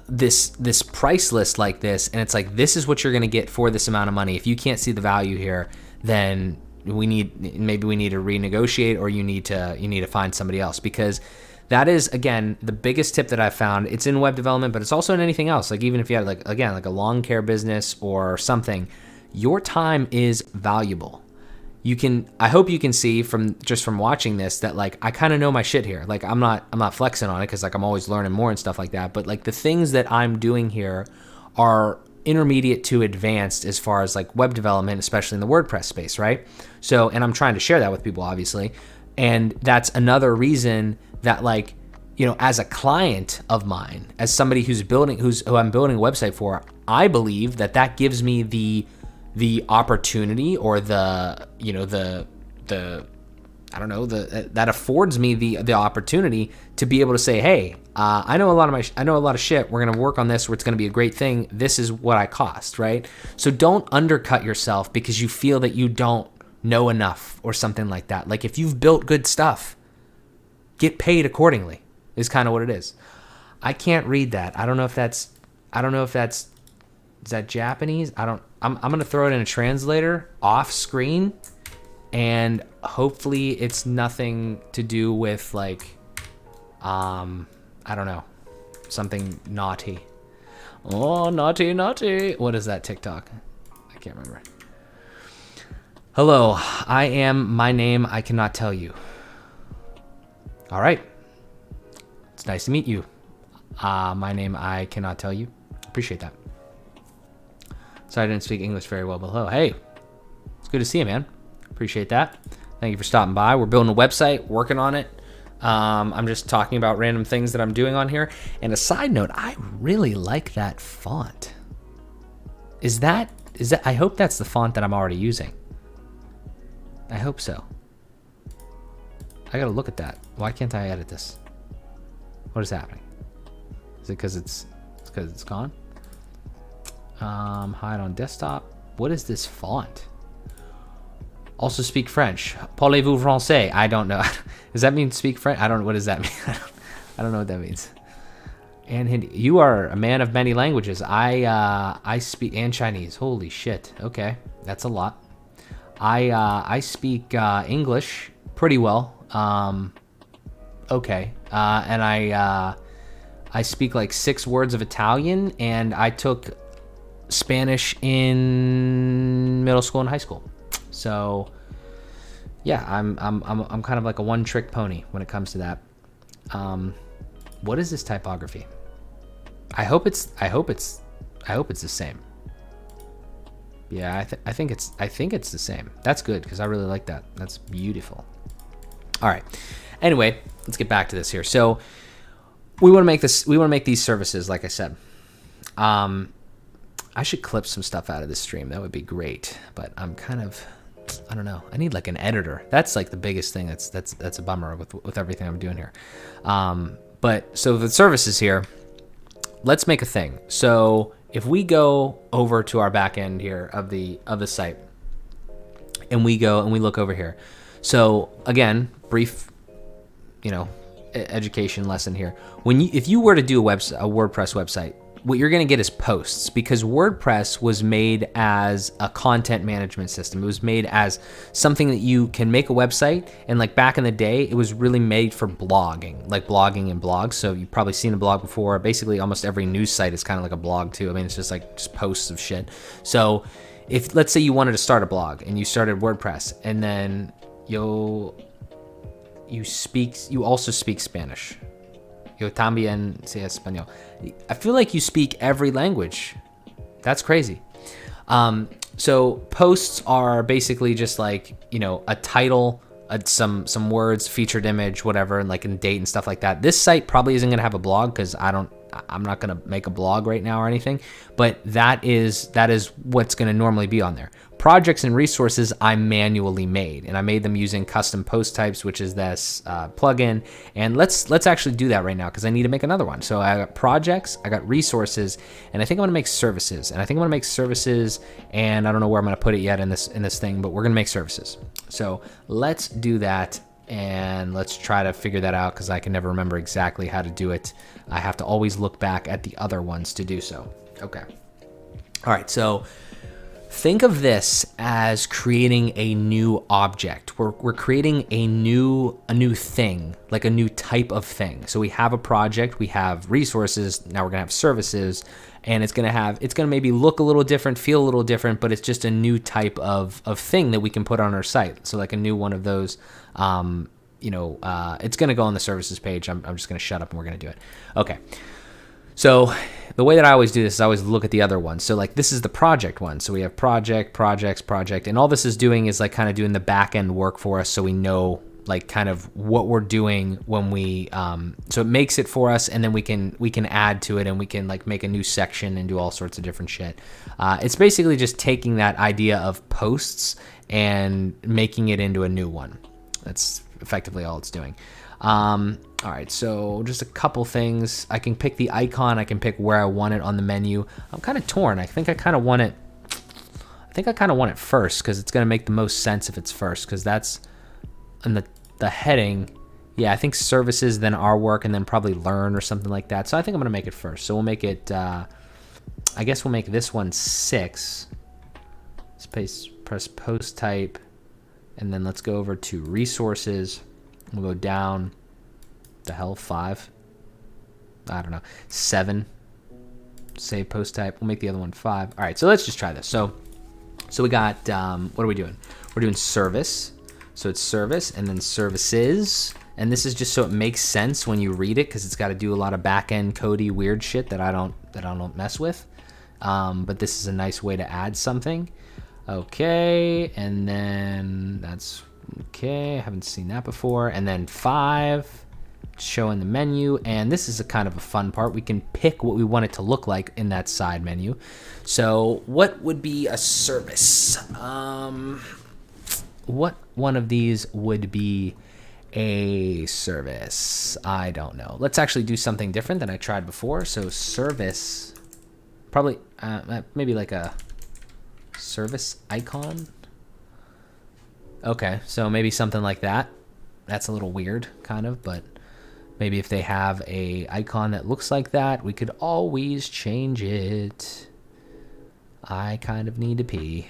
this price list like this, and it's like, this is what you're going to get for this amount of money. If you can't see the value here, then maybe we need to renegotiate, or you need to find somebody else, because that is, again, the biggest tip that I've found. It's in web development, but it's also in anything else. Like, even if you had like a lawn care business or something, your time is valuable. I hope you can see from watching this that, like, I kind of know my shit here. Like, I'm not flexing on it, because like I'm always learning more and stuff like that. But like, the things that I'm doing here are intermediate to advanced as far as like web development, especially in the WordPress space, right? So, and I'm trying to share that with people, obviously. And that's another reason that, like, as a client of mine, as somebody who I'm building a website for, I believe that gives me the opportunity, or that affords me the opportunity to be able to say, hey, I know a lot of shit. We're going to work on this, where it's going to be a great thing. This is what I cost, right? So don't undercut yourself because you feel that you don't know enough or something like that. Like, if you've built good stuff, get paid accordingly, is kind of what it is. I can't read that. I don't know if that's is that Japanese? I'm going to throw it in a translator off screen, and hopefully it's nothing to do with, like, I don't know, something naughty. Oh, naughty. What is that TikTok? I can't remember. Hello, I am my name I cannot tell you. All right. It's nice to meet you. My name I cannot tell you. Appreciate that. Sorry I didn't speak English very well, but hello. Hey, it's good to see you, man. Appreciate that. Thank you for stopping by. We're building a website, working on it. I'm just talking about random things that I'm doing on here. And a side note, I really like that font. Is that? I hope that's the font that I'm already using. I hope so. I gotta look at that. Why can't I edit this? What is happening? Is it because it's gone? Hide on desktop. What is this font? Also speak French. Parlez-vous français? I don't know. Does that mean speak French? What does that mean? I don't know what that means. And Hindi. You are a man of many languages. I speak, and Chinese. Holy shit. Okay, that's a lot. I speak English pretty well. Okay, and I speak like 6 words of Italian, and I took Spanish in middle school and high school. So yeah, I'm kind of like a one-trick pony when it comes to that. What is this typography? I hope it's the same. Yeah, I think it's the same. That's good because I really like that. That's beautiful. All right. Anyway, let's get back to this here. So we want to make this. We want to make these services, like I said. I should clip some stuff out of this stream. That would be great. But I'm kind of, I don't know. I need like an editor. That's like the biggest thing. That's a bummer with everything I'm doing here. But so the services here. Let's make a thing. So if we go over to our back end here of the site, and we go and we look over here. So again, brief, education lesson here. If you were to do a WordPress website, what you're going to get is posts, because WordPress was made as a content management system. It was made as something that you can make a website, and like back in the day, it was really made for blogging, like blogging and blogs. So you've probably seen a blog before. Basically, almost every news site is kind of like a blog too. I mean, it's just posts of shit. So if, let's say you wanted to start a blog and you started WordPress, and then you also speak Spanish. Yo también sé español. I feel like you speak every language. That's crazy. So posts are basically just like, a title, some words, featured image, whatever, and like a date and stuff like that. This site probably isn't gonna have a blog because I'm not gonna make a blog right now or anything, but that is what's gonna normally be on there. Projects and resources I manually made, and I made them using custom post types, which is this plugin. And let's actually do that right now because I need to make another one. So I got projects, I got resources, and I think I'm gonna make services. And I think I'm gonna make services, and I don't know where I'm gonna put it yet in this thing, but we're gonna make services. So let's do that, and let's try to figure that out because I can never remember exactly how to do it. I have to always look back at the other ones to do so. Okay. All right. So think of this as creating a new object. We're creating a new thing, like a new type of thing. So we have a project, we have resources, now we're gonna have services, and it's gonna maybe look a little different, feel a little different, but it's just a new type of thing that we can put on our site. So like a new one of those, it's gonna go on the services page. I'm just gonna shut up and we're gonna do it. Okay. So the way that I always do this is I always look at the other one. So like this is the project one. So we have project, and all this is doing is like kind of doing the back end work for us, so we know like kind of what we're doing when we so it makes it for us, and then we can add to it, and we can like make a new section and do all sorts of different shit. It's basically just taking that idea of posts and making it into a new one. That's effectively all it's doing. All right, so just a couple things. I can pick the icon. I can pick where I want it on the menu. I'm kind of torn. I think I kind of want it first because it's going to make the most sense if it's first, because that's in the heading. Yeah, I think services, then our work, and then probably learn or something like that. So I think I'm going to make it first. So we'll make it, I guess we'll make this one 6. Press post type, and then let's go over to resources. We'll go down. The hell, 5? I don't know. 7. Save post type. We'll make the other one 5. All right, so let's just try this. So we got, what are we doing? We're doing service. So it's service and then services. And this is just so it makes sense when you read it, because it's got to do a lot of back-end codey weird shit that I don't mess with. But this is a nice way to add something. Okay, and then that's okay. I haven't seen that before. And then 5. Showing the menu, and this is a kind of a fun part. We can pick what we want it to look like in that side menu. So what would be a service? What one of these would be a service? I don't know. Let's actually do something different than I tried before. So service, probably maybe like a service icon. Okay, so maybe something like that. That's a little weird, kind of, but Maybe if they have a icon that looks like that, we could always change it. I kind of need to pee.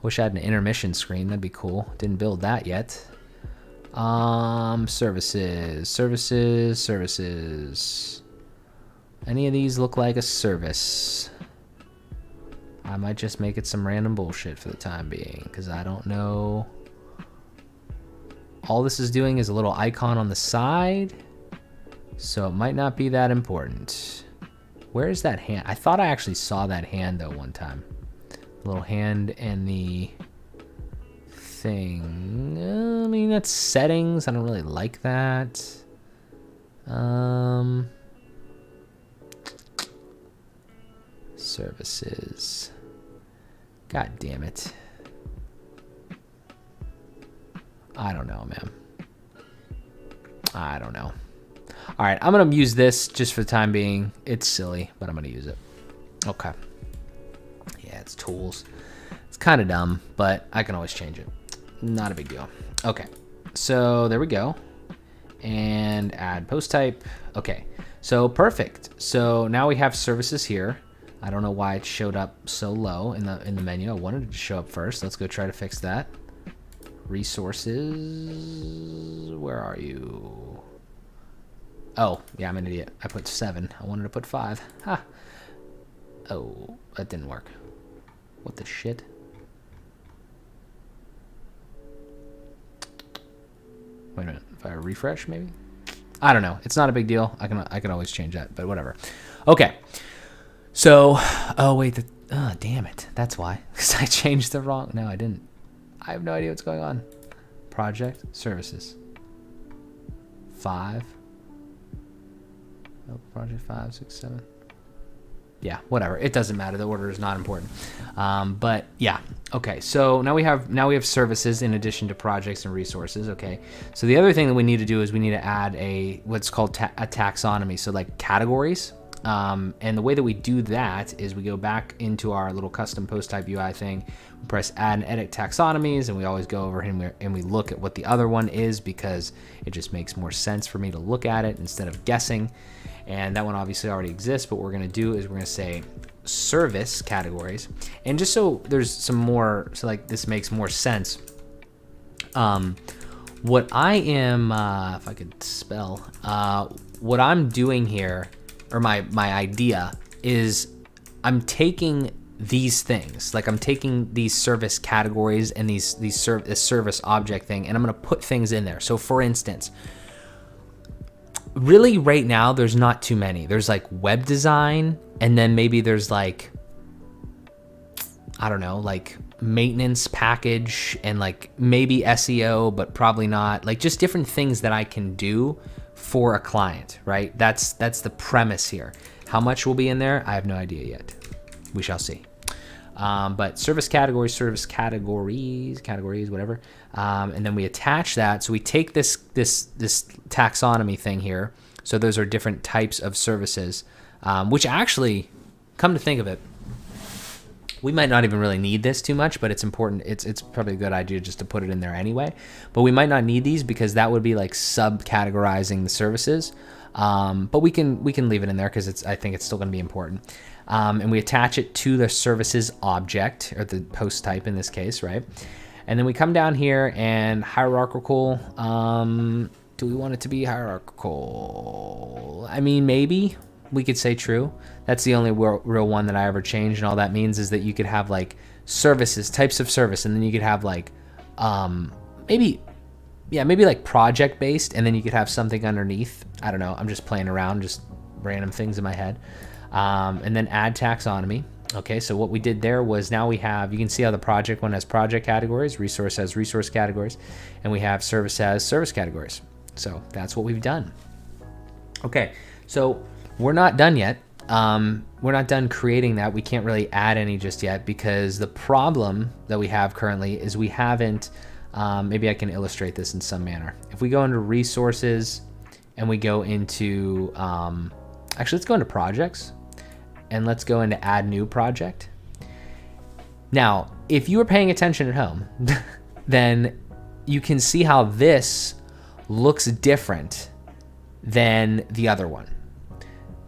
Wish I had an intermission screen. That'd be cool. Didn't build that yet. Services. Any of these look like a service? I might just make it some random bullshit for the time being, because I don't know. All this is doing is a little icon on the side, so it might not be that important. Where is that hand? I thought I actually saw that hand though one time. The little hand and the thing. I mean, that's settings. I don't really like that. Services. God damn it. I don't know, man. I don't know. All right, I'm going to use this just for the time being. It's silly, but I'm going to use it. Okay. Yeah, it's tools. It's kind of dumb, but I can always change it. Not a big deal. Okay, so there we go. And add post type. Okay, so perfect. So now we have services here. I don't know why it showed up so low in the menu. I wanted it to show up first. Let's go try to fix that. Resources. Where are you? Oh, yeah, I'm an idiot. I put 7. I wanted to put 5. Ha. Oh, that didn't work. What the shit? Wait a minute. If I refresh, maybe? I don't know. It's not a big deal. I can always change that, but whatever. Okay. So, oh wait, oh damn it. That's why. Because I changed the wrong. No, I didn't. I have no idea what's going on. Project services. 5. Oh, project 5, 6, 7. Yeah, whatever. It doesn't matter. The order is not important. But yeah. Okay. So now we have services in addition to projects and resources. Okay. So the other thing that we need to do is we need to add what's called a taxonomy. So like categories. And the way that we do that is we go back into our little custom post type UI thing, we press add and edit taxonomies, and we always go over and we look at what the other one is, because it just makes more sense for me to look at it instead of guessing. And that one obviously already exists, but what we're going to do is we're going to say service categories. And just so there's some more, so like this makes more sense. What I am, if I could spell, what I'm doing here, or my idea is I'm taking these things, like I'm taking these service categories and this service object thing, and I'm going to put things in there. So for instance, really right now, there's not too many. There's like web design, and then maybe there's like, I don't know, like maintenance package, and like maybe SEO, but probably not. Like just different things that I can do for a client, right? That's the premise here. How much will be in there? I have no idea yet. We shall see. But service categories, whatever. And then we attach that. So we take this taxonomy thing here. So those are different types of services, which actually, come to think of it, we might not even really need this too much, but it's important. It's probably a good idea just to put it in there anyway. But we might not need these because that would be like sub-categorizing the services. But we can leave it in there because I think it's still going to be important. And we attach it to the services object, or the post type in this case, right? And then we come down here and hierarchical. Do we want it to be hierarchical? I mean, maybe. We could say true. That's the only real one that I ever changed, and all that means is that you could have like services, types of service, and then you could have like maybe like project based, and then you could have something underneath. I don't know. I'm just playing around, just random things in my head. And then add taxonomy. Okay, so what we did there was now we have, you can see how the project one has project categories, resource has resource categories, and we have service has service categories. So that's what we've done. Okay, so we're not done yet. We're not done creating that. We can't really add any just yet because the problem that we have currently is we haven't, maybe I can illustrate this in some manner. If we go into resources and we go into, actually let's go into projects and let's go into add new project. Now, if you were paying attention at home, then you can see how this looks different than the other one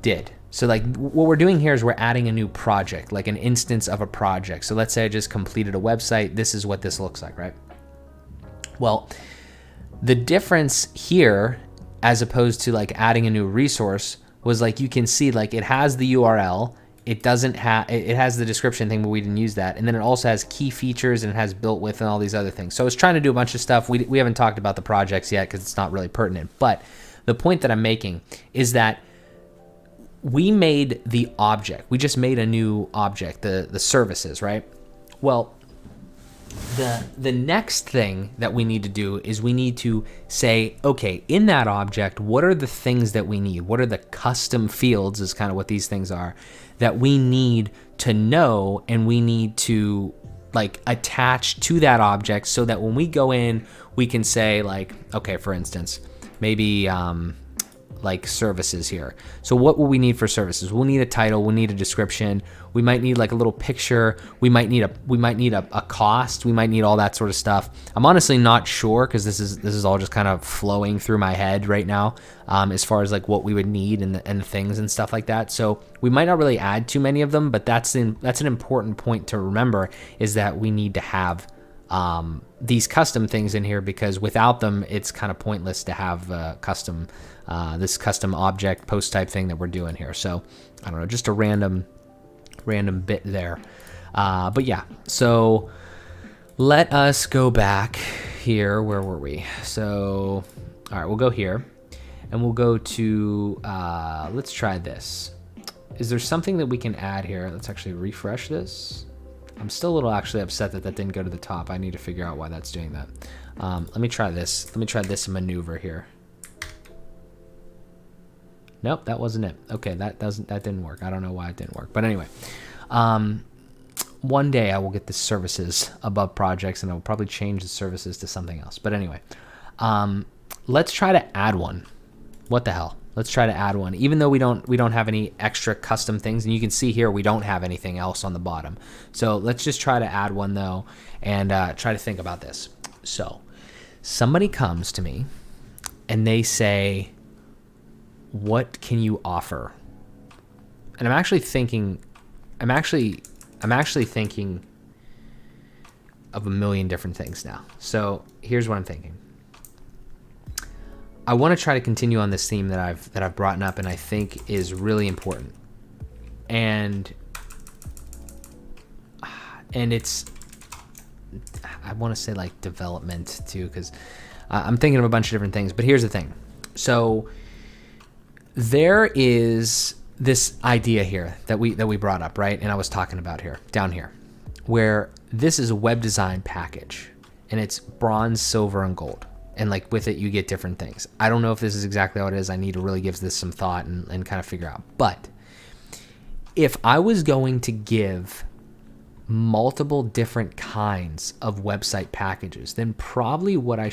did. So like what we're doing here is we're adding a new project, like an instance of a project. So let's say I just completed a website. This is what this looks like, right? Well, the difference here, as opposed to like adding a new resource, was like you can see like it has the URL. It doesn't have, it has the description thing, but we didn't use that. And then it also has key features and it has built with and all these other things. So I was trying to do a bunch of stuff. We haven't talked about the projects yet because it's not really pertinent. But the point that I'm making is that we made the object. We just made a new object, the services, right? Well, the next thing that we need to do is we need to say, okay, in that object, what are the things that we need? What are the custom fields is kind of what these things are that we need to know, and we need to like attach to that object so that when we go in, we can say like, okay, for instance, maybe like services here. So what will we need for services? We'll need a title, we'll need a description, we might need like a little picture, we might need a cost, we might need all that sort of stuff. I'm honestly not sure because this is all just kind of flowing through my head right now, as far as like what we would need and the things and stuff like that. So we might not really add too many of them, but that's an important point to remember, is that we need to have these custom things in here, because without them, it's kind of pointless to have this custom object post type thing that we're doing here. So I don't know, just a random bit there. But yeah, so let us go back here. Where were we? So, all right, we'll go here and we'll go to, let's try this. Is there something that we can add here? Let's actually refresh this. I'm still a little actually upset that didn't go to the top. I need to figure out why that's doing that. Let me try this. Let me try this maneuver here. Nope, that wasn't it. Okay, that didn't work. I don't know why it didn't work. But anyway, one day I will get the services above projects, and I will probably change the services to something else. But anyway, let's try to add one. What the hell? Let's try to add one, even though we don't have any extra custom things. And you can see here we don't have anything else on the bottom. So let's just try to add one though, and try to think about this. So somebody comes to me and they say, what can you offer? And I'm actually thinking of a million different things now. So here's what I'm thinking. I want to try to continue on this theme that I've brought up, and I think is really important. And it's, I want to say like development too, because I'm thinking of a bunch of different things. But here's the thing. So there is this idea here that we brought up, right? And I was talking about here, down here, where this is a web design package, and it's bronze, silver, and gold. And like with it, you get different things. I don't know if this is exactly how it is. I need to really give this some thought and kind of figure out. But if I was going to give multiple different kinds of website packages, then probably what I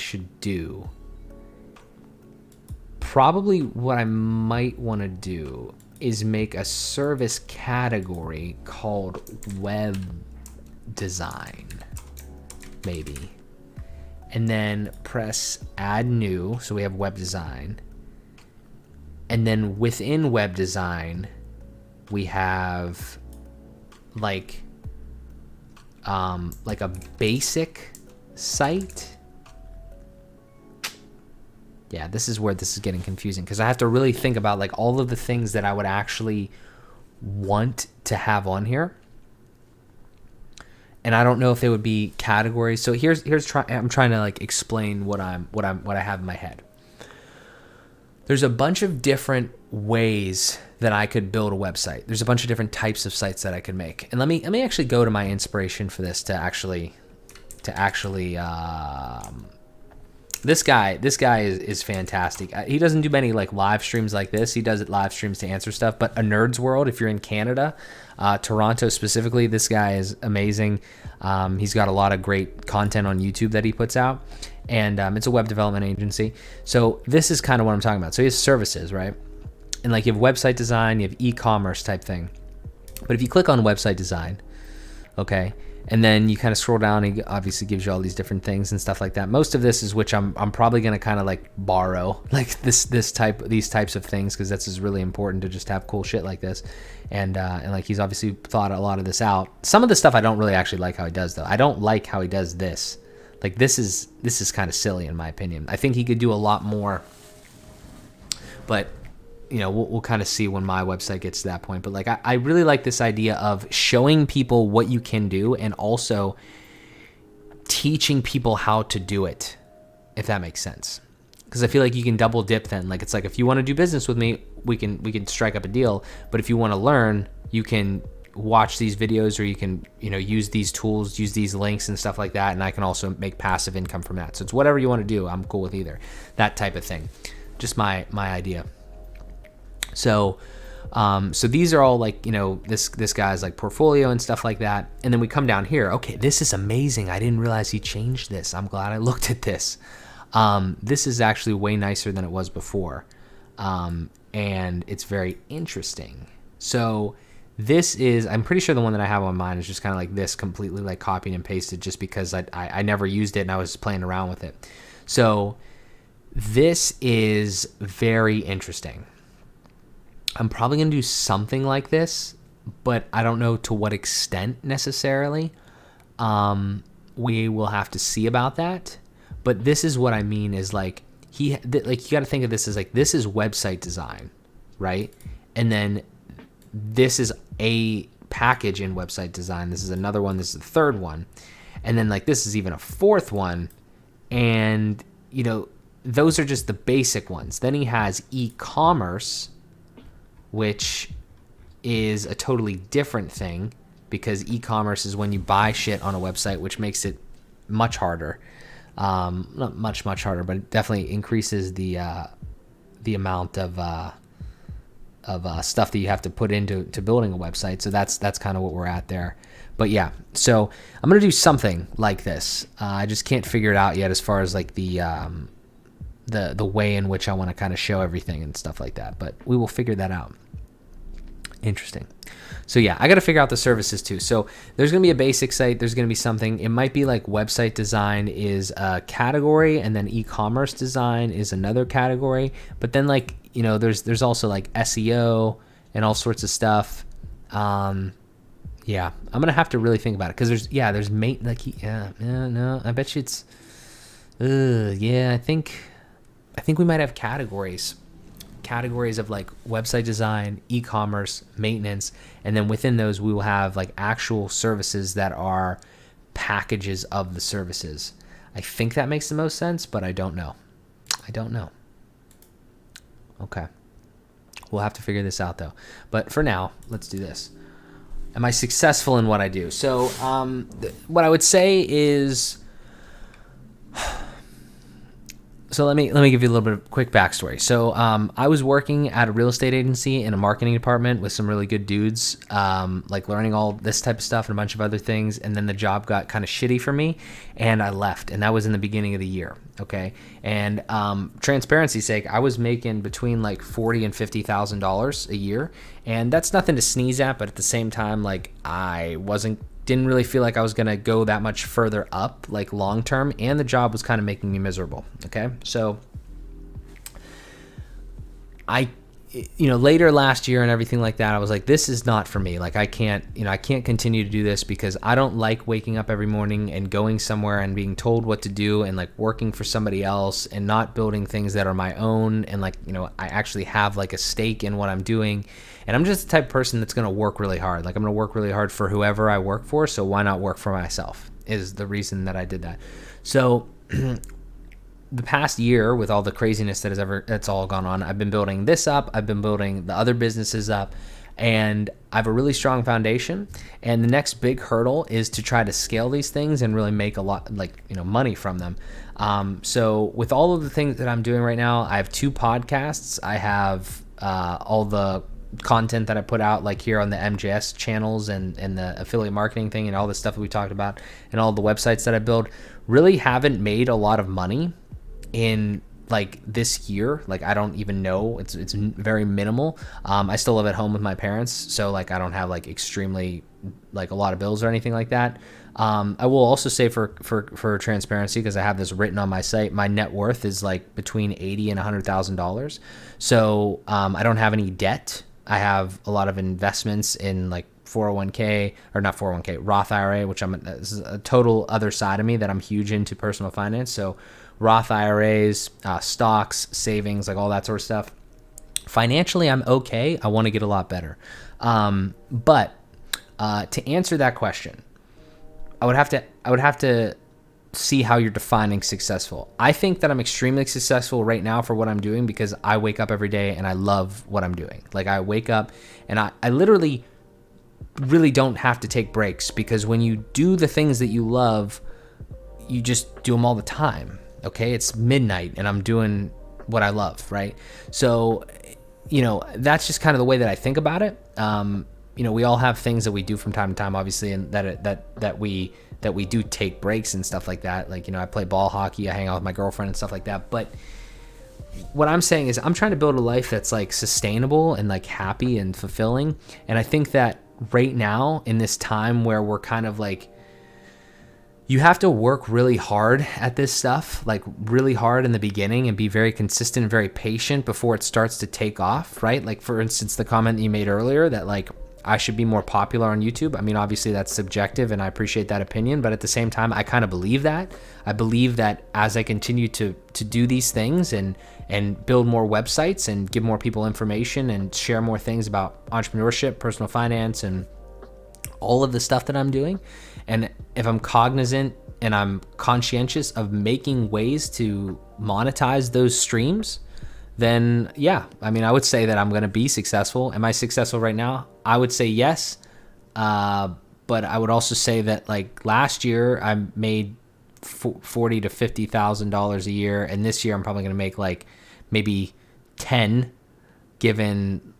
might want to do is make a service category called web design, maybe. And then press add new, so we have web design. And then within web design, we have like a basic site. Yeah, this is where this is getting confusing, because I have to really think about like all of the things that I would actually want to have on here. And I don't know if they would be categories. So I'm trying to like explain what I have in my head. There's a bunch of different ways that I could build a website. There's a bunch of different types of sites that I could make. And let me actually go to my inspiration for this to actually this guy is fantastic. He doesn't do many like live streams like this. He does it live streams to answer stuff. But A Nerd's World, if you're in Canada, Toronto specifically, this guy is amazing. He's got a lot of great content on YouTube that he puts out, and it's a web development agency. So this is kind of what I'm talking about. So he has services, right? And like you have website design, you have e-commerce type thing. But if you click on website design, okay, And then you kind of scroll down, and he obviously gives you all these different things and stuff like that. Most of this is which I'm probably going to kind of like borrow, like these types of things, because that's just really important to just have cool shit like this. And like he's obviously thought a lot of this out. Some of the stuff I don't really actually like how he does, though. I don't like how he does this. Like this is kind of silly in my opinion. I think he could do a lot more, but we'll kind of see when my website gets to that point. But like I really like this idea of showing people what you can do and also teaching people how to do it, if that makes sense. Because I feel like you can double dip then. Like it's like, if you want to do business with me, we can strike up a deal. But if you want to learn, you can watch these videos, or you can use these tools, use these links and stuff like that, and I can also make passive income from that. So it's whatever you want to do. I'm cool with either. That type of thing. Just my idea. So these are all like, this guy's like portfolio and stuff like that. And then we come down here. Okay, this is amazing. I didn't realize he changed this. I'm glad I looked at this. This is actually way nicer than it was before. And it's very interesting. So this is, I'm pretty sure the one that I have on mine is just kind of like this, completely like copied and pasted, just because I never used it and I was playing around with it. So this is very interesting. I'm probably going to do something like this, but I don't know to what extent necessarily. We will have to see about that. But this is what I mean is like, you got to think of this as like, this is website design, right? And then this is a package in website design. This is another one. This is the third one. And then like, this is even a fourth one. And, those are just the basic ones. Then he has e-commerce, which is a totally different thing, because e-commerce is when you buy shit on a website, which makes it much harder. Not much harder, but it definitely increases the amount of stuff that you have to put into building a website. So that's kind of what we're at there. But yeah, so I'm gonna do something like this. I just can't figure it out yet as far as like the way in which I want to kind of show everything and stuff like that. But we will figure that out. Interesting. So yeah, I got to figure out the services too. So there's going to be a basic site. There's going to be something. It might be like website design is a category, and then e-commerce design is another category. But then like, there's also like SEO and all sorts of stuff. Yeah, I'm going to have to really think about it, because there's mate, like, no, I bet you it's, yeah, I think we might have categories of like website design, e-commerce, maintenance, and then within those we will have like actual services that are packages of the services. I think that makes the most sense, but I don't know. Okay. We'll have to figure this out though. But for now, let's do this. Am I successful in what I do? So what I would say is, so let me give you a little bit of quick backstory. So I was working at a real estate agency in a marketing department with some really good dudes, like learning all this type of stuff and a bunch of other things. And then the job got kind of shitty for me, and I left. And that was in the beginning of the year. Okay. And transparency's sake, I was making between like $40,000 and $50,000 a year, and that's nothing to sneeze at. But at the same time, like I didn't really feel like I was going to go that much further up, like long term, and the job was kind of making me miserable. Okay. So later last year and everything like that, I was like, this is not for me. Like I can't continue to do this, because I don't like waking up every morning and going somewhere and being told what to do, and like working for somebody else and not building things that are my own. And like, I actually have like a stake in what I'm doing. And I'm just the type of person that's going to work really hard. Like I'm going to work really hard for whoever I work for. So why not work for myself is the reason that I did that. So the past year, with all the craziness that's all gone on, I've been building this up. I've been building the other businesses up, and I have a really strong foundation. And the next big hurdle is to try to scale these things and really make a lot, money from them. So with all of the things that I'm doing right now, I have 2 podcasts. I have all the content that I put out, like here on the MJS channels and the affiliate marketing thing and all the stuff that we talked about, and all the websites that I build. Really haven't made a lot of money in like this year. Like I don't even know, it's very minimal. I still live at home with my parents, so like I don't have like extremely like a lot of bills or anything like that. I will also say for transparency, because I have this written on my site, my net worth is like between $80,000 and $100,000. So I don't have any debt. I have a lot of investments in like 401k, or not 401k, Roth IRA, which this is a total other side of me that I'm huge into personal finance. So Roth IRAs, stocks, savings, like all that sort of stuff. Financially, I'm okay. I want to get a lot better. But to answer that question, I would have to see how you're defining successful. I think that I'm extremely successful right now for what I'm doing because I wake up every day and I love what I'm doing. Like I wake up and I literally really don't have to take breaks, because when you do the things that you love, you just do them all the time. Okay. It's midnight and I'm doing what I love. Right. So, that's just kind of the way that I think about it. We all have things that we do from time to time, obviously, and that we do take breaks and stuff like that. Like, I play ball hockey, I hang out with my girlfriend and stuff like that. But what I'm saying is I'm trying to build a life that's like sustainable and like happy and fulfilling. And I think that right now in this time where we're kind of like, you have to work really hard at this stuff, like really hard in the beginning, and be very consistent and very patient before it starts to take off, right? Like, for instance, the comment that you made earlier that like I should be more popular on YouTube. I mean, obviously that's subjective and I appreciate that opinion, but at the same time, I kind of believe that. I believe that as I continue to do these things and build more websites and give more people information and share more things about entrepreneurship, personal finance, and all of the stuff that I'm doing, and if I'm cognizant and I'm conscientious of making ways to monetize those streams, then yeah, I mean, I would say that I'm going to be successful. Am I successful right now? I would say yes. But I would also say that like last year I made $40,000 to $50,000 a year. And this year I'm probably going to make like maybe 10, given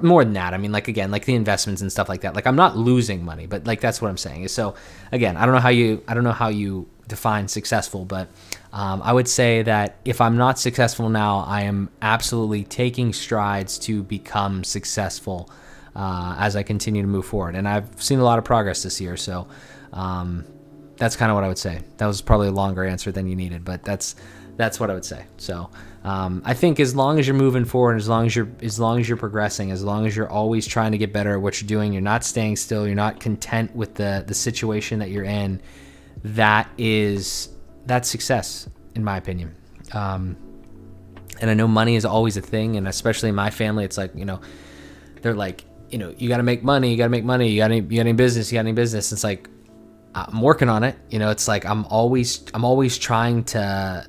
more than that. I mean, like, again, like the investments and stuff like that, like I'm not losing money, but like, that's what I'm saying. So again, I don't know how you define successful, but I would say that if I'm not successful now, I am absolutely taking strides to become successful as I continue to move forward. And I've seen a lot of progress this year. So that's kind of what I would say. That was probably a longer answer than you needed, but that's what I would say. So I think as long as you're moving forward, as long as you're progressing, as long as you're always trying to get better at what you're doing, you're not staying still, you're not content with the situation that you're in, that's success, in my opinion. And I know money is always a thing, and especially in my family, it's like, they're like, you got to make money, you got any business, It's like, I'm working on it. It's like, I'm always trying to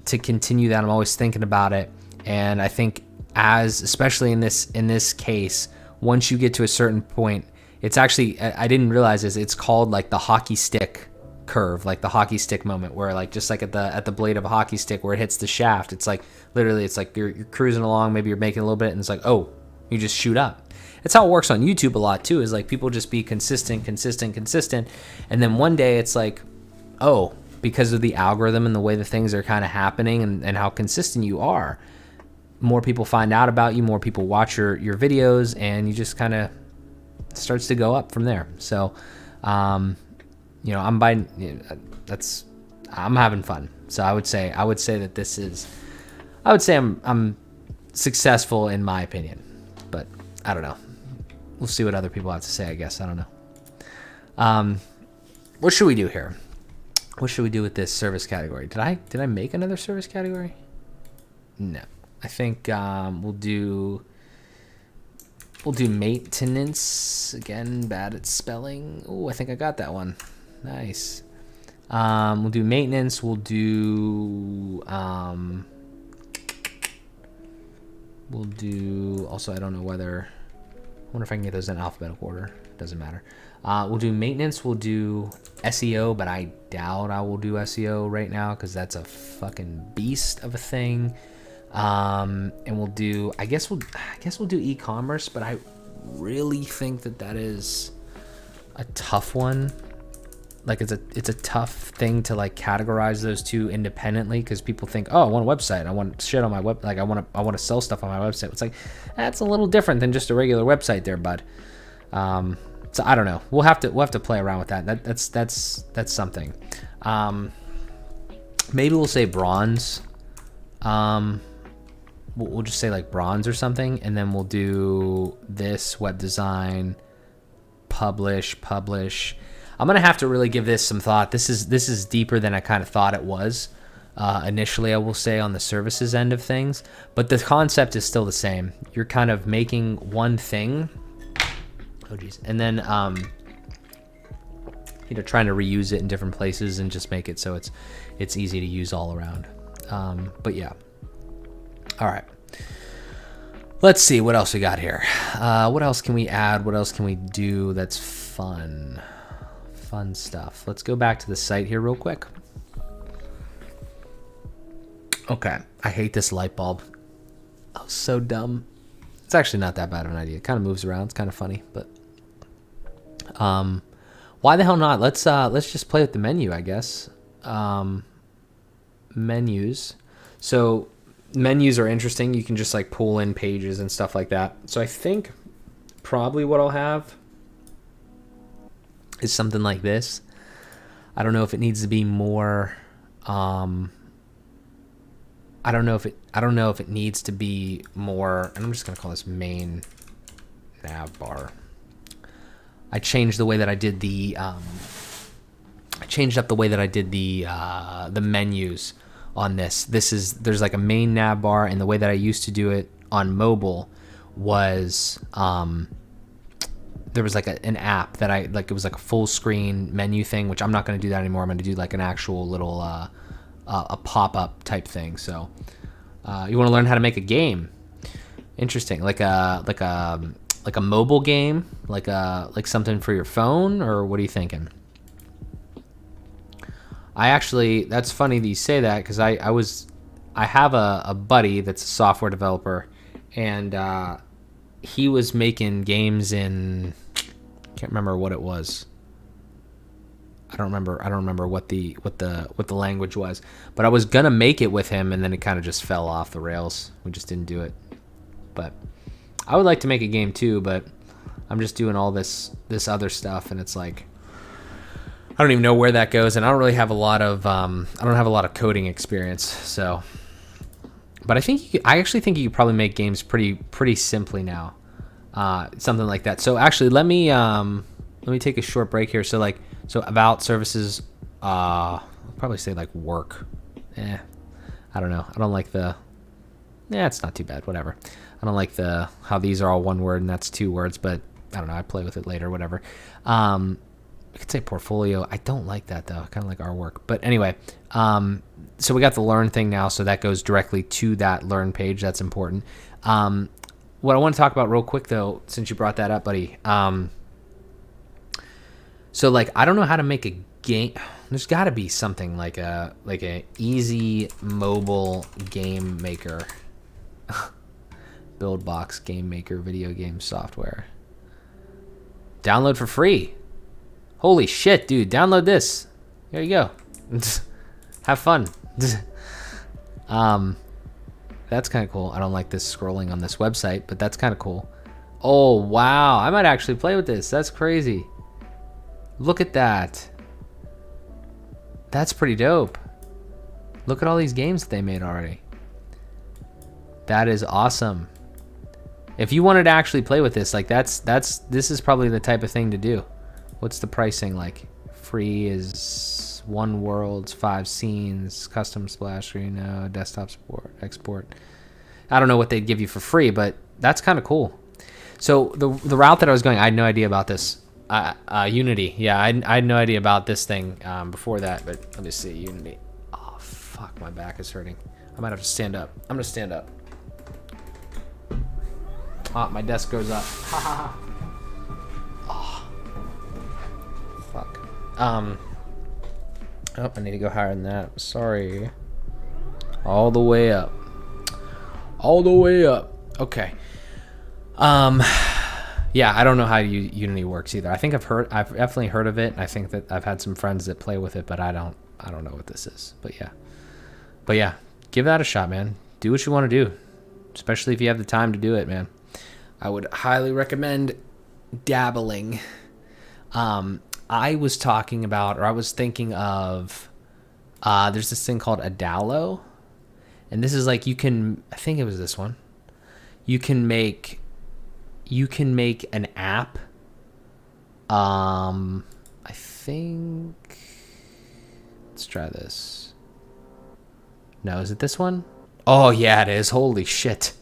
continue that. I'm always thinking about it. And I think especially in this case, once you get to a certain point, it's actually, I didn't realize this, it's called like the hockey stick curve, like the hockey stick moment, where like, just like at the blade of a hockey stick where it hits the shaft, it's like, literally, it's like you're cruising along, maybe you're making a little bit, and it's like, oh, you just shoot up. It's how it works on YouTube a lot too, is like people just be consistent. And then one day it's like, oh, because of the algorithm and the way the things are kind of happening and how consistent you are, more people find out about you, more people watch your videos, and you just kind of starts to go up from there. So, I'm having fun. So I would say that I'm successful in my opinion, but I don't know. We'll see what other people have to say, I guess. I don't know. What should we do here? What should we do with this service category? Did I make another service category? No. I think we'll do maintenance. Again, bad at spelling. Oh, I think I got that one. Nice. We'll do maintenance. We'll do also, I don't know whether, I wonder if I can get those in alphabetical order. Doesn't matter. We'll do maintenance. We'll do SEO, but I doubt I will do SEO right now because that's a fucking beast of a thing. And we'll do, I guess we'll do e-commerce, but I really think that is a tough one. Like it's a tough thing to like categorize those two independently, because people think, oh, I want a website, I want shit on my web, like I want to sell stuff on my website. It's like, that's a little different than just a regular website there, bud. So I don't know. We'll have to play around with that. That's something. Maybe we'll say bronze. We'll just say like bronze or something, and then we'll do this web design, publish. I'm gonna have to really give this some thought. This is deeper than I kind of thought it was initially. I will say on the services end of things, but the concept is still the same. You're kind of making one thing. Oh geez, and then trying to reuse it in different places and just make it so it's easy to use all around. But yeah. All right. Let's see what else we got here. What else can we add? What else can we do that's fun? Fun stuff. Let's go back to the site here real quick. Okay. I hate this light bulb. Oh, so dumb. It's actually not that bad of an idea. It kind of moves around. It's kind of funny, but why the hell not? Let's just play with the menu, I guess. Menus. So menus are interesting. You can just like pull in pages and stuff like that. So I think probably what I'll have is something like this. I don't know if it needs to be more. I don't know if it needs to be more. And I'm just gonna call this main nav bar. I changed the way that I did the. I changed up the way that I did the menus on this. There's like a main nav bar, and the way that I used to do it on mobile was there was like an app that it was like a full screen menu thing, which I'm not going to do that anymore. I'm going to do like an actual little a pop-up type thing. So you want to learn how to make a game. Interesting. Like a mobile game, like something for your phone, or what are you thinking? That's funny that you say that, because I have a buddy that's a software developer, and he was making games in, can't remember what it was. I don't remember what the language was, but I was gonna make it with him, and then it kind of just fell off the rails. We just didn't do it. But I would like to make a game too, but I'm just doing all this other stuff, and it's like, I don't even know where that goes, and I don't really have a lot of coding experience. So, but I actually think you could probably make games pretty simply now, something like that. So actually, let me take a short break here. So about services, I'll probably say like work. I don't know. I don't like it's not too bad. Whatever. I don't like how these are all one word and that's two words, but I don't know. I play with it later. Whatever. I could say portfolio. I don't like that though. I kind of like our work. But anyway, so we got the learn thing now, so that goes directly to that learn page. That's important. What I want to talk about real quick though, since you brought that up, buddy. So like, I don't know how to make a game. There's got to be something like a easy mobile game maker. Build box game maker video game software. Download for free. Holy shit, dude. Download this. There you go. Have fun. That's kind of cool. I don't like this scrolling on this website, but that's kind of cool. Oh, wow. I might actually play with this. That's crazy. Look at that. That's pretty dope. Look at all these games that they made already. That is awesome. If you wanted to actually play with this, like this is probably the type of thing to do. What's the pricing like? Free is 1 worlds, 5 scenes, custom splash screen, desktop support, export. I don't know what they'd give you for free, but that's kind of cool. So the route that I was going, I had no idea about this. Unity. Yeah, I had no idea about this thing before that, but let me see. Unity. Oh, fuck, my back is hurting. I might have to stand up. I'm going to stand up. Oh, my desk goes up. Ha ha ha. Oh. Fuck. Oh, I need to go higher than that. Sorry. All the way up. All the way up. Okay. Yeah, I don't know how Unity works either. I think I've definitely heard of it. I think that I've had some friends that play with it, but I don't know what this is. But yeah, give that a shot, man. Do what you want to do, especially if you have the time to do it, man. I would highly recommend dabbling. I was talking about, or I was thinking of, there's this thing called Adalo, and this is like, you can, I think it was this one. You can make an app. I think, let's try this. No, is it this one? Oh yeah, it is. Holy shit.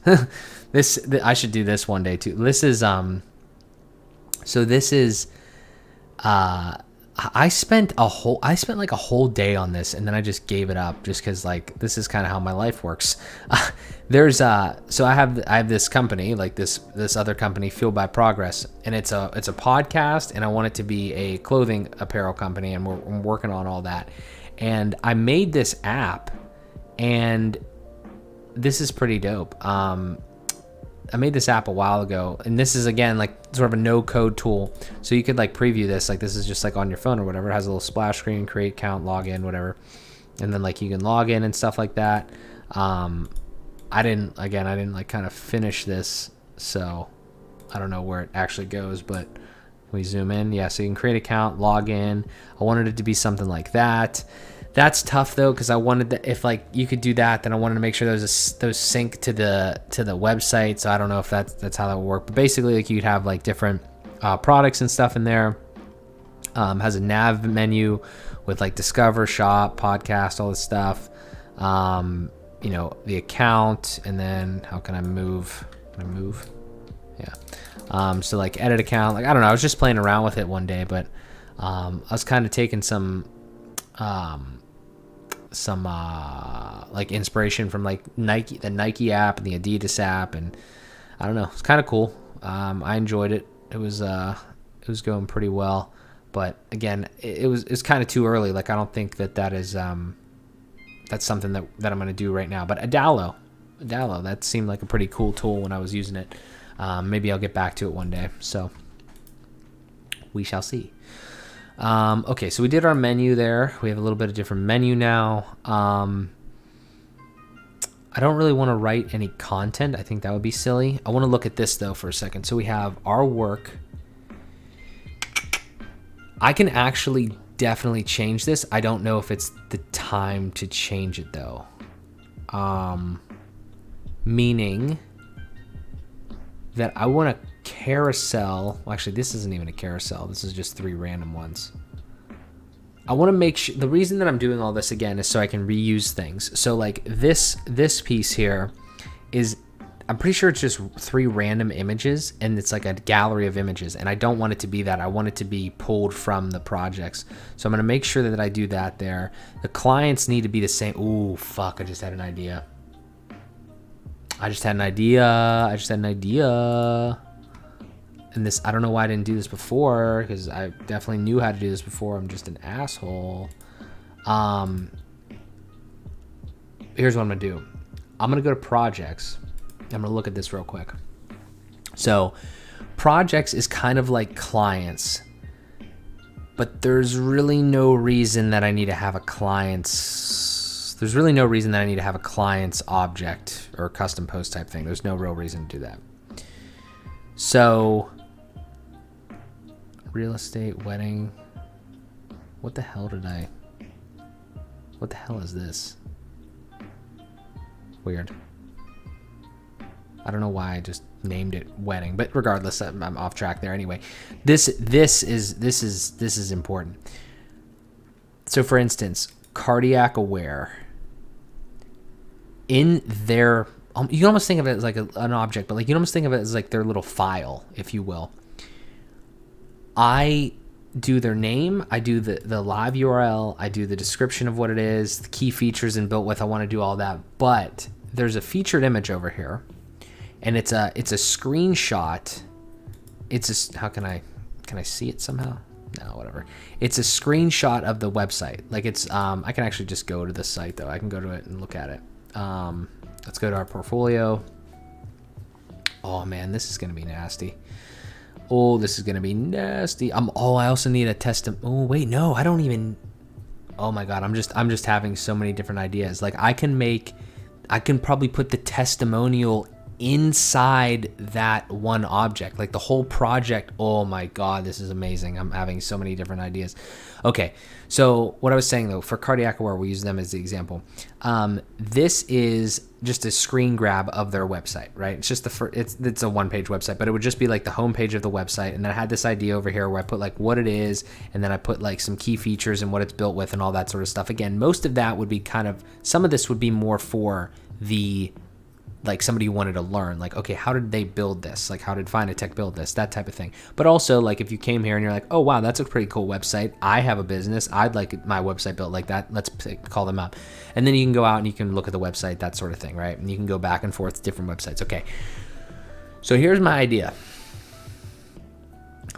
I should do this one day too. This is, so this is, I spent like a whole day on this, and then I just gave it up just because, like, this is kind of how my life works. So I have this company, like this other company, Fueled by Progress, and it's a podcast, and I want it to be a clothing apparel company, and I'm working on all that. And I made this app, and this is pretty dope. I made this app a while ago, and this is, again, like sort of a no-code tool. So you could like preview this, like this is just like on your phone or whatever. It has a little splash screen, create account, log in, whatever. And then like you can log in and stuff like that. I didn't like kind of finish this, so I don't know where it actually goes, but we zoom in. Yeah, so you can create account, log in. I wanted it to be something like that. That's tough though, because I wanted if like you could do that, then I wanted to make sure those sync to the website. So I don't know if that's how that would work. But basically, like you'd have like different products and stuff in there. Has a nav menu with like discover, shop, podcast, all this stuff. The account, and then how can I move? Can I move? Yeah. So like edit account. Like I don't know. I was just playing around with it one day, but I was kind of taking some like inspiration from like the Nike app and the Adidas app, and I don't know, it's kind of cool. I enjoyed it. It was going pretty well, but again, it's kind of too early. Like I don't think that is that's something that I'm going to do right now. But Adalo, that seemed like a pretty cool tool when I was using it. Maybe I'll get back to it one day, so we shall see. Okay, so we did our menu there. We have a little bit of different menu now. I don't really want to write any content. I think that would be silly. I want to look at this though for a second. So we have our work. I can actually definitely change this. I don't know if it's the time to change it though. Meaning that I want to carousel. Well, actually, this isn't even a carousel. This is just 3 random ones. I want to make sure, the reason that I'm doing all this again is so I can reuse things. So like this piece here is, I'm pretty sure it's just 3 random images, and it's like a gallery of images, and I don't want it to be that. I want it to be pulled from the projects. So I'm going to make sure that I do that there. The clients need to be the same. Ooh, fuck, I just had an idea. And this, I don't know why I didn't do this before, because I definitely knew how to do this before. I'm just an asshole. Here's what I'm going to do. I'm going to go to projects. I'm going to look at this real quick. So projects is kind of like clients, but there's really no reason that I need to have a client's object or custom post type thing. There's no real reason to do that. So real estate, wedding. What the hell is this? Weird. I don't know why I just named it wedding, but regardless, I'm off track there anyway. This is important. So for instance, cardiac aware. In their, you can almost think of it as like an object, but like you can almost think of it as like their little file, if you will. I do their name, I do the live URL, I do the description of what it is, the key features and built with. I want to do all that, but there's a featured image over here, and it's a screenshot. How can I see it somehow? No, whatever. It's a screenshot of the website. Like it's I can actually just go to the site though. I can go to it and look at it. Let's go to our portfolio. Oh man, this is gonna be nasty. Oh, this is gonna be nasty. I also need a oh wait, no, I don't even. Oh my god, I'm just having so many different ideas. Like I can probably put the testimonial inside that one object, like the whole project. Oh my God, this is amazing. I'm having so many different ideas. Okay, so what I was saying though, for Cardiac Aware, we use them as the example. This is just a screen grab of their website, right? It's just it's a one-page website, but it would just be like the homepage of the website. And then I had this idea over here where I put like what it is, and then I put like some key features and what it's built with and all that sort of stuff. Again, most of that would be some of this would be more for the, like somebody who wanted to learn, like, okay, how did they build this? Like, how did Find-A-Tech build this? That type of thing. But also, like, if you came here and you're like, oh, wow, that's a pretty cool website. I have a business. I'd like my website built like that. Let's call them up. And then you can go out and you can look at the website, that sort of thing, right? And you can go back and forth to different websites. Okay. So here's my idea.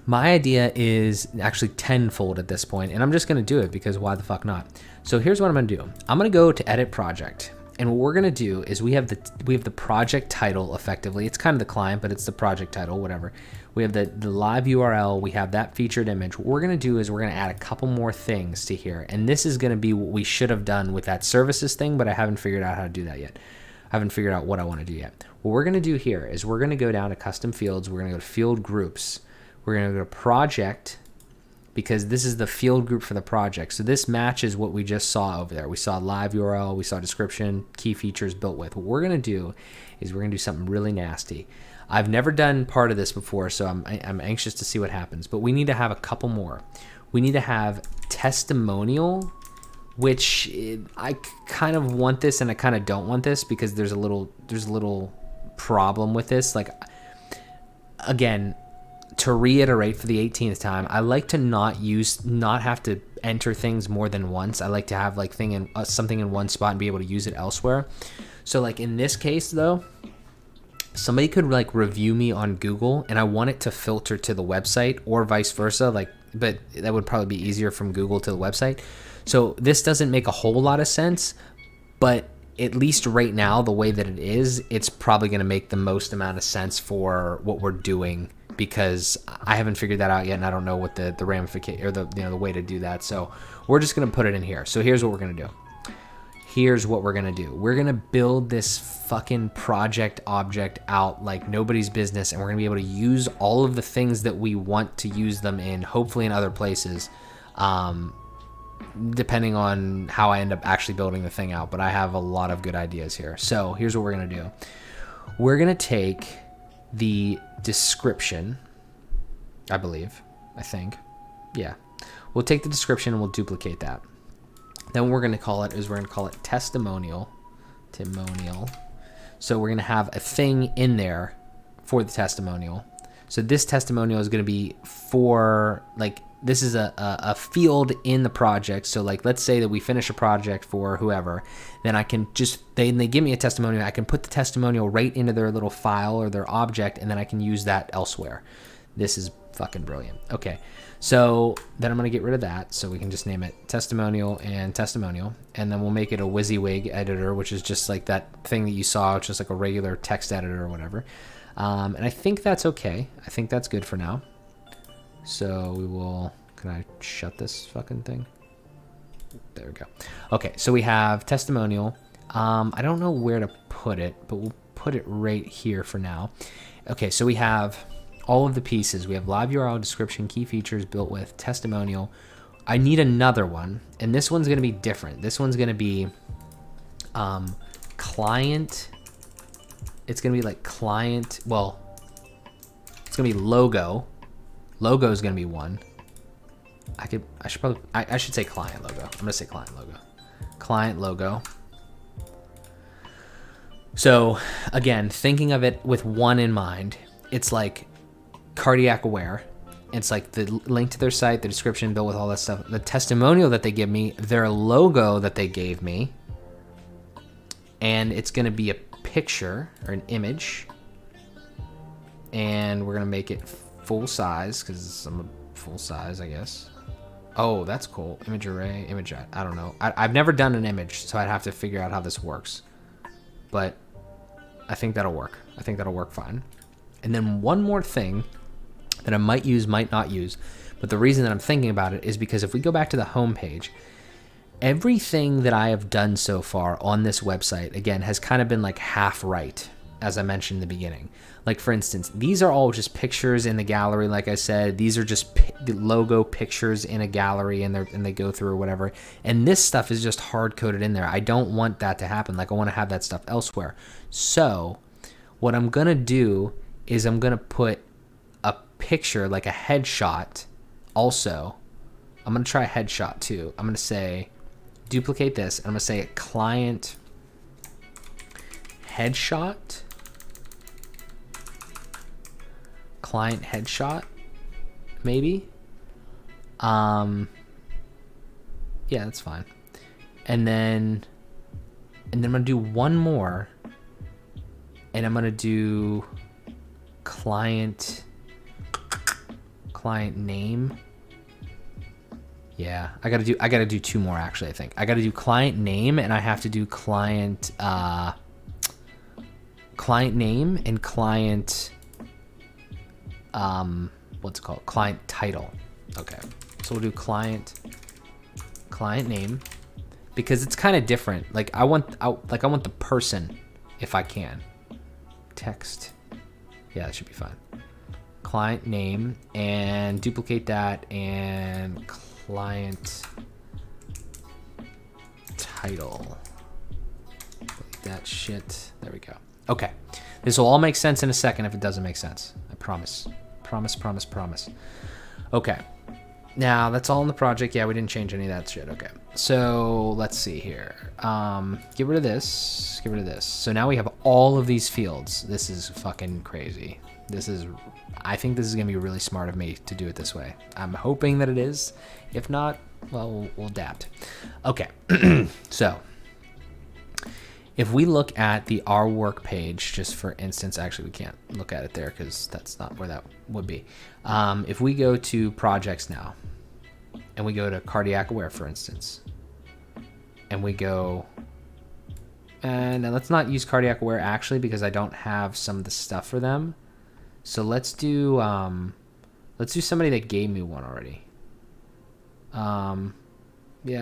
My idea is actually tenfold at this point, and I'm just going to do it because why the fuck not? So here's what I'm going to do. I'm going to go to Edit Project. And what we're gonna do is we have the project title effectively. It's kind of the client, but it's the project title, whatever. We have the live URL. We have that featured image. What we're gonna do is we're gonna add a couple more things to here, and this is gonna be what we should have done with that services thing, but I haven't figured out how to do that yet. I haven't figured out what I want to do yet. What we're gonna do here is we're gonna go down to custom fields. We're gonna go to field groups. We're gonna go to project, because this is the field group for the project. So this matches what we just saw over there. We saw live URL, we saw description, key features built with. What we're gonna do is we're gonna do something really nasty. I've never done part of this before, so I'm anxious to see what happens, but we need to have a couple more. We need to have testimonial, which I kind of want this and I kind of don't want this because there's a little problem with this. Like, again, to reiterate for the 18th time, I like to not have to enter things more than once. I like to have like something in one spot and be able to use it elsewhere. So like in this case though, somebody could like review me on Google and I want it to filter to the website or vice versa. Like, but that would probably be easier from Google to the website. So this doesn't make a whole lot of sense, but at least right now, the way that it is, it's probably going to make the most amount of sense for what we're doing, because I haven't figured that out yet and I don't know what the ramification or the way to do that. So we're just going to put it in here. So here's what we're going to do. Here's what we're going to do. We're going to build this fucking project object out like nobody's business, and we're going to be able to use all of the things that we want to use them in, hopefully in other places, depending on how I end up actually building the thing out. But I have a lot of good ideas here. So here's what we're going to do. We're going to take the description, I think. Yeah. We'll take the description and we'll duplicate that. Then what we're going to call it testimonial. So we're going to have a thing in there for the testimonial. So this testimonial is going to be for, like, this is a field in the project. So like, let's say that we finish a project for whoever, then I can they give me a testimonial. I can put the testimonial right into their little file or their object, and then I can use that elsewhere. This is fucking brilliant. Okay. So then I'm going to get rid of that. So we can just name it testimonial and testimonial. And then we'll make it a WYSIWYG editor, which is just like that thing that you saw, which is like a regular text editor or whatever. And I think that's okay. I think that's good for now. So we will, can I shut this fucking thing? There we go. Okay, so we have testimonial. I don't know where to put it, but we'll put it right here for now. Okay, so we have all of the pieces. We have live URL, description, key features built with, testimonial. I need another one, and this one's going to be different. This one's going to be client. It's going to be like client. Well, it's going to be logo. Logo is going to be one. I should say client logo. I'm going to say client logo. Client logo. So again, thinking of it with one in mind, it's like Cardiac Aware. It's like the link to their site, the description built with all that stuff, the testimonial that they give me, their logo that they gave me, and it's going to be a picture or an image, and we're going to make it full size because I'm a full size, I guess. Oh, that's cool. Image array, image. I don't know. I've never done an image, so I'd have to figure out how this works. But I think that'll work. I think that'll work fine. And then one more thing that I might use, might not use, but the reason that I'm thinking about it is because if we go back to the home page, everything that I have done so far on this website, again, has kind of been like half right. as I mentioned in the beginning. Like for instance, these are all just pictures in the gallery. Like I said, these are just the logo pictures in a gallery, and they go through or whatever. And this stuff is just hard coded in there. I don't want that to happen. Like I want to have that stuff elsewhere. So what I'm gonna do is I'm gonna put a picture, like a headshot. Also, I'm gonna try a headshot too. I'm gonna say duplicate this, and I'm gonna say a client headshot. Client headshot, maybe. Yeah, that's fine. And then I'm gonna do one more, and I'm gonna do client name. Yeah, I gotta do two more actually. I think I gotta do client name, and I have to do client name and client what's it called, client title. Okay, so we'll do client name, because it's kind of different. Like I want the person, if I can. Text, yeah, that should be fine. Client name, and duplicate that, and client title. Like that shit. There we go. Okay, this will all make sense in a second if it doesn't make sense. I promise. Promise. Okay, now that's all in the project. Yeah, we didn't change any of that shit. Okay, so let's see here. Get rid of this. So now we have all of these fields. This is fucking crazy. I think this is gonna be really smart of me to do it this way. I'm hoping that it is. If not, well, we'll adapt. Okay, so if we look at the our work page, just for instance, actually we can't look at it there because that's not where that would be. If we go to projects now, and we go to cardiac aware, for instance, and we go, and let's not use cardiac aware actually, because I don't have some of the stuff for them. So let's do somebody that gave me one already. Yeah,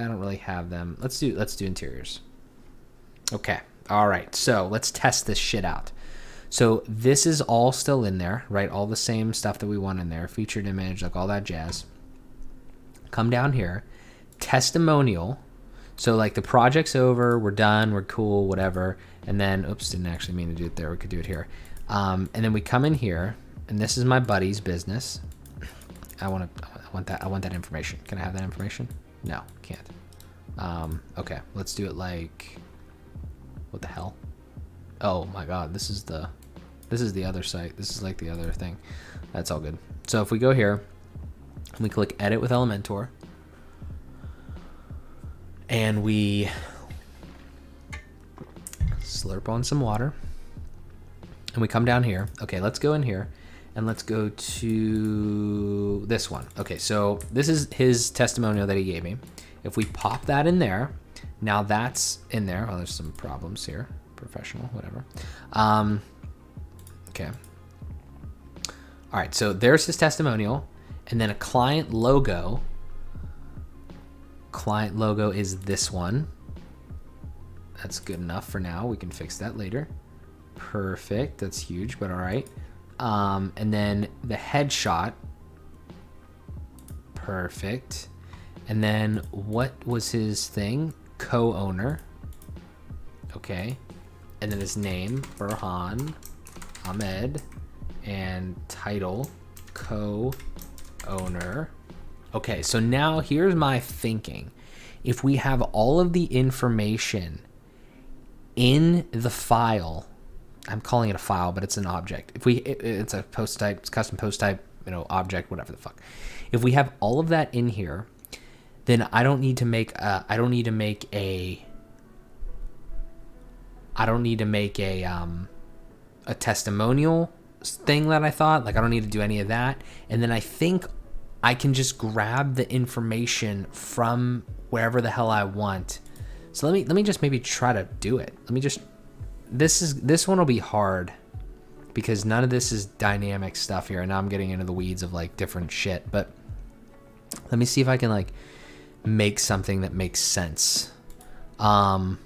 I don't really have them. Let's do interiors. Okay. All right. So let's test this shit out. So this is all still in there, right? All the same stuff that we want in there. Featured image, like all that jazz. Come down here. Testimonial. So like the project's over. We're done. We're cool, whatever. And then, oops, didn't actually mean to do it there. We could do it here. And then we come in here, and this is my buddy's business. I want that information. Can I have that information? No, can't. Okay, let's do it like, what the hell? Oh my God, this is the other site. This is like the other thing. That's all good. So if we go here, and we click edit with Elementor, and we slurp on some water, and we come down here. Okay, let's go in here, and let's go to this one. Okay, so this is his testimonial that he gave me. If we pop that in there, now that's in there. Oh, there's some problems here. Professional, whatever. Okay. All right, so there's his testimonial, and then a client logo. Client logo is this one. That's good enough for now. We can fix that later. Perfect. That's huge, but all right. And then the headshot. Perfect. And then what was his thing? Co-owner. Okay. And then his name, Burhan Ahmed, and title, co-owner. Okay, so now here's my thinking. If we have all of the information in the file, I'm calling it a file, but it's an object. It's a post type, it's custom post type, object, whatever the fuck. If we have all of that in here, then I don't need to make a testimonial thing that I thought. Like I don't need to do any of that. And then I think I can just grab the information from wherever the hell I want. So let me just maybe try to do it. This one will be hard because none of this is dynamic stuff here. And now I'm getting into the weeds of like different shit, but let me see if I can like make something that makes sense. So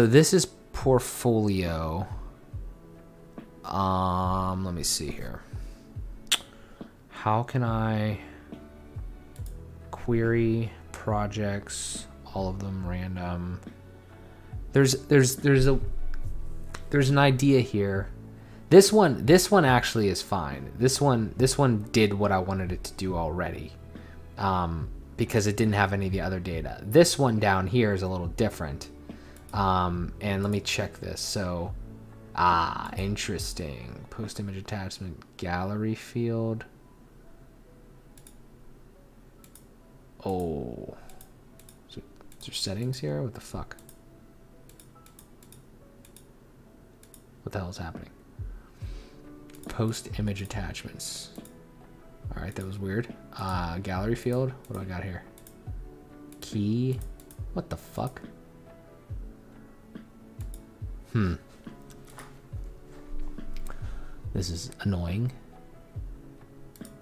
this is portfolio. Let me see here. How can I query projects, all of them random? There's an idea here. This one actually is fine. This one did what I wanted it to do already. Because it didn't have any of the other data. This one down here is a little different. And let me check this. So, interesting. Post image attachment, gallery field. Oh. Is there settings here? What the fuck? What the hell is happening? Post image attachments. All right, that was weird. Gallery field. What do I got here? Key. What the fuck? This is annoying.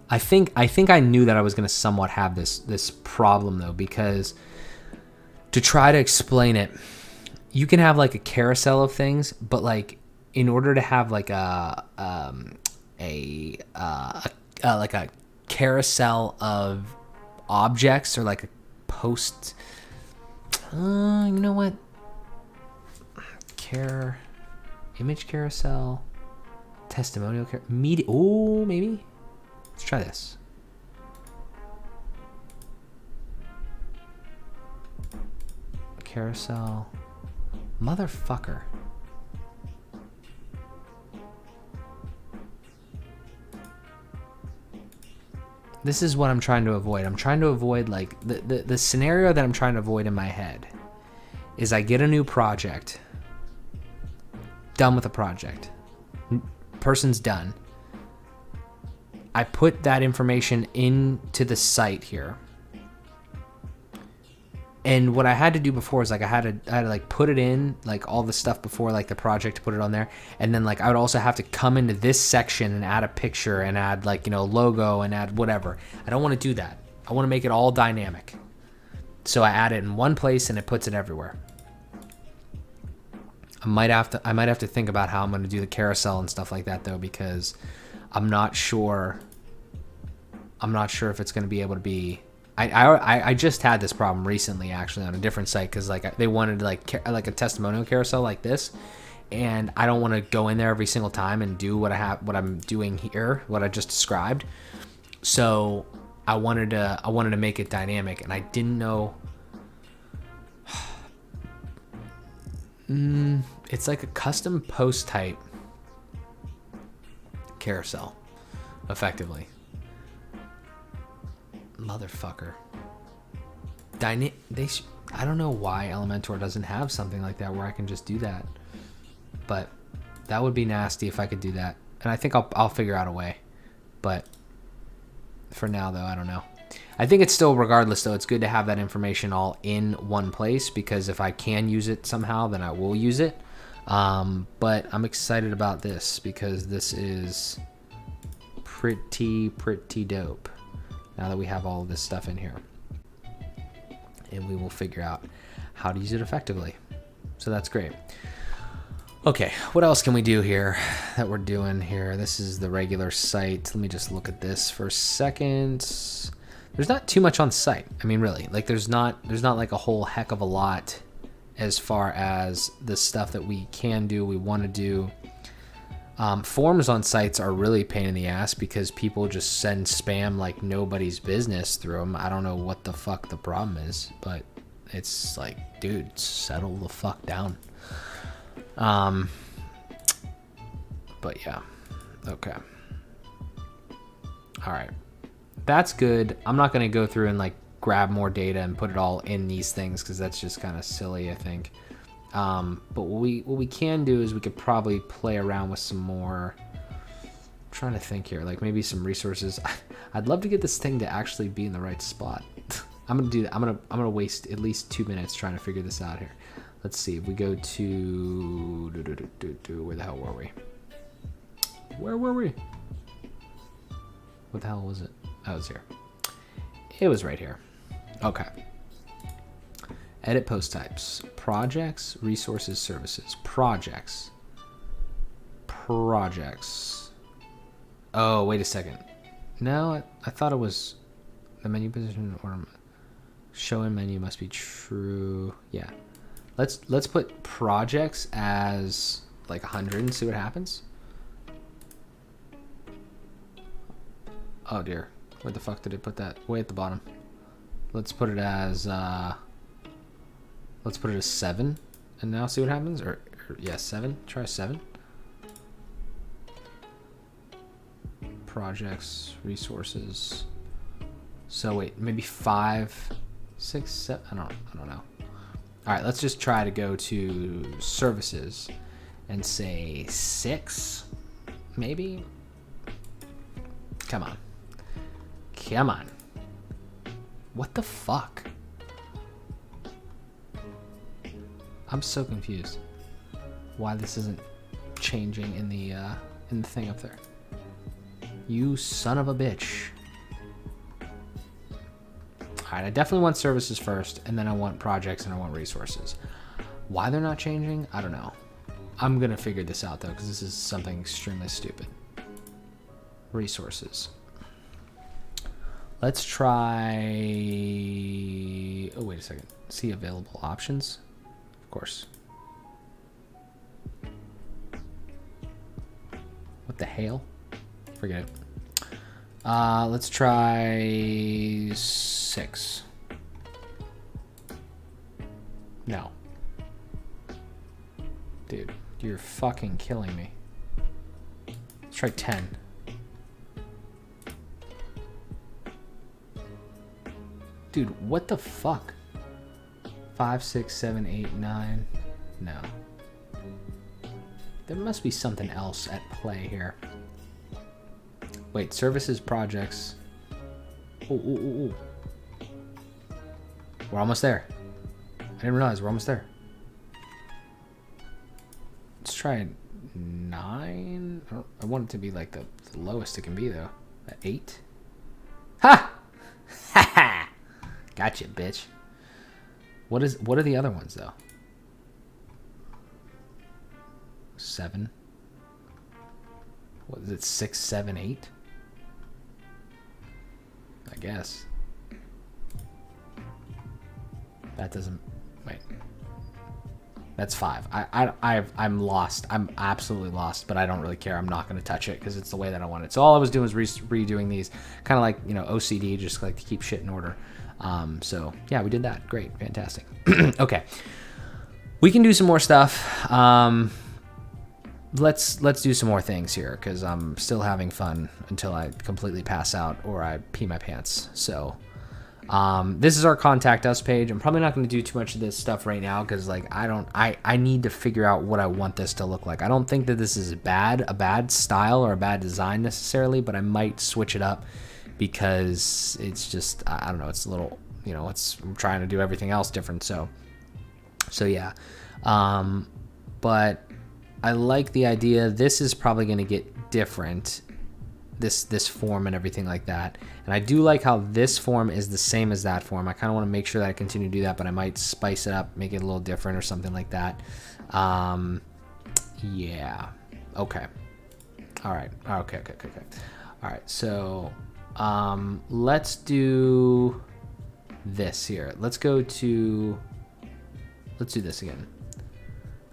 I think I knew that I was gonna somewhat have this problem though, because to try to explain it, you can have like a carousel of things, but like in order to have like a carousel of objects, or like a post, you know what, image carousel, testimonial media. Oh, maybe let's try this. Carousel, motherfucker. This is what I'm trying to avoid. I'm trying to avoid like the scenario that I'm trying to avoid in my head is I get a new project, done with a project, person's done. I put that information into the site here. And what I had to do before is like I had to like put it in, like all the stuff before like the project, to put it on there, and then like I would also have to come into this section and add a picture and add like, you know, logo and add whatever. I don't want to do that. I want to make it all dynamic. So I add it in one place and it puts it everywhere. I might have to think about how I'm going to do the carousel and stuff like that though, because I'm not sure if it's going to be able to be. I just had this problem recently actually on a different site, because like they wanted like a testimonial carousel like this, and I don't want to go in there every single time and do what I'm doing here, what I just described. So I wanted to make it dynamic, and I didn't know. It's like a custom post type carousel, effectively. Motherfucker. I don't know why Elementor doesn't have something like that where I can just do that, but that would be nasty if I could do that. And I think I'll figure out a way, but for now though, I don't know. I think it's still, regardless though, it's good to have that information all in one place, because if I can use it somehow, then I will use it. But I'm excited about this because this is pretty dope. Now that we have all of this stuff in here, and we will figure out how to use it effectively. So that's great. Okay, what else can we do here that we're doing here? This is the regular site. Let me just look at this for a second. There's not too much on site. I mean, really, like there's not like a whole heck of a lot as far as the stuff that we can do, we want to do. Forms on sites are really a pain in the ass because people just send spam like nobody's business through them. I don't know what the fuck the problem is, but it's like, dude, settle the fuck down. But yeah, okay. All right, that's good. I'm not going to go through and like grab more data and put it all in these things because that's just kind of silly, I think. But what we can do is we could probably play around with some more. I'm trying to think here, like maybe some resources. I'd love to get this thing to actually be in the right spot. I'm gonna do that. I'm gonna waste at least 2 minutes trying to figure this out here. Let's see. If we go to where the hell were we? Where were we? What the hell was it? Oh, it was here. It was right here. Okay. Edit post types. Projects, resources, services. Projects. Oh, wait a second. No, I thought it was the menu position or show in menu must be true. Yeah. Let's put projects as like 100 and see what happens. Oh dear. Where the fuck did it put that? Way at the bottom. Let's put it as 7 and now see what happens. Or yeah, 7. Try 7. Projects, resources. So wait, maybe 5, 6, 7. I don't know. All right, let's just try to go to services and say 6, maybe. Come on. What the fuck? I'm so confused why this isn't changing in the thing up there. You son of a bitch. Alright, I definitely want services first, and then I want projects, and I want resources. Why they're not changing, I don't know. I'm going to figure this out, though, because this is something extremely stupid. Resources. Let's try... Oh, wait a second. See available options? Of course. What the hell? Forget it. Let's try 6. No. Dude, you're fucking killing me. Let's try 10. Dude, what the fuck? 5, 6, 7, 8, 9. No. There must be something else at play here. Wait, services, projects. Ooh. We're almost there. I didn't realize we're almost there. Let's try 9. I want it to be like the lowest it can be, though. 8. Ha! Ha ha! Gotcha, bitch. What are the other ones, though? 7. What is it? 6, 7, 8? I guess. That doesn't... Wait. That's 5. I'm lost. I'm absolutely lost, but I don't really care. I'm not going to touch it because it's the way that I want it. So all I was doing was redoing these. Kind of like, you know, OCD, just like to keep shit in order. So, yeah, we did that. Great. Fantastic. Okay. We can do some more stuff. Let's do some more things here because I'm still having fun until I completely pass out or I pee my pants. So this is our contact us page. I'm probably not going to do too much of this stuff right now because like I need to figure out what I want this to look like. I don't think that this is a bad style or a bad design necessarily, but I might switch it up because it's just I don't know, it's a little, you know, I'm trying to do everything else different. So yeah. But I like the idea. This is probably going to get different, this form and everything like that. And I do like how this form is the same as that form. I kind of want to make sure that I continue to do that, but I might spice it up, make it a little different or something like that. Yeah. Okay. All right. Okay. All right. So let's do this here. Let's do this again.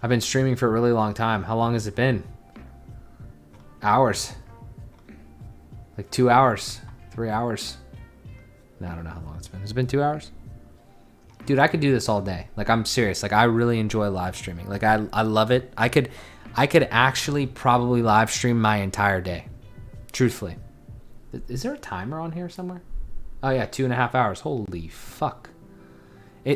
I've been streaming for a really long time. How long has it been? Hours. Like 2 hours, 3 hours. No, I don't know how long it's been. Has it been 2 hours? Dude, I could do this all day. Like, I'm serious. Like, I really enjoy live streaming. Like, I love it. I could actually probably live stream my entire day. Truthfully. Is there a timer on here somewhere? Oh, yeah, 2.5 hours. Holy fuck.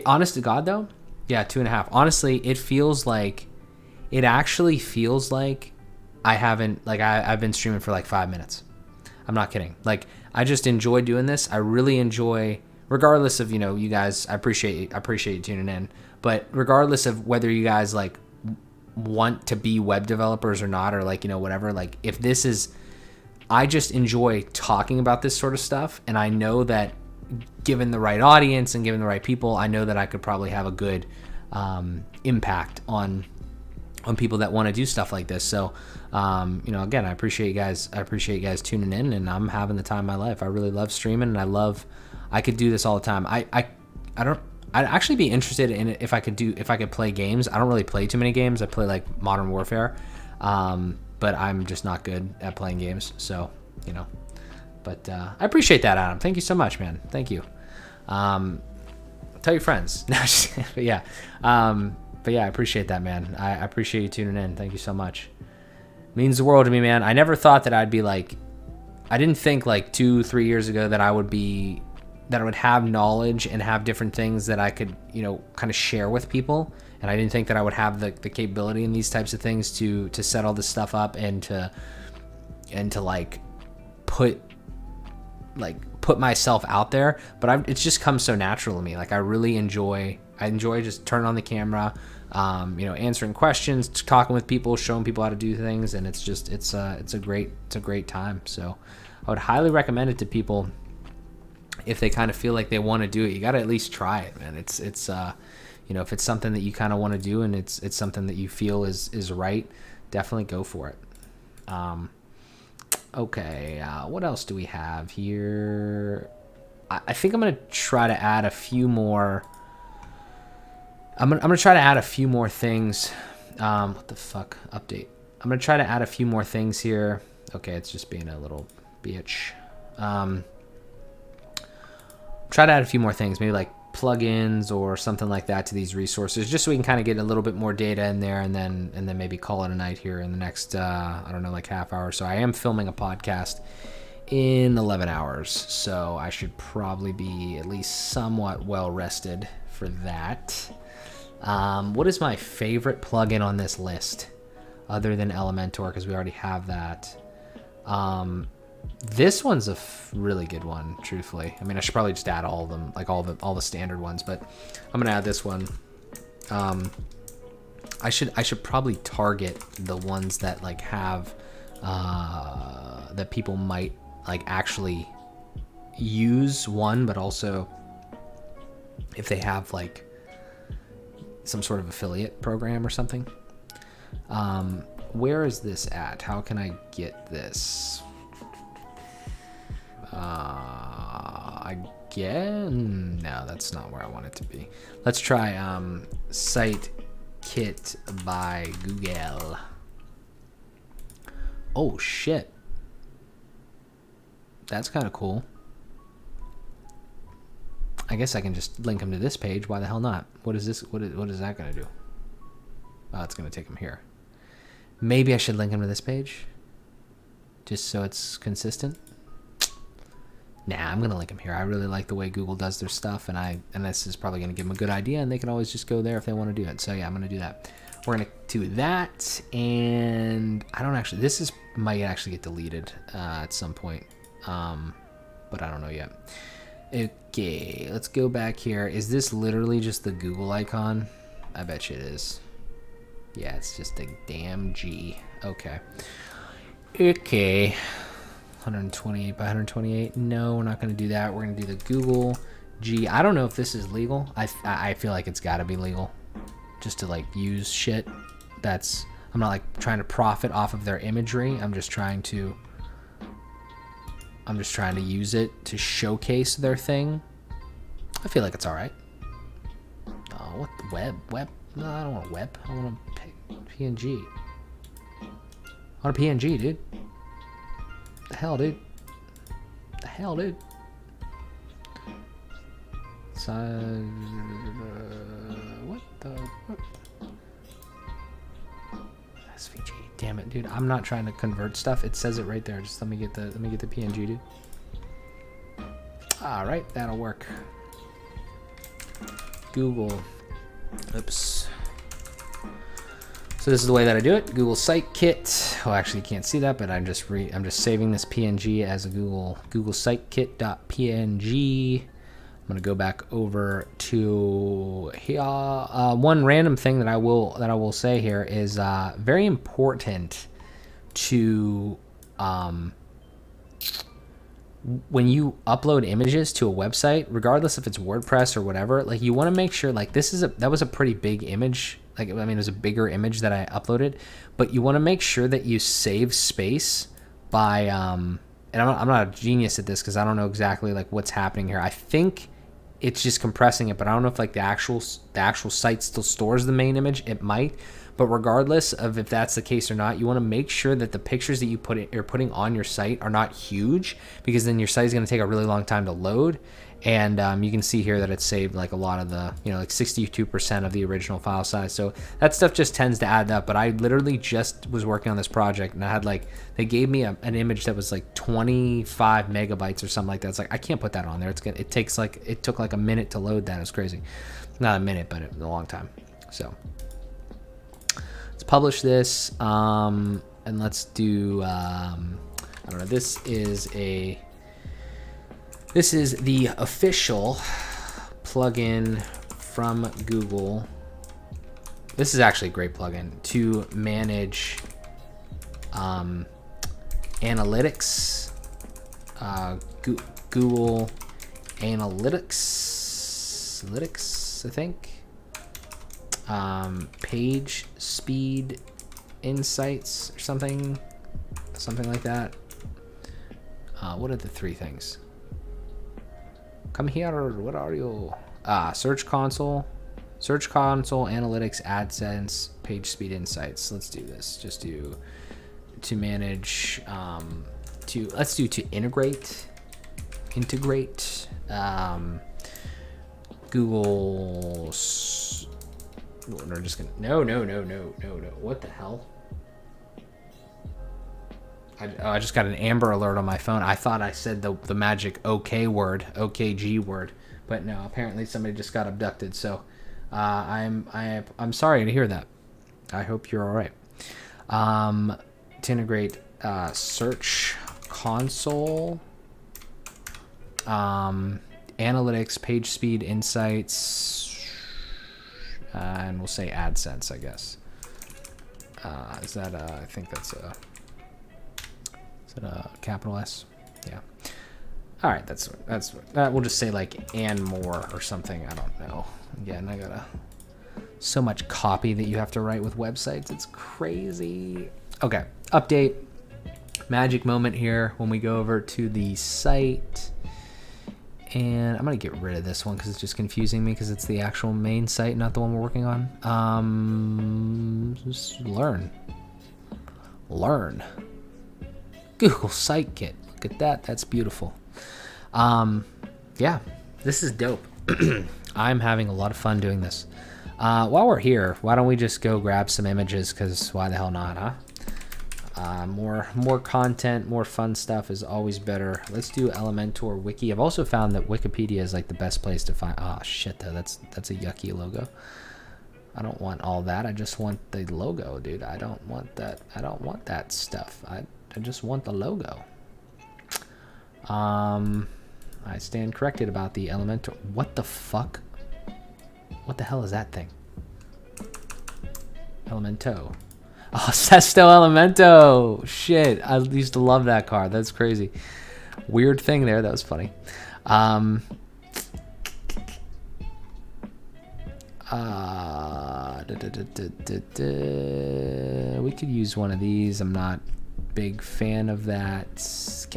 Honest to God, though, yeah, 2.5. Honestly, it actually feels like I've been streaming for like 5 minutes. I'm not kidding. Like, I just enjoy doing this. I really enjoy, regardless of, you know, you guys, I appreciate you tuning in, but regardless of whether you guys like want to be web developers or not, or like, you know, whatever, like if this is, I just enjoy talking about this sort of stuff. And I know that given the right audience and given the right people, I know that I could probably have a good impact on people that want to do stuff like this. So, again, I appreciate you guys. I appreciate you guys tuning in, and I'm having the time of my life. I really love streaming, and I could do this all the time. I'd actually be interested in it if I could play games. I don't really play too many games. I play like Modern Warfare, but I'm just not good at playing games. So, but I appreciate that, Adam. Thank you so much, man. Thank you. Tell your friends. But yeah. But yeah, I appreciate that, man. I appreciate you tuning in. Thank you so much. It means the world to me, man. I never thought that I'd be like, I didn't think like 2-3 years ago that I would have knowledge and have different things that I could, kind of share with people. And I didn't think that I would have the capability in these types of things to set all this stuff up and to like put myself out there. But it's just come so natural to me. Like I enjoy just turning on the camera, answering questions, talking with people, showing people how to do things, and it's a great time. So I would highly recommend it to people if they kind of feel like they want to do it. You got to at least try it, man. It's if it's something that you kind of want to do and it's something that you feel is right, definitely go for it. Okay, what else do we have here? I think I'm gonna try to add a few more. I'm gonna try to add a few more things. What the fuck? Update. I'm gonna try to add a few more things here. Okay, it's just being a little bitch. Try to add a few more things, maybe like plugins or something like that to these resources, just so we can kind of get a little bit more data in there, and then maybe call it a night here in the next like half hour. So I am filming a podcast in 11 hours, so I should probably be at least somewhat well rested for that. What is my favorite plugin on this list other than Elementor, because we already have that? This one's a really good one, truthfully. I mean, I should probably just add all of them, like all the standard ones, but I'm gonna add this one. I should probably target the ones that like have that people might like actually use, one, but also if they have like some sort of affiliate program or something. Where is this at? How can I get this? Again? No, that's not where I want it to be. Let's try Site Kit by Google. Oh shit. That's kind of cool. I guess I can just link them to this page. Why the hell not? What is this? What is that going to do? Oh, it's going to take them here. Maybe I should link them to this page, just so it's consistent. Nah, I'm going to link them here. I really like the way Google does their stuff, and this is probably going to give them a good idea, and they can always just go there if they want to do it. So yeah, I'm going to do that. We're going to do that, and I don't actually, might actually get deleted at some point, but I don't know yet. Okay, let's go back here. Is this literally just the Google icon? I bet you it is. Yeah, it's just a damn G. Okay. 128 by 128. No, we're not going to do that. We're going to do the Google G. I don't know if this is legal. I feel like it's got to be legal, just to like use shit. I'm not like trying to profit off of their imagery. I'm just trying to use it to showcase their thing. I feel like it's all right. Oh, what the web? No, I don't want a web. I want a PNG. I want a PNG, dude. The hell, dude. What? SVG. Damn it, dude. I'm not trying to convert stuff. It says it right there. Just let me get the PNG, dude. All right, that'll work. Google. Oops. So this is the way that I do it. Google Site Kit. Oh, actually, you can't see that, but I'm just saving this PNG as a Google Site Kit.png. I'm gonna go back over to here. One random thing that I will say here is very important to when you upload images to a website, regardless if it's WordPress or whatever, like you want to make sure like that was a pretty big image. Like, I mean, it was a bigger image that I uploaded, but you want to make sure that you save space by, and I'm not a genius at this because I don't know exactly like what's happening here. I think it's just compressing it, but I don't know if like the actual site still stores the main image. It might. But regardless of if that's the case or not, you want to make sure that the pictures that you're putting on your site are not huge, because then your site is going to take a really long time to load. And you can see here that it's saved like a lot of the, like 62% of the original file size. So that stuff just tends to add up. But I literally just was working on this project, and I had like, they gave me an image that was like 25 megabytes or something like that. It's like, I can't put that on there. It took like a minute to load that. It was crazy. Not a minute, but a long time. So let's publish this, and let's do, I don't know, this is the official plugin from Google. This is actually a great plugin to manage analytics, Google Analytics, I think. Page speed insights or something like that. What are the three things? Come here, what are you? Search console, analytics, AdSense, page speed insights. Let's do this. Just to manage, to integrate, Google. We're just gonna no. What the hell? I just got an Amber Alert on my phone. I thought I said the magic OKG word, but no. Apparently somebody just got abducted. So I'm sorry to hear that. I hope you're all right. To integrate Search Console, analytics, page speed insights, and we'll say AdSense, I guess. Is that I think that's a capital S? Yeah. All right, that's we'll just say like and more or something. I don't know. Again, I got so much copy that you have to write with websites. It's crazy. Okay, update. Magic moment here when we go over to the site. And I'm going to get rid of this one because it's just confusing me because it's the actual main site, not the one we're working on. Just learn. Google Site Kit. Look at that. That's beautiful. Yeah, this is dope. I'm having a lot of fun doing this. While we're here, why don't we just go grab some images, because why the hell not, huh? More content, more fun stuff is always better. Let's do Elementor Wiki. I've also found that Wikipedia is like the best place to find. Oh shit, though, that's a yucky logo. I don't want all that. I just want the logo, dude. I don't want that. I don't want that stuff. I just want the logo. I stand corrected about the Elementor. What the fuck? What the hell is that thing? Elemento. Oh, Sesto Elemento. Shit, I used to love that card. That's crazy. Weird thing there. That was funny. We could use one of these. I'm not big fan of that.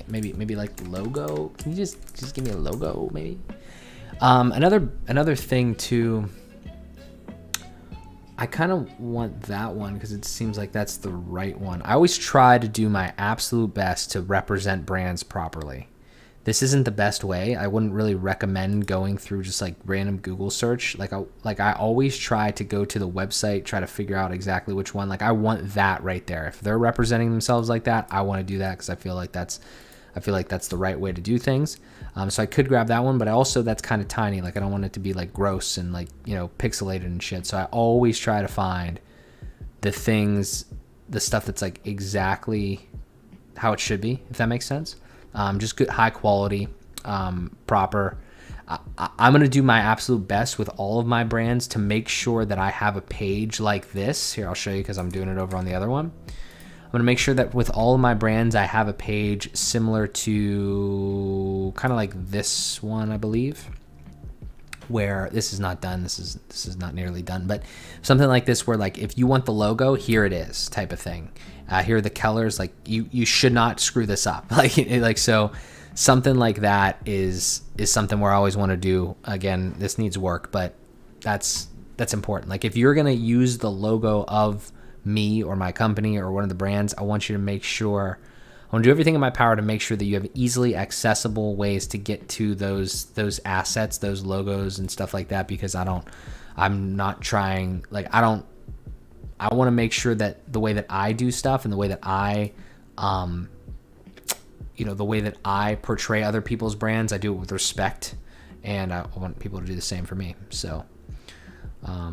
Maybe like logo. Can you just give me a logo, maybe? Another thing too. I kind of want that one because it seems like that's the right one. I always try to do my absolute best to represent brands properly. This isn't the best way. I wouldn't really recommend going through just like random Google search. Like I always try to go to the website, try to figure out exactly which one. Like I want that right there. If they're representing themselves like that, I want to do that because I feel like that's the right way to do things. So I could grab that one, but that's kind of tiny. Like I don't want it to be like gross and like, pixelated and shit. So I always try to find the stuff that's like exactly how it should be, if that makes sense. Just good, high quality, proper. I'm going to do my absolute best with all of my brands to make sure that I have a page like this. Here, I'll show you because I'm doing it over on the other one. I'm going to make sure that with all of my brands, I have a page similar to kind of like this one, I believe, where this is not done. This is not nearly done, but something like this where like if you want the logo, here it is type of thing. Here are the colors. Like you should not screw this up. Like so something like that is something where I always want to do. Again, this needs work, but that's important. Like if you're going to use the logo of me or my company or one of the brands, I want you to make sure, I want to do everything in my power to make sure that you have easily accessible ways to get to those assets, those logos and stuff like that, because I want to make sure that the way that I do stuff and the way that I, the way that I portray other people's brands, I do it with respect, and I want people to do the same for me. So,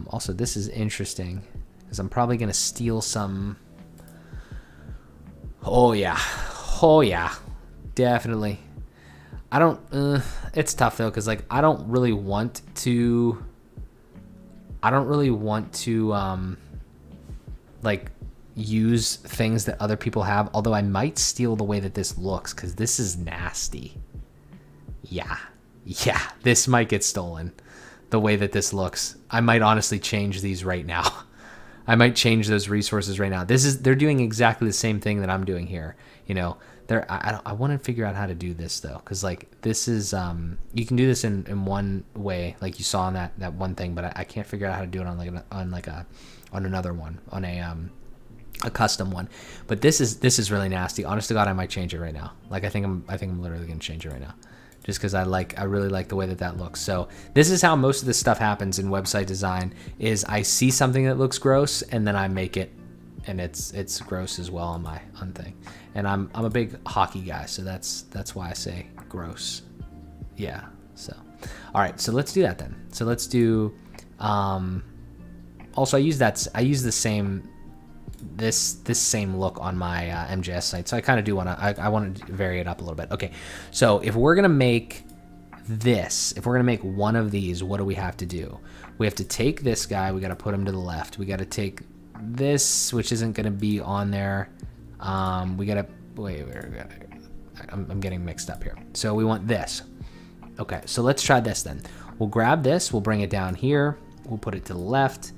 also this is interesting, because I'm probably going to steal some. Oh yeah, definitely. I don't, it's tough though, because like I don't really want to like use things that other people have, although I might steal the way that this looks, because this is nasty. Yeah, this might get stolen, the way that this looks. I might honestly change these right now. I might change those resources right now. They're doing exactly the same thing that I'm doing here. I want to figure out how to do this though, because like this is you can do this in one way, like you saw on that one thing, but I can't figure out how to do it on another one, on a custom one. But this is really nasty. Honest to God, I might change it right now. Like I think I'm literally gonna change it right now, just because I really like the way that looks. So this is how most of this stuff happens in website design, is I see something that looks gross and then I make it, and it's gross as well on thing. And I'm a big hockey guy, so that's why I say gross. Yeah. So all right, so let's do that then. So let's do also I use the same this same look on my MJS site, so I kind of do want to I want to vary it up a little bit. Okay, so if we're gonna make one of these, what do we have to do? We have to take this guy, we got to put him to the left. We got to take this, which isn't gonna be on there. We gotta wait. I'm getting mixed up here. So we want this. Okay, so let's try this then. We'll grab this. We'll bring it down here. We'll put it to the left.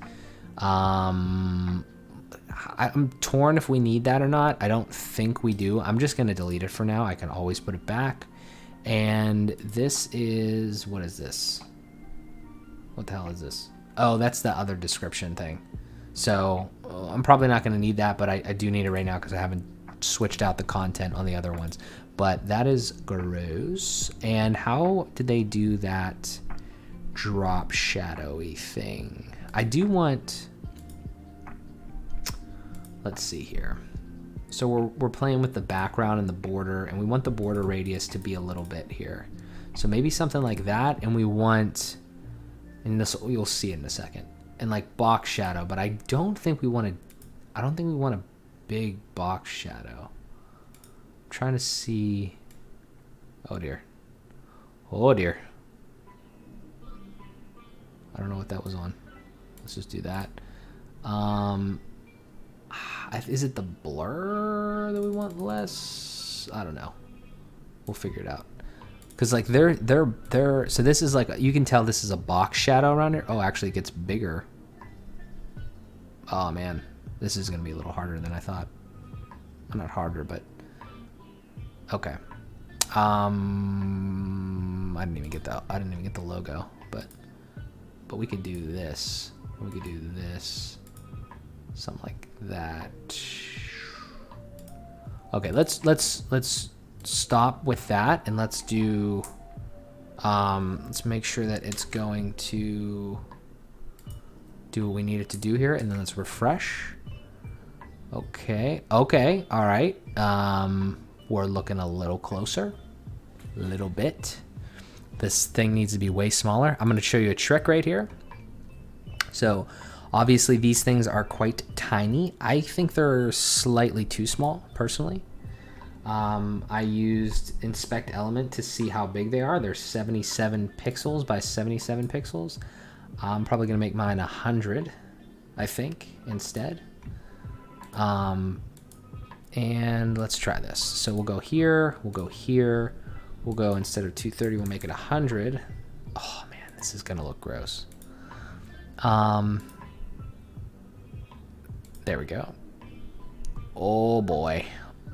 I'm torn if we need that or not. I don't think we do. I'm just gonna delete it for now. I can always put it back. And this is, what is this? What the hell is this? Oh, that's the other description thing. So I'm probably not gonna need that, but I do need it right now because I haven't switched out the content on the other ones. But that is gross. And how did they do that drop shadowy thing? I do want, let's see here. So we're playing with the background and the border, and we want the border radius to be a little bit here. So maybe something like that, and we want, and this you'll see it in a second, and like box shadow, but I don't think we want a big box shadow. I'm trying to see. Oh dear. I don't know what that was on. Let's just do that. Is it the blur that we want less? I don't know. We'll figure it out. Cause like they're so this is like, you can tell this is a box shadow around here. Oh, actually it gets bigger. Oh man, this is gonna be a little harder than I thought. Not harder, but okay. I didn't even get the logo, but we could do this. We could do this. Something like that. Okay, let's stop with that, and let's do let's make sure that it's going to do what we need it to do here, and then let's refresh. Okay, all right. We're looking a little closer, a little bit. This thing needs to be way smaller. I'm going to show you a trick right here. So obviously these things are quite tiny. I think they're slightly too small, personally. I used Inspect Element to see how big they are. They're 77 pixels by 77 pixels. I'm probably going to make mine 100, I think, instead. And let's try this. So we'll go here, we'll go here, we'll go, instead of 230, we'll make it 100. Oh man, this is gonna look gross. There we go. Oh boy.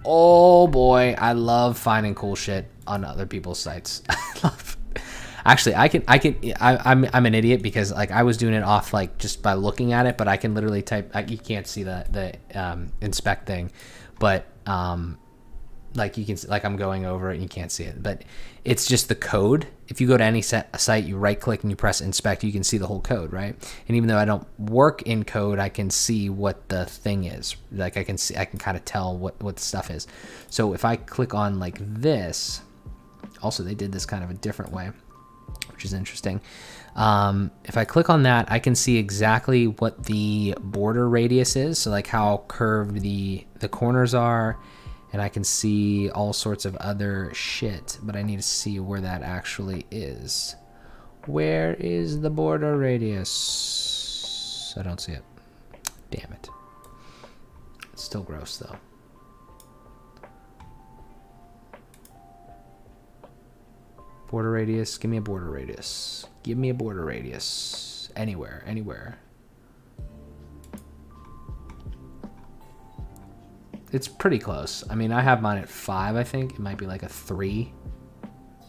Oh boy, I love finding cool shit on other people's sites. Actually, I'm an idiot because like I was doing it off like just by looking at it, but I can literally type. You can't see the inspect thing, but like you can see, like I'm going over it and you can't see it, but it's just the code. If you go to any site, you right click and you press inspect, you can see the whole code, right? And even though I don't work in code, I can see what the thing is. Like I can kind of tell what the stuff is. So if I click on like this, also they did this kind of a different way, which is interesting. If I click on that, I can see exactly what the border radius is. So like how curved the corners are. And I can see all sorts of other shit, but I need to see where that actually is. Where is the border radius? I don't see it. Damn it. It's still gross though. Border radius, give me a border radius. Give me a border radius. Anywhere, anywhere. It's pretty close. I mean, I have mine at 5, I think. It might be like a 3.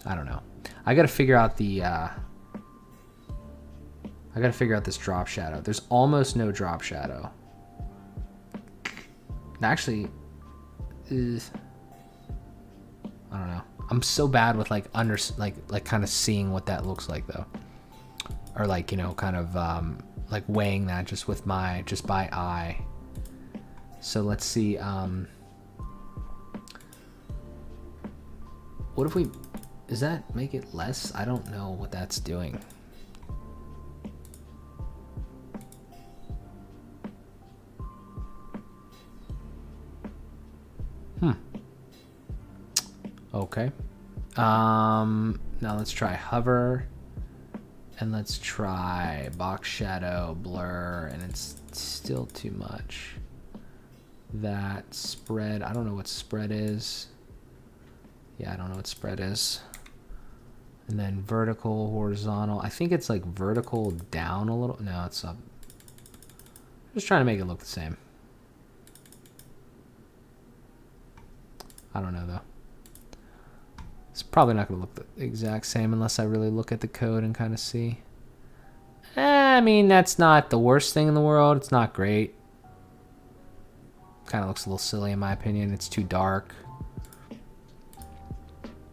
I don't know. I gotta figure out the, I gotta figure out this drop shadow. There's almost no drop shadow. Actually, I don't know. I'm so bad with like kind of seeing what that looks like though. Or like, you know, kind of like weighing that just by eye. So let's see, what if we, does that make it less? I don't know what that's doing. Okay. Now let's try hover, and let's try box shadow, blur, and it's still too much. That spread, I don't know what spread is. Yeah, I don't know what spread is. And then vertical, horizontal. I think it's like vertical down a little. No, it's up. Just trying to make it look the same. I don't know though. It's probably not going to look the exact same unless I really look at the code and kind of see. I mean, that's not the worst thing in the world. It's not great. Kind of looks a little silly in my opinion. It's too dark.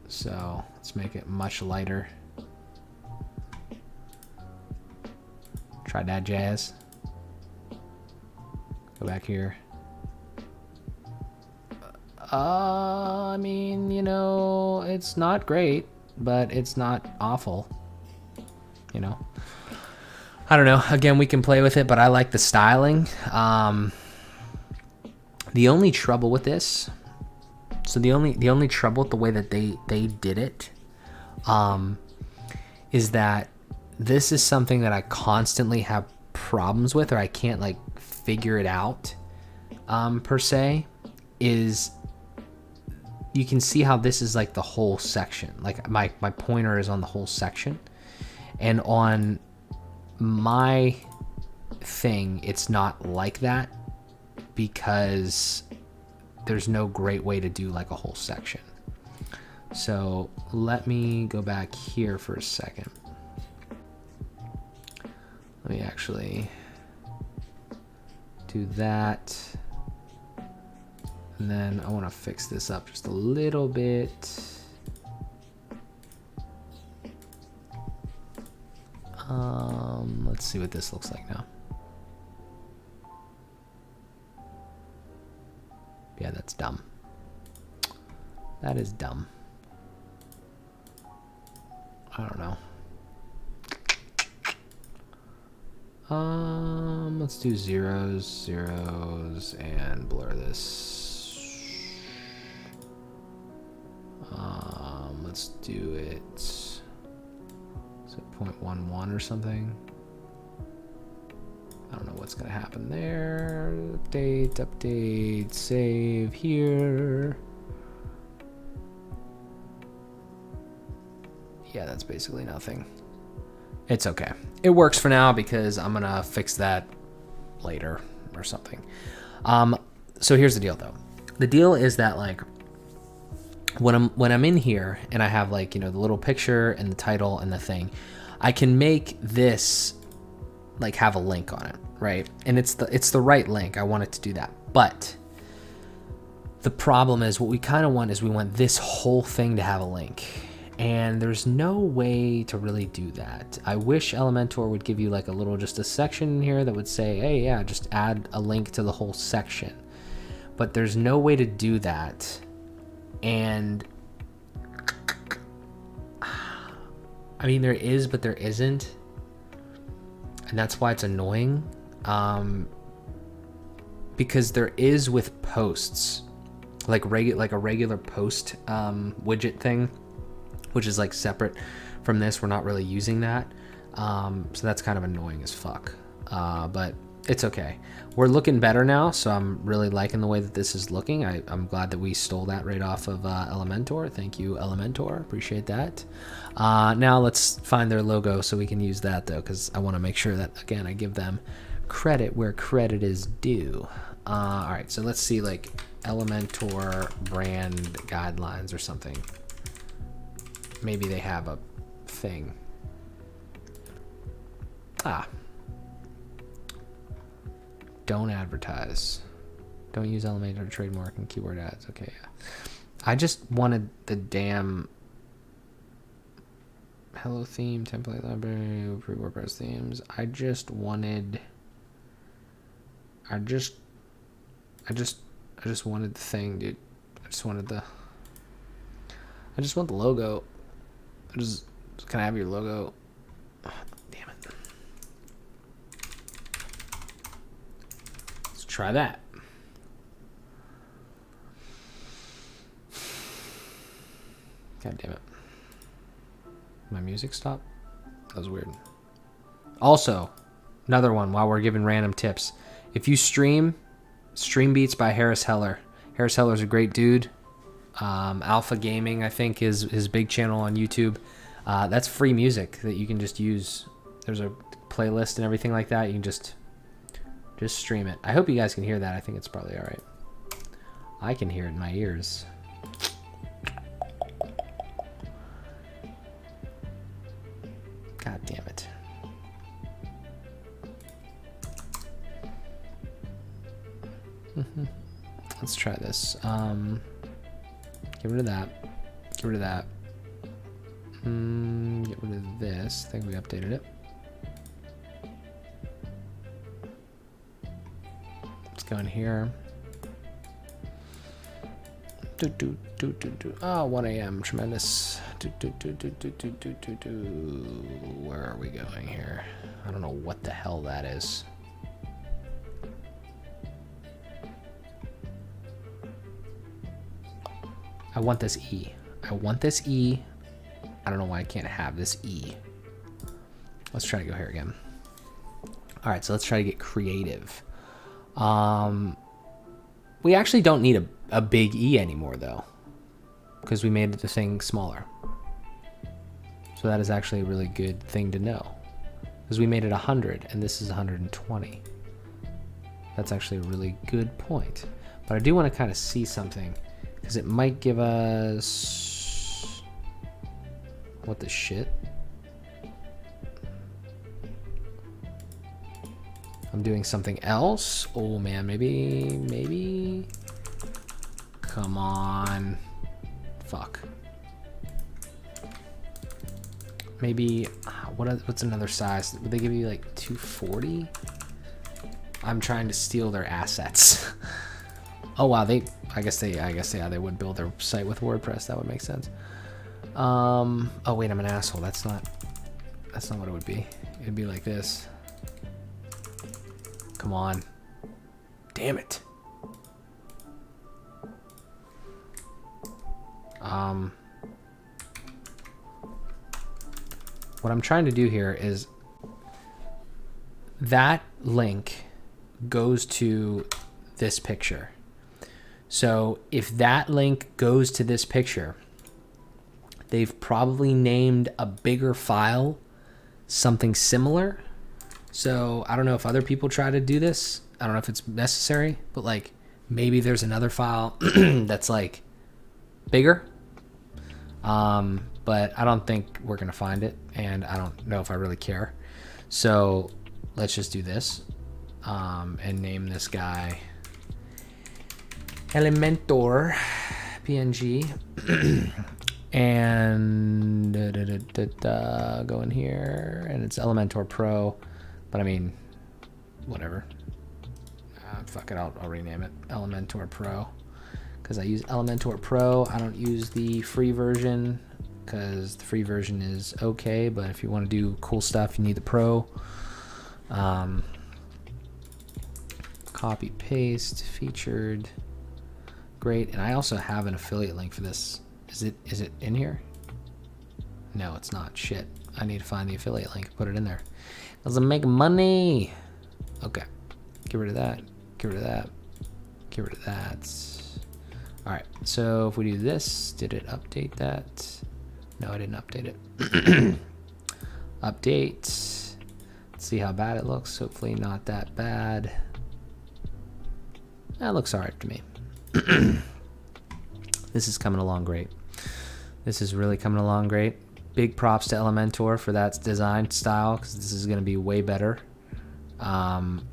So let's make it much lighter. Try that jazz. Go back here. I mean, you know, it's not great, but it's not awful. You know, I don't know. Again, we can play with it, but I like the styling. The only trouble with this, so the only trouble with the way that they did it, is that this is something that I constantly have problems with, or I can't like figure it out, per se. Is you can see how this is like the whole section. Like my pointer is on the whole section, and on my thing, it's not like that because there's no great way to do like a whole section. So let me go back here for a second. Let me actually do that. And then I want to fix this up just a little bit. Let's see what this looks like now. Yeah, that's dumb. That is dumb. I don't know. Let's do zeros, and blur this. Let's do it. Is it 0.11 or something? I don't know what's going to happen there. Update, save here. Yeah, that's basically nothing. It's okay. It works for now because I'm going to fix that later or something. So here's the deal though. The deal is that like when I'm in here and I have like, you know, the little picture and the title and the thing, I can make this like have a link on it, right? And it's the right link. I want it to do that. But the problem is what we kind of want is we want this whole thing to have a link. And there's no way to really do that. I wish Elementor would give you like just a section here that would say, hey, yeah, just add a link to the whole section. But there's no way to do that. And I mean, there is, but there isn't. And that's why it's annoying. Because there is with posts, like a regular post widget thing, which is like separate from this. We're not really using that. So that's kind of annoying as fuck. But it's okay. We're looking better now, so I'm really liking the way that this is looking. I'm glad that we stole that right off of Elementor. Thank you, Elementor. Appreciate that. Now let's find their logo so we can use that, though, because I want to make sure that, again, I give them credit where credit is due. All right, so let's see, like, Elementor brand guidelines or something. Maybe they have a thing. Don't advertise. Don't use Elementor trademark and keyword ads. Okay, yeah. I just wanted the damn hello theme, template library, free WordPress themes. I just wanted the thing, dude. I just want the logo. Can I have your logo? Oh, damn it. Let's try that. God damn it. My music stopped? That was weird. Also, another one while we're giving random tips. If you stream Beats by Harris Heller. Harris Heller's a great dude. Alpha Gaming, I think, is his big channel on YouTube. That's free music that you can just use. There's a playlist and everything like that. You can just stream it. I hope you guys can hear that. I think it's probably all right. I can hear it in my ears. God damn it. Let's try this. Get rid of that. Get rid of that. Get rid of this. I think we updated it. Let's go in here. Oh, 1 a.m. Tremendous. Where are we going here? I don't know what the hell that is. I want this E. I want this E. I don't know why I can't have this E. Let's try to go here again. All right, so let's try to get creative. We actually don't need a big E anymore, though, because we made the thing smaller. So that is actually a really good thing to know, because we made it 100, and this is 120. That's actually a really good point. But I do want to kind of see something, because it might give us... What the shit? I'm doing something else? Oh man, maybe... Come on. Fuck. Maybe, what's another size? Would they give you like 240? I'm trying to steal their assets. Oh wow, I guess yeah, they would build their site with WordPress. That would make sense. Oh wait, I'm an asshole. That's not what it would be. It'd be like this. Come on. Damn it. What I'm trying to do here is that link goes to this picture. So if that link goes to this picture, they've probably named a bigger file something similar. So I don't know if other people try to do this. I don't know if it's necessary, but like maybe there's another file that's like bigger. But I don't think we're going to find it, and I don't know if I really care. So let's just do this, and name this guy Elementor PNG. And go in here, and it's Elementor Pro, but I mean, whatever. Fuck it, I'll rename it Elementor Pro, because I use Elementor Pro. I don't use the free version, because the free version is okay, but if you want to do cool stuff, you need the Pro. Copy, paste, featured, great. And I also have an affiliate link for this. Is it in here? No, it's not. Shit. I need to find the affiliate link, put it in there. Doesn't make money. Okay. Get rid of that. Get rid of that. Get rid of that. All right. So if we do this, did it update that? No, I didn't update it. Update. Let's see how bad it looks. Hopefully not that bad. That looks all right to me. This is coming along great. This is really coming along great. Big props to Elementor for that design style, because this is going to be way better.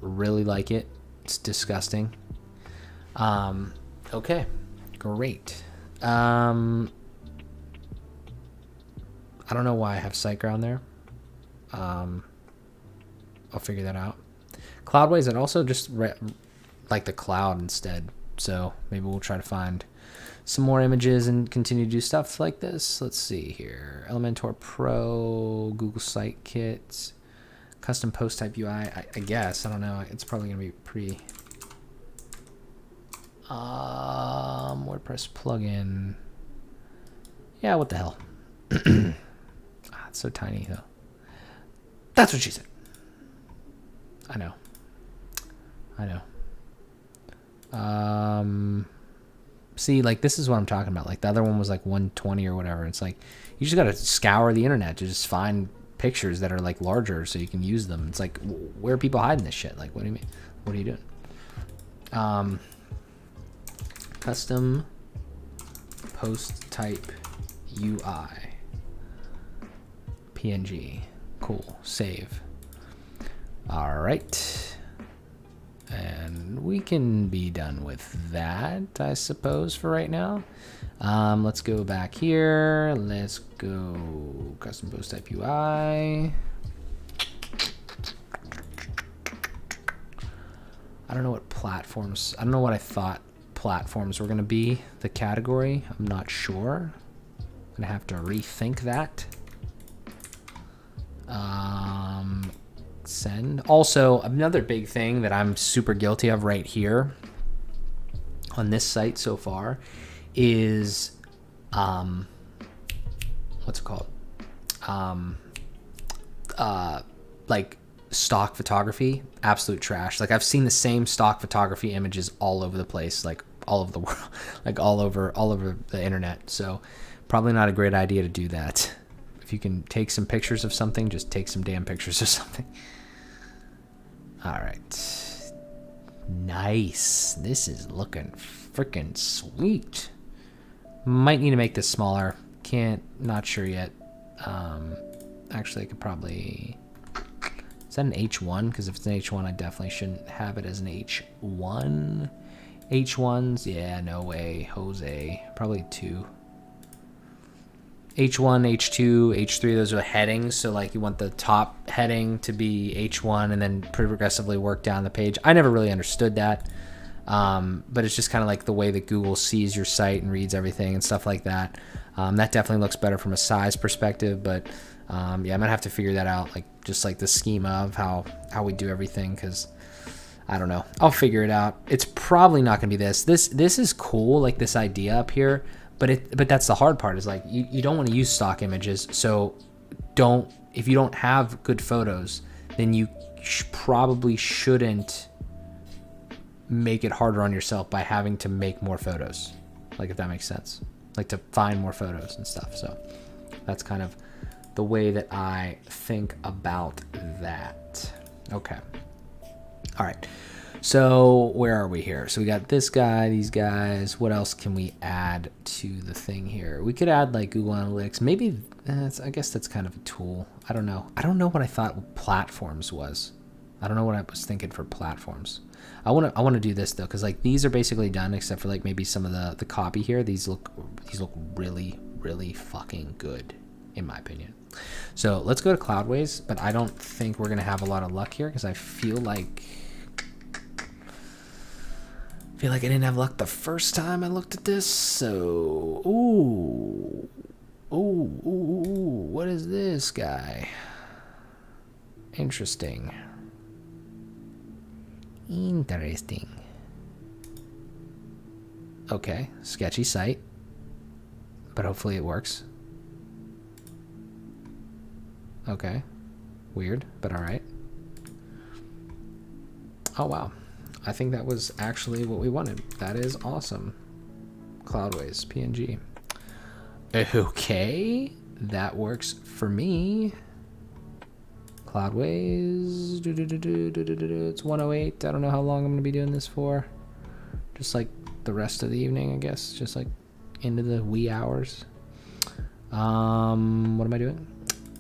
Really like it. It's disgusting. Okay, great. I don't know why I have SiteGround there. I'll figure that out. Cloudways, I'd also just like the cloud instead. So maybe we'll try to find some more images and continue to do stuff like this. Let's see here. Elementor Pro, Google Site Kit, custom post type UI. I guess. I don't know. It's probably going to be pretty... WordPress plugin. Yeah, what the hell. It's so tiny, though. That's what she said. I know. See, like, this is what I'm talking about. Like, the other one was like 120 or whatever. It's like, you just gotta scour the internet to just find pictures that are like larger so you can use them. It's like, where are people hiding this shit? Like, what do you mean? What are you doing? Custom post type UI PNG. Cool. Save. All right. And we can be done with that, I suppose, for right now. Let's go back here. Let's go custom post type UI. I don't know what platforms, I don't know what I thought platforms were going to be, the category. I'm not sure. I'm going to have to rethink that. Send. Also, another big thing that I'm super guilty of right here on this site so far is, what's it called? Like stock photography, absolute trash. Like, I've seen the same stock photography images all over the place, like all over the world, like all over the internet. So probably not a great idea to do that. If you can take some pictures of something, just take some damn pictures of something. All right. Nice. This is looking freaking sweet. Might need to make this smaller. Not sure yet. Actually, I could probably... Is that an H1? Because if it's an H1, I definitely shouldn't have it as an H1. H1s? Yeah, no way. Jose. Probably 2. H1, H2, H3, those are headings. So like you want the top heading to be H1 and then progressively work down the page. I never really understood that. But it's just kind of like the way that Google sees your site and reads everything and stuff like that. That definitely looks better from a size perspective, but yeah, I'm gonna have to figure that out, like just like the schema of how we do everything, because I don't know. I'll figure it out. It's probably not gonna be this. This is cool, like this idea up here. But that's the hard part, is like you don't want to use stock images. So if you don't have good photos, then you probably shouldn't make it harder on yourself by having to make more photos. Like, if that makes sense. Like, to find more photos and stuff. So that's kind of the way that I think about that. Okay. All right. So where are we here? So we got this guy, these guys. What else can we add to the thing here? We could add like Google Analytics. Maybe I guess that's kind of a tool. I don't know. I don't know what I thought platforms was. I don't know what I was thinking for platforms. I want to do this though, because like these are basically done except for like maybe some of the copy here. These look really, really fucking good in my opinion. So let's go to Cloudways, but I don't think we're gonna have a lot of luck here because I feel like I didn't have luck the first time I looked at this. So ooh, what is this guy? Interesting. Okay, sketchy site, but hopefully it works. Okay, weird, but all right. Oh wow, I think that was actually what we wanted. That is awesome. Cloudways PNG. Okay, that works for me. Cloudways, it's 1:08. I don't know how long I'm gonna be doing this for. Just like the rest of the evening, I guess. Just like into the wee hours. What am I doing?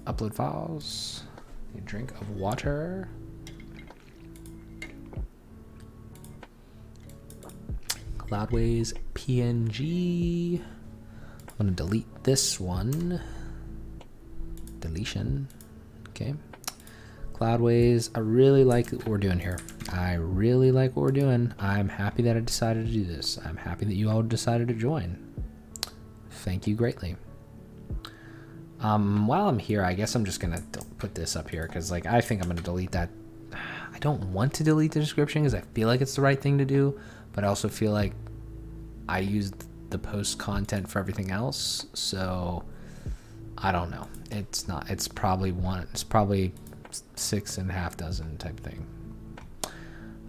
Upload files. A drink of water. Cloudways PNG. I'm gonna delete this one. Deletion. Okay. Cloudways, I really like what we're doing here. I really like what we're doing. I'm happy that I decided to do this. I'm happy that you all decided to join. Thank you greatly. While I'm here, I guess I'm just gonna put this up here because like I think I'm gonna delete that. I don't want to delete the description because I feel like it's the right thing to do, but I also feel like I used the post content for everything else, so I don't know. It's not. It's probably 6.5 dozen type thing.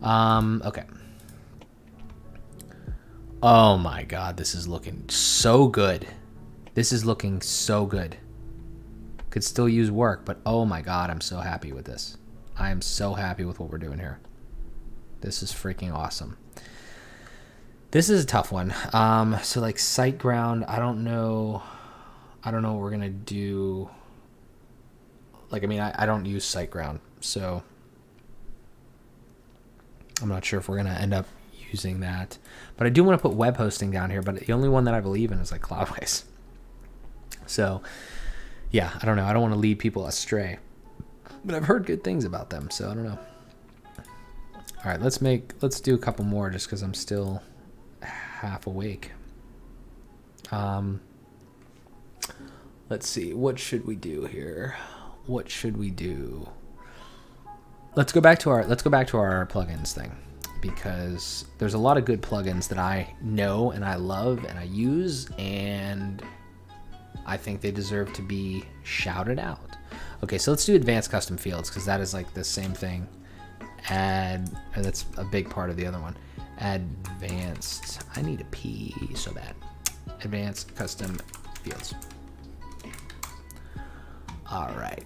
Okay. Oh my god, this is looking so good. This is looking so good. Could still use work, but oh my god, I'm so happy with this. I am so happy with what we're doing here. This is freaking awesome. This is a tough one. So like SiteGround, I don't know what we're gonna do. Like, I mean, I don't use SiteGround, so I'm not sure if we're gonna end up using that. But I do want to put web hosting down here, but the only one that I believe in is like Cloudways. So yeah, I don't know. I don't want to lead people astray, but I've heard good things about them, so I don't know. All right, let's do a couple more just because I'm still half awake. Let's see. What should we do here? What should we do? Let's go back to our plugins thing, because there's a lot of good plugins that I know and I love and I use, and I think they deserve to be shouted out. Okay, so let's do advanced custom fields because that is like the same thing. That's a big part of the other one. Advanced. I need a pee so bad. Advanced custom fields. All right.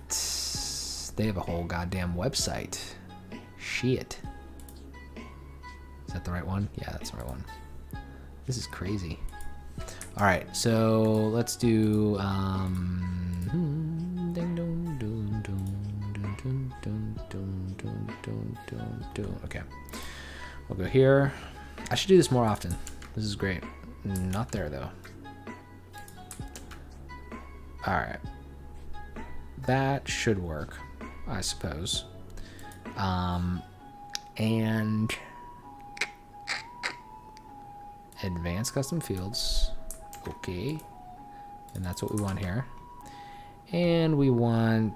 They have a whole goddamn website. Shit. Is that the right one? Yeah, that's the right one. This is crazy. All right, so let's do okay. We'll go here. I should do this more often. This is great. Not there though. All right. That should work, I suppose. And advanced custom fields. Okay. And that's what we want here. And we want,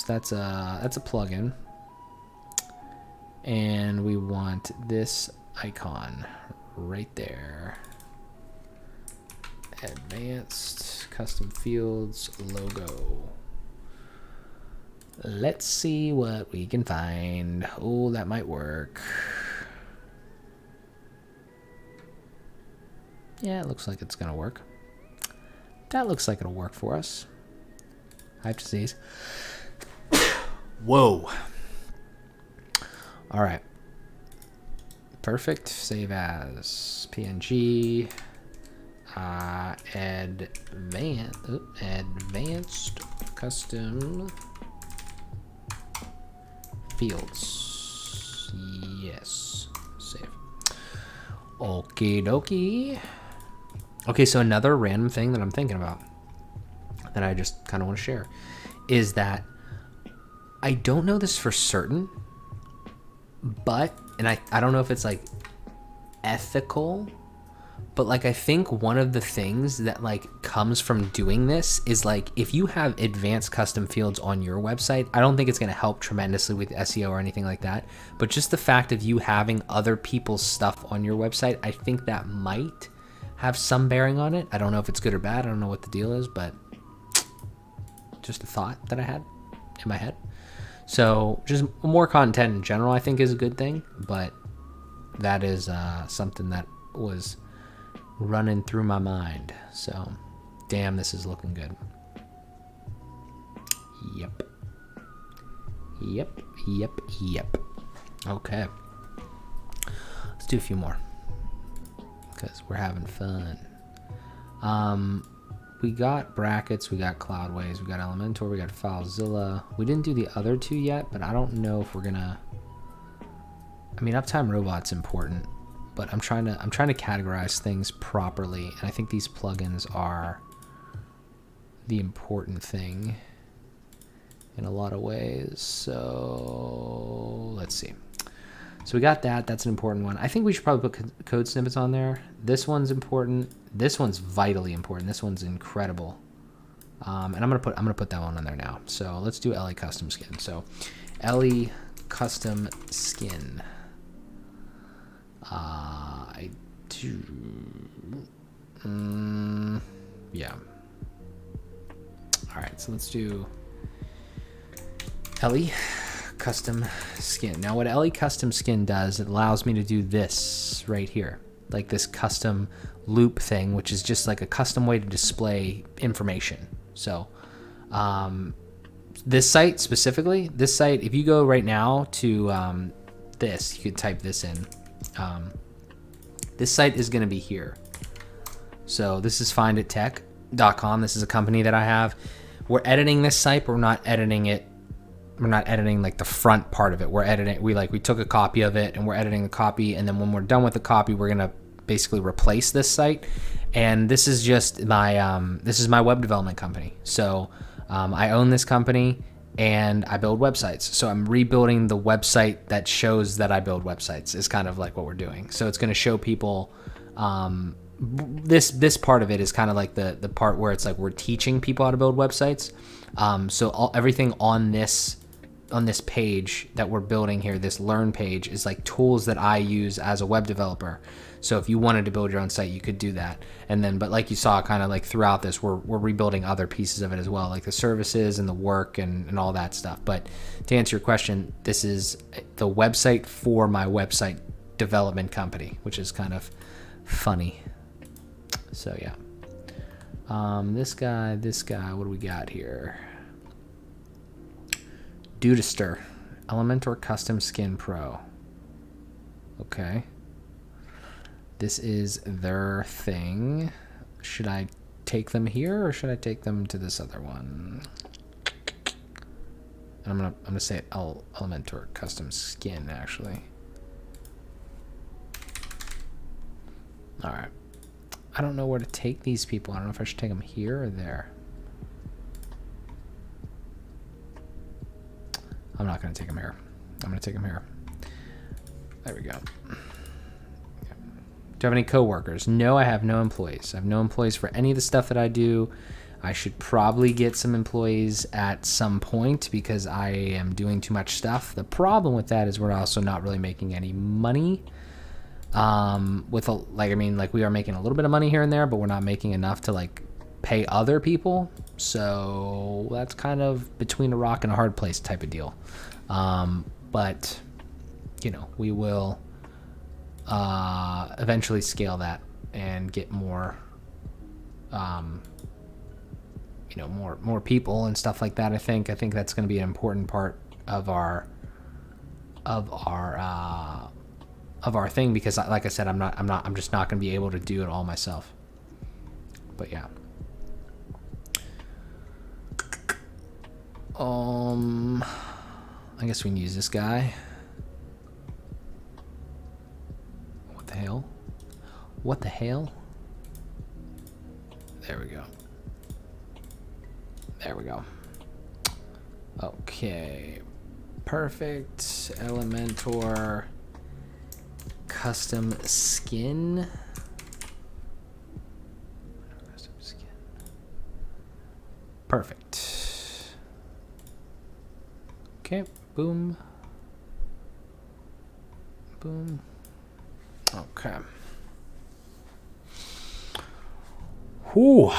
that's a plugin. And we want this icon right there. Advanced custom fields logo. Let's see what we can find. Oh, that might work. Yeah, it looks like it's gonna work. That looks like it'll work for us. Hive disease. Whoa. All right. Perfect. Save as PNG. Advanced custom fields. Yes. Save. Okie dokie. Okay, so another random thing that I'm thinking about that I just kind of want to share is that I don't know this for certain, but, and I don't know if it's like ethical, but like I think one of the things that like comes from doing this is like if you have advanced custom fields on your website, I don't think it's going to help tremendously with SEO or anything like that, but just the fact of you having other people's stuff on your website, I think that might have some bearing on it. I don't know if it's good or bad. I don't know what the deal is, but just a thought that I had in my head. So just more content in general, I think, is a good thing, but that is something that was running through my mind. So, damn, this is looking good. Yep. Okay. Let's do a few more because we're having fun. We got brackets, we got Cloudways, we got Elementor, we got FileZilla. We didn't do the other two yet, but I don't know if we're gonna. I mean, Uptime Robot's important, but I'm trying to categorize things properly, and I think these plugins are the important thing in a lot of ways. So let's see. So we got that. That's an important one. I think we should probably put code snippets on there. This one's important. This one's vitally important. This one's incredible. And I'm gonna put that one on there now. So let's do LE custom skin. So LE custom skin. I do. Yeah. All right. So let's do LE custom skin. Now what LE custom skin does, it allows me to do this right here, like this custom loop thing, which is just like a custom way to display information. So this site specifically, if you go right now to this, you could type this in. This site is going to be here. So this is findittech.com. This is a company that I have. We're editing this site, but we're not editing it. We're not editing like the front part of it. We're editing, we took a copy of it and we're editing the copy. And then when we're done with the copy, we're going to basically replace this site. And this is just my web development company. So I own this company and I build websites. So I'm rebuilding the website that shows that I build websites is kind of like what we're doing. So it's going to show people, this part of it is kind of like the part where it's like we're teaching people how to build websites. So everything on this page that we're building here, this learn page, is like tools that I use as a web developer. So if you wanted to build your own site, you could do that. And then, but like you saw kind of like throughout this, we're rebuilding other pieces of it as well, like the services and the work and all that stuff. But to answer your question, this is the website for my website development company, which is kind of funny. So yeah. This guy, what do we got here? Dudister, Elementor Custom Skin Pro. Okay. This is their thing. Should I take them here or should I take them to this other one? I'm gonna say Elementor Custom Skin actually. All right. I don't know where to take these people. I don't know if I should take them here or there. I'm not going to take them here. I'm going to take them here. There we go. Do you have any coworkers? No, I have no employees. I have no employees for any of the stuff that I do. I should probably get some employees at some point because I am doing too much stuff. The problem with that is we're also not really making any money. We are making a little bit of money here and there, but we're not making enough to like pay other people. So that's kind of between a rock and a hard place type of deal. But you know, we will eventually scale that and get more, more people and stuff like that. I think that's going to be an important part of our thing, because like I said, I'm just not going to be able to do it all myself. But yeah. I guess we can use this guy. What the hell? What the hell? There we go. There we go. Okay. Perfect. Elementor. Custom skin. Custom skin. Perfect. Okay. Boom. Boom. Okay. Whew.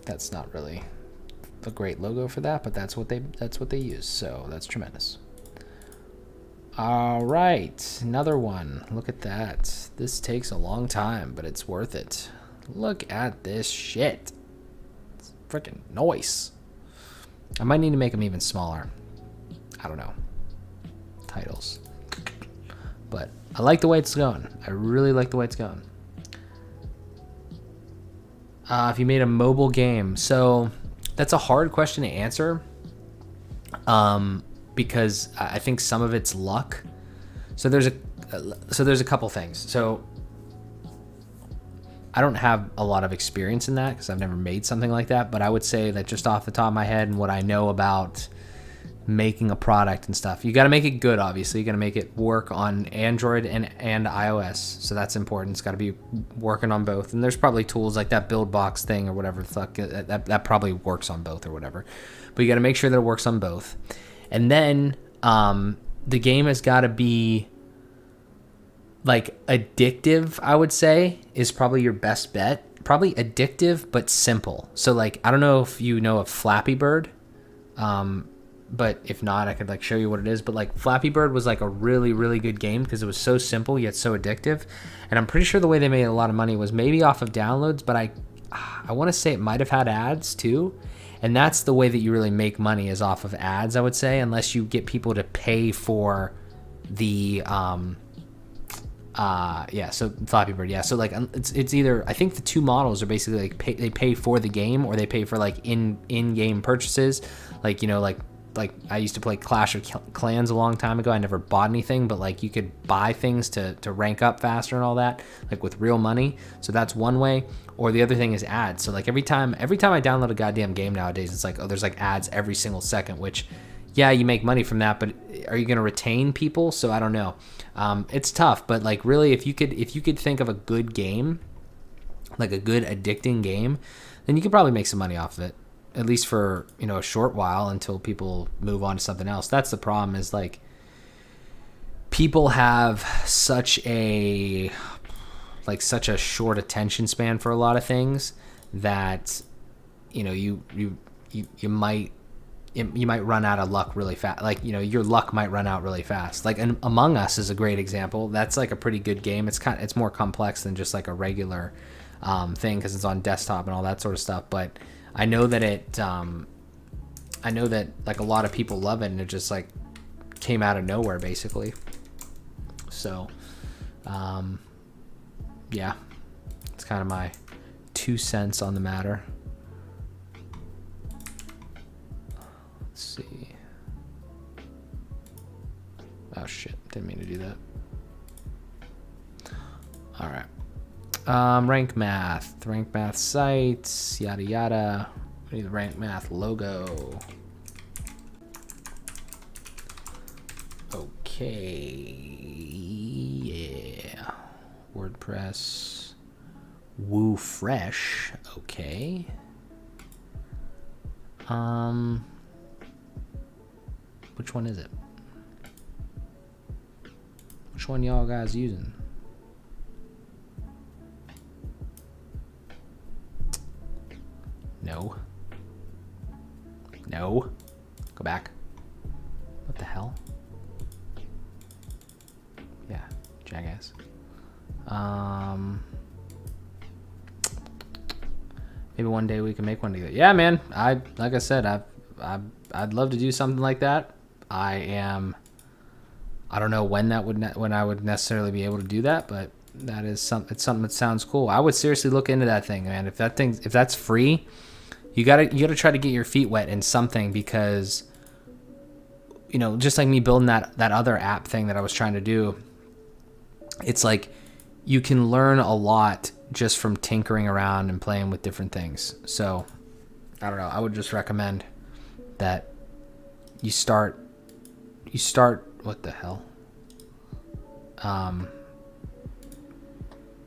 That's not really a great logo for that, but that's what they use, so that's tremendous. All right, another one. Look at that. This takes a long time, but it's worth it. Look at this shit. It's freaking nice. I might need to make them even smaller. I don't know. Titles. But I like the way it's going. I really like the way it's going. If you made a mobile game, so that's a hard question to answer, because I think some of it's luck. So there's a couple things. So I don't have a lot of experience in that because I've never made something like that, but I would say that just off the top of my head and what I know about making a product and stuff, you got to make it good. Obviously, you got to make it work on Android and iOS, so that's important. It's got to be working on both, and there's probably tools like that build box thing or whatever the fuck that probably works on both or whatever, but you got to make sure that it works on both. And then the game has got to be like addictive, I would say, is probably your best bet. Probably addictive but simple. So like, I don't know if you know of Flappy Bird, but if not, I could like show you what it is. But like Flappy Bird was like a really, really good game because it was so simple yet so addictive. And I'm pretty sure the way they made a lot of money was maybe off of downloads, but I want to say it might have had ads too. And that's the way that you really make money, is off of ads, I would say, unless you get people to pay for the so Flappy Bird, yeah. So like it's either, I think the two models are basically like they pay for the game, or they pay for like in-game purchases, like, you know, like I used to play Clash of Clans a long time ago. I never bought anything, but like you could buy things to rank up faster and all that, like with real money. So that's one way. Or the other thing is ads. So like every time I download a goddamn game nowadays, it's like, oh, there's like ads every single second, which, yeah, you make money from that, but are you going to retain people? So I don't know. It's tough, but like really, if you could think of a good game, like a good addicting game, then you could probably make some money off of it, at least for, you know, a short while until people move on to something else. That's the problem, is like people have such a short attention span for a lot of things that, you know, you might run out of luck really fast. Like, you know, your luck might run out really fast. Like, and Among Us is a great example. That's like a pretty good game. It's more complex than just like a regular thing, because it's on desktop and all that sort of stuff. But I know that like a lot of people love it, and it just like came out of nowhere basically. So, yeah, it's kind of my 2 cents on the matter. Let's see. Oh shit, didn't mean to do that. All right. Rank math sites, yada yada. We need the rank math logo. Okay, yeah. Wordpress. Woo Fresh. Okay. Which one is it? Which one y'all guys using? No. No. Go back. What the hell? Yeah, jackass. Maybe one day we can make one together. Yeah, man. Like I said, I'd love to do something like that. I don't know when I would necessarily be able to do that, but it's something that sounds cool. I would seriously look into that thing, man. If that's free, you gotta try to get your feet wet in something, because just like me building that other app thing that I was trying to do, it's like you can learn a lot just from tinkering around and playing with different things. So I don't know. I would just recommend that you start. What the hell?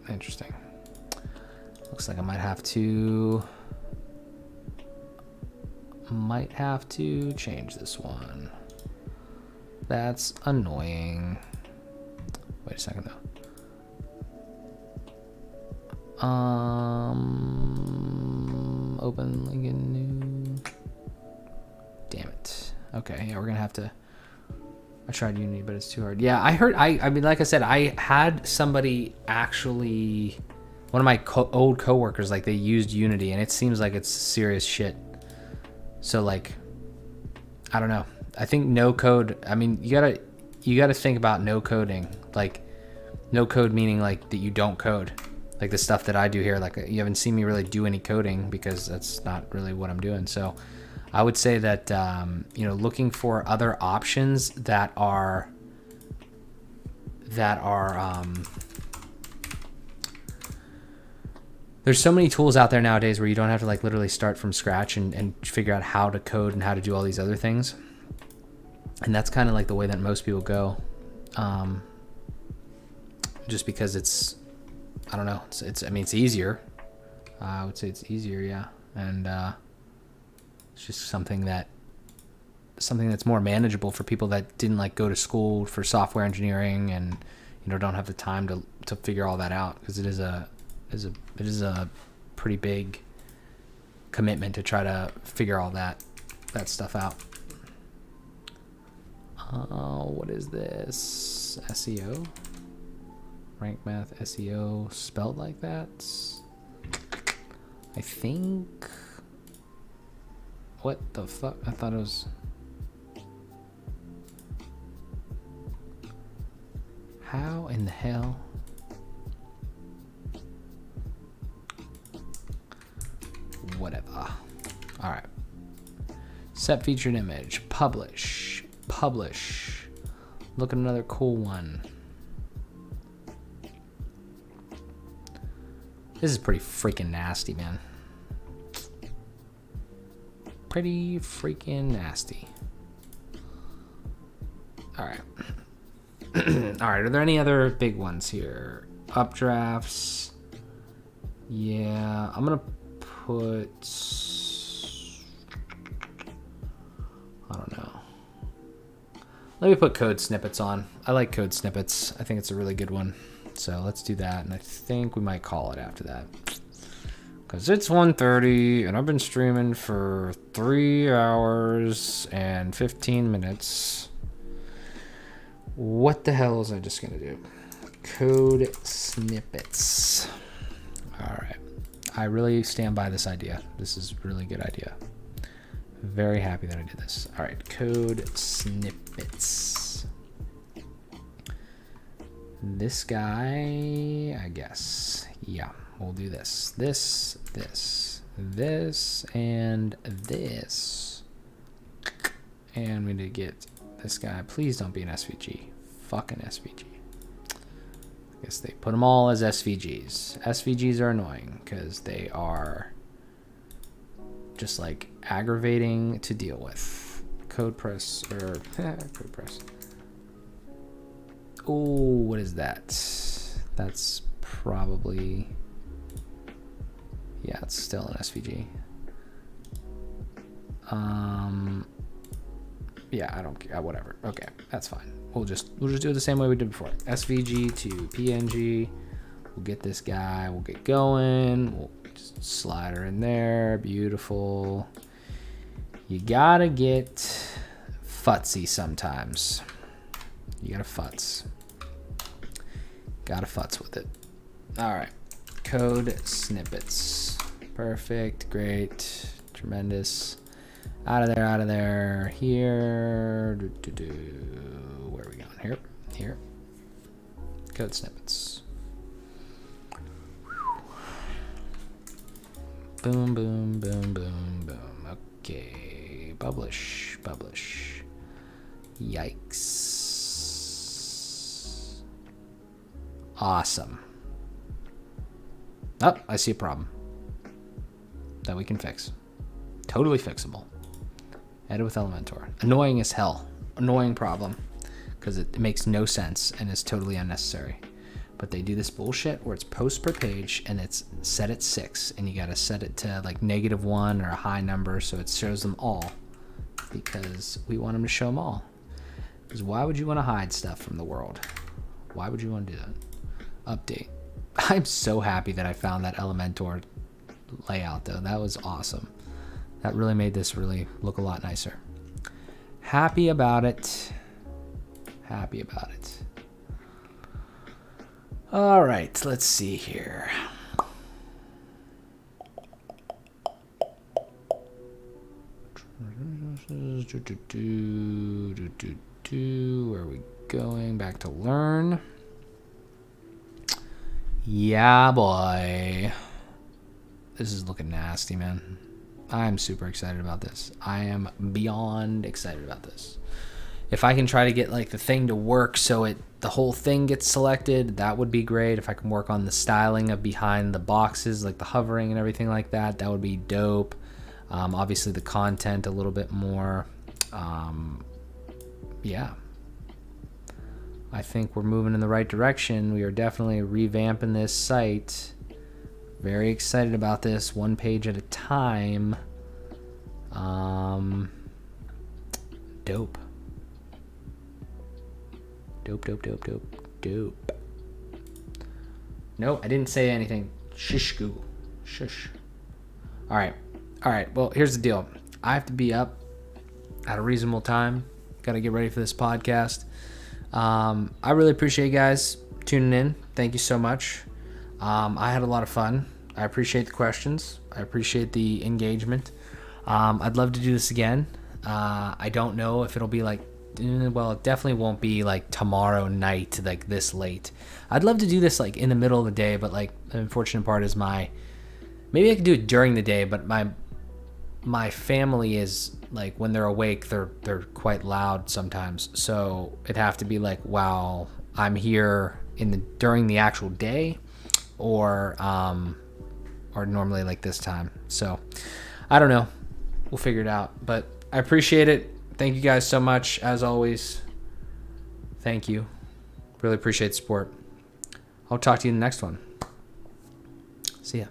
Interesting. Looks like I might have to change this one. That's annoying. Wait a second though. Open link in new. Damn it. Okay, yeah, we're gonna have to. I tried Unity, but it's too hard. Yeah, I heard. I mean, like I said, I had somebody actually, one of my old coworkers, like they used Unity, and it seems like it's serious shit. So like, I don't know. I think no code. I mean, you gotta think about no coding. Like, no code meaning like that you don't code. Like the stuff that I do here. Like you haven't seen me really do any coding because that's not really what I'm doing. So I would say that looking for other options that are there's so many tools out there nowadays where you don't have to like literally start from scratch and figure out how to code and how to do all these other things. And that's kind of like the way that most people go. Just because it's, I don't know, it's easier. I would say it's easier, yeah. And it's just something that's more manageable for people that didn't like go to school for software engineering and don't have the time to figure all that out, because it is a pretty big commitment to try to figure all that stuff out. What is this? SEO? Rank Math SEO spelled like that? I think. What the fuck? I thought it was. How in the hell? Whatever. All right. Set featured image. Publish. Look at another cool one. This is pretty freaking nasty, man. Pretty freaking nasty. All right. All right. Are there any other big ones here? Updrafts. Yeah. I'm going to put... I don't know. Let me put code snippets on. I like code snippets. I think it's a really good one. So let's do that. And I think we might call it after that. Because it's 1:30 and I've been streaming for 3 hours and 15 minutes. What the hell was I just going to do? Code snippets. All right. I really stand by this idea. This is a really good idea. Very happy that I did this. All right. Code snippets. This guy, I guess. Yeah. We'll do this, and this. And we need to get this guy. Please don't be an SVG. Fucking SVG. I guess they put them all as SVGs. SVGs are annoying because they are just like aggravating to deal with. CodePress or CodePress. Oh, what is that? That's probably... Yeah, it's still an SVG. Yeah, I don't care. Whatever. Okay, that's fine. We'll just do it the same way we did before. SVG to PNG. We'll get this guy. We'll get going. We'll just slide her in there. Beautiful. You gotta get futsy sometimes. You gotta futz. Gotta futz with it. All right. Code snippets. Perfect. Great. Tremendous. Out of there, out of there. Here. Where are we going? Here. Here. Code snippets. Boom, boom, boom, boom, boom. Okay. Publish. Publish. Yikes. Awesome. Oh, I see a problem that we can fix. Totally fixable. Edit with Elementor. Annoying as hell. Annoying problem. Because it makes no sense and is totally unnecessary. But they do this bullshit where it's post per page and it's set at 6. And you got to set it to like -1 or a high number so it shows them all. Because we want them to show them all. Because why would you want to hide stuff from the world? Why would you want to do that? Update. I'm so happy that I found that Elementor layout though. That was awesome. That really made this really look a lot nicer. Happy about it. Happy about it. All right, let's see here. Where are we going? Back to learn. Yeah, boy. This is looking nasty, man. I'm super excited about this. I am beyond excited about this. If I can try to get like the thing to work so the whole thing gets selected, that would be great. If I can work on the styling of behind the boxes, like the hovering and everything like that, that would be dope. Obviously the content a little bit more. Yeah. I think we're moving in the right direction. We are definitely revamping this site. Very excited about this. One page at a time. Dope. Dope. Nope, I didn't say anything. Shush, Google. Shush. All right. Well, here's the deal. I have to be up at a reasonable time. Got to get ready for this podcast. I really appreciate you guys tuning in. Thank you so much. I had a lot of fun. I appreciate the questions. I appreciate the engagement. I'd love to do this again. I don't know if it'll be like, well, it definitely won't be like tomorrow night, like this late. I'd love to do this like in the middle of the day, but like the unfortunate part is maybe I could do it during the day, but my family is like, when they're awake, they're quite loud sometimes. So it'd have to be like while I'm here during the actual day, or normally like this time. So I don't know. We'll figure it out. But I appreciate it. Thank you guys so much. As always, thank you. Really appreciate the support. I'll talk to you in the next one. See ya.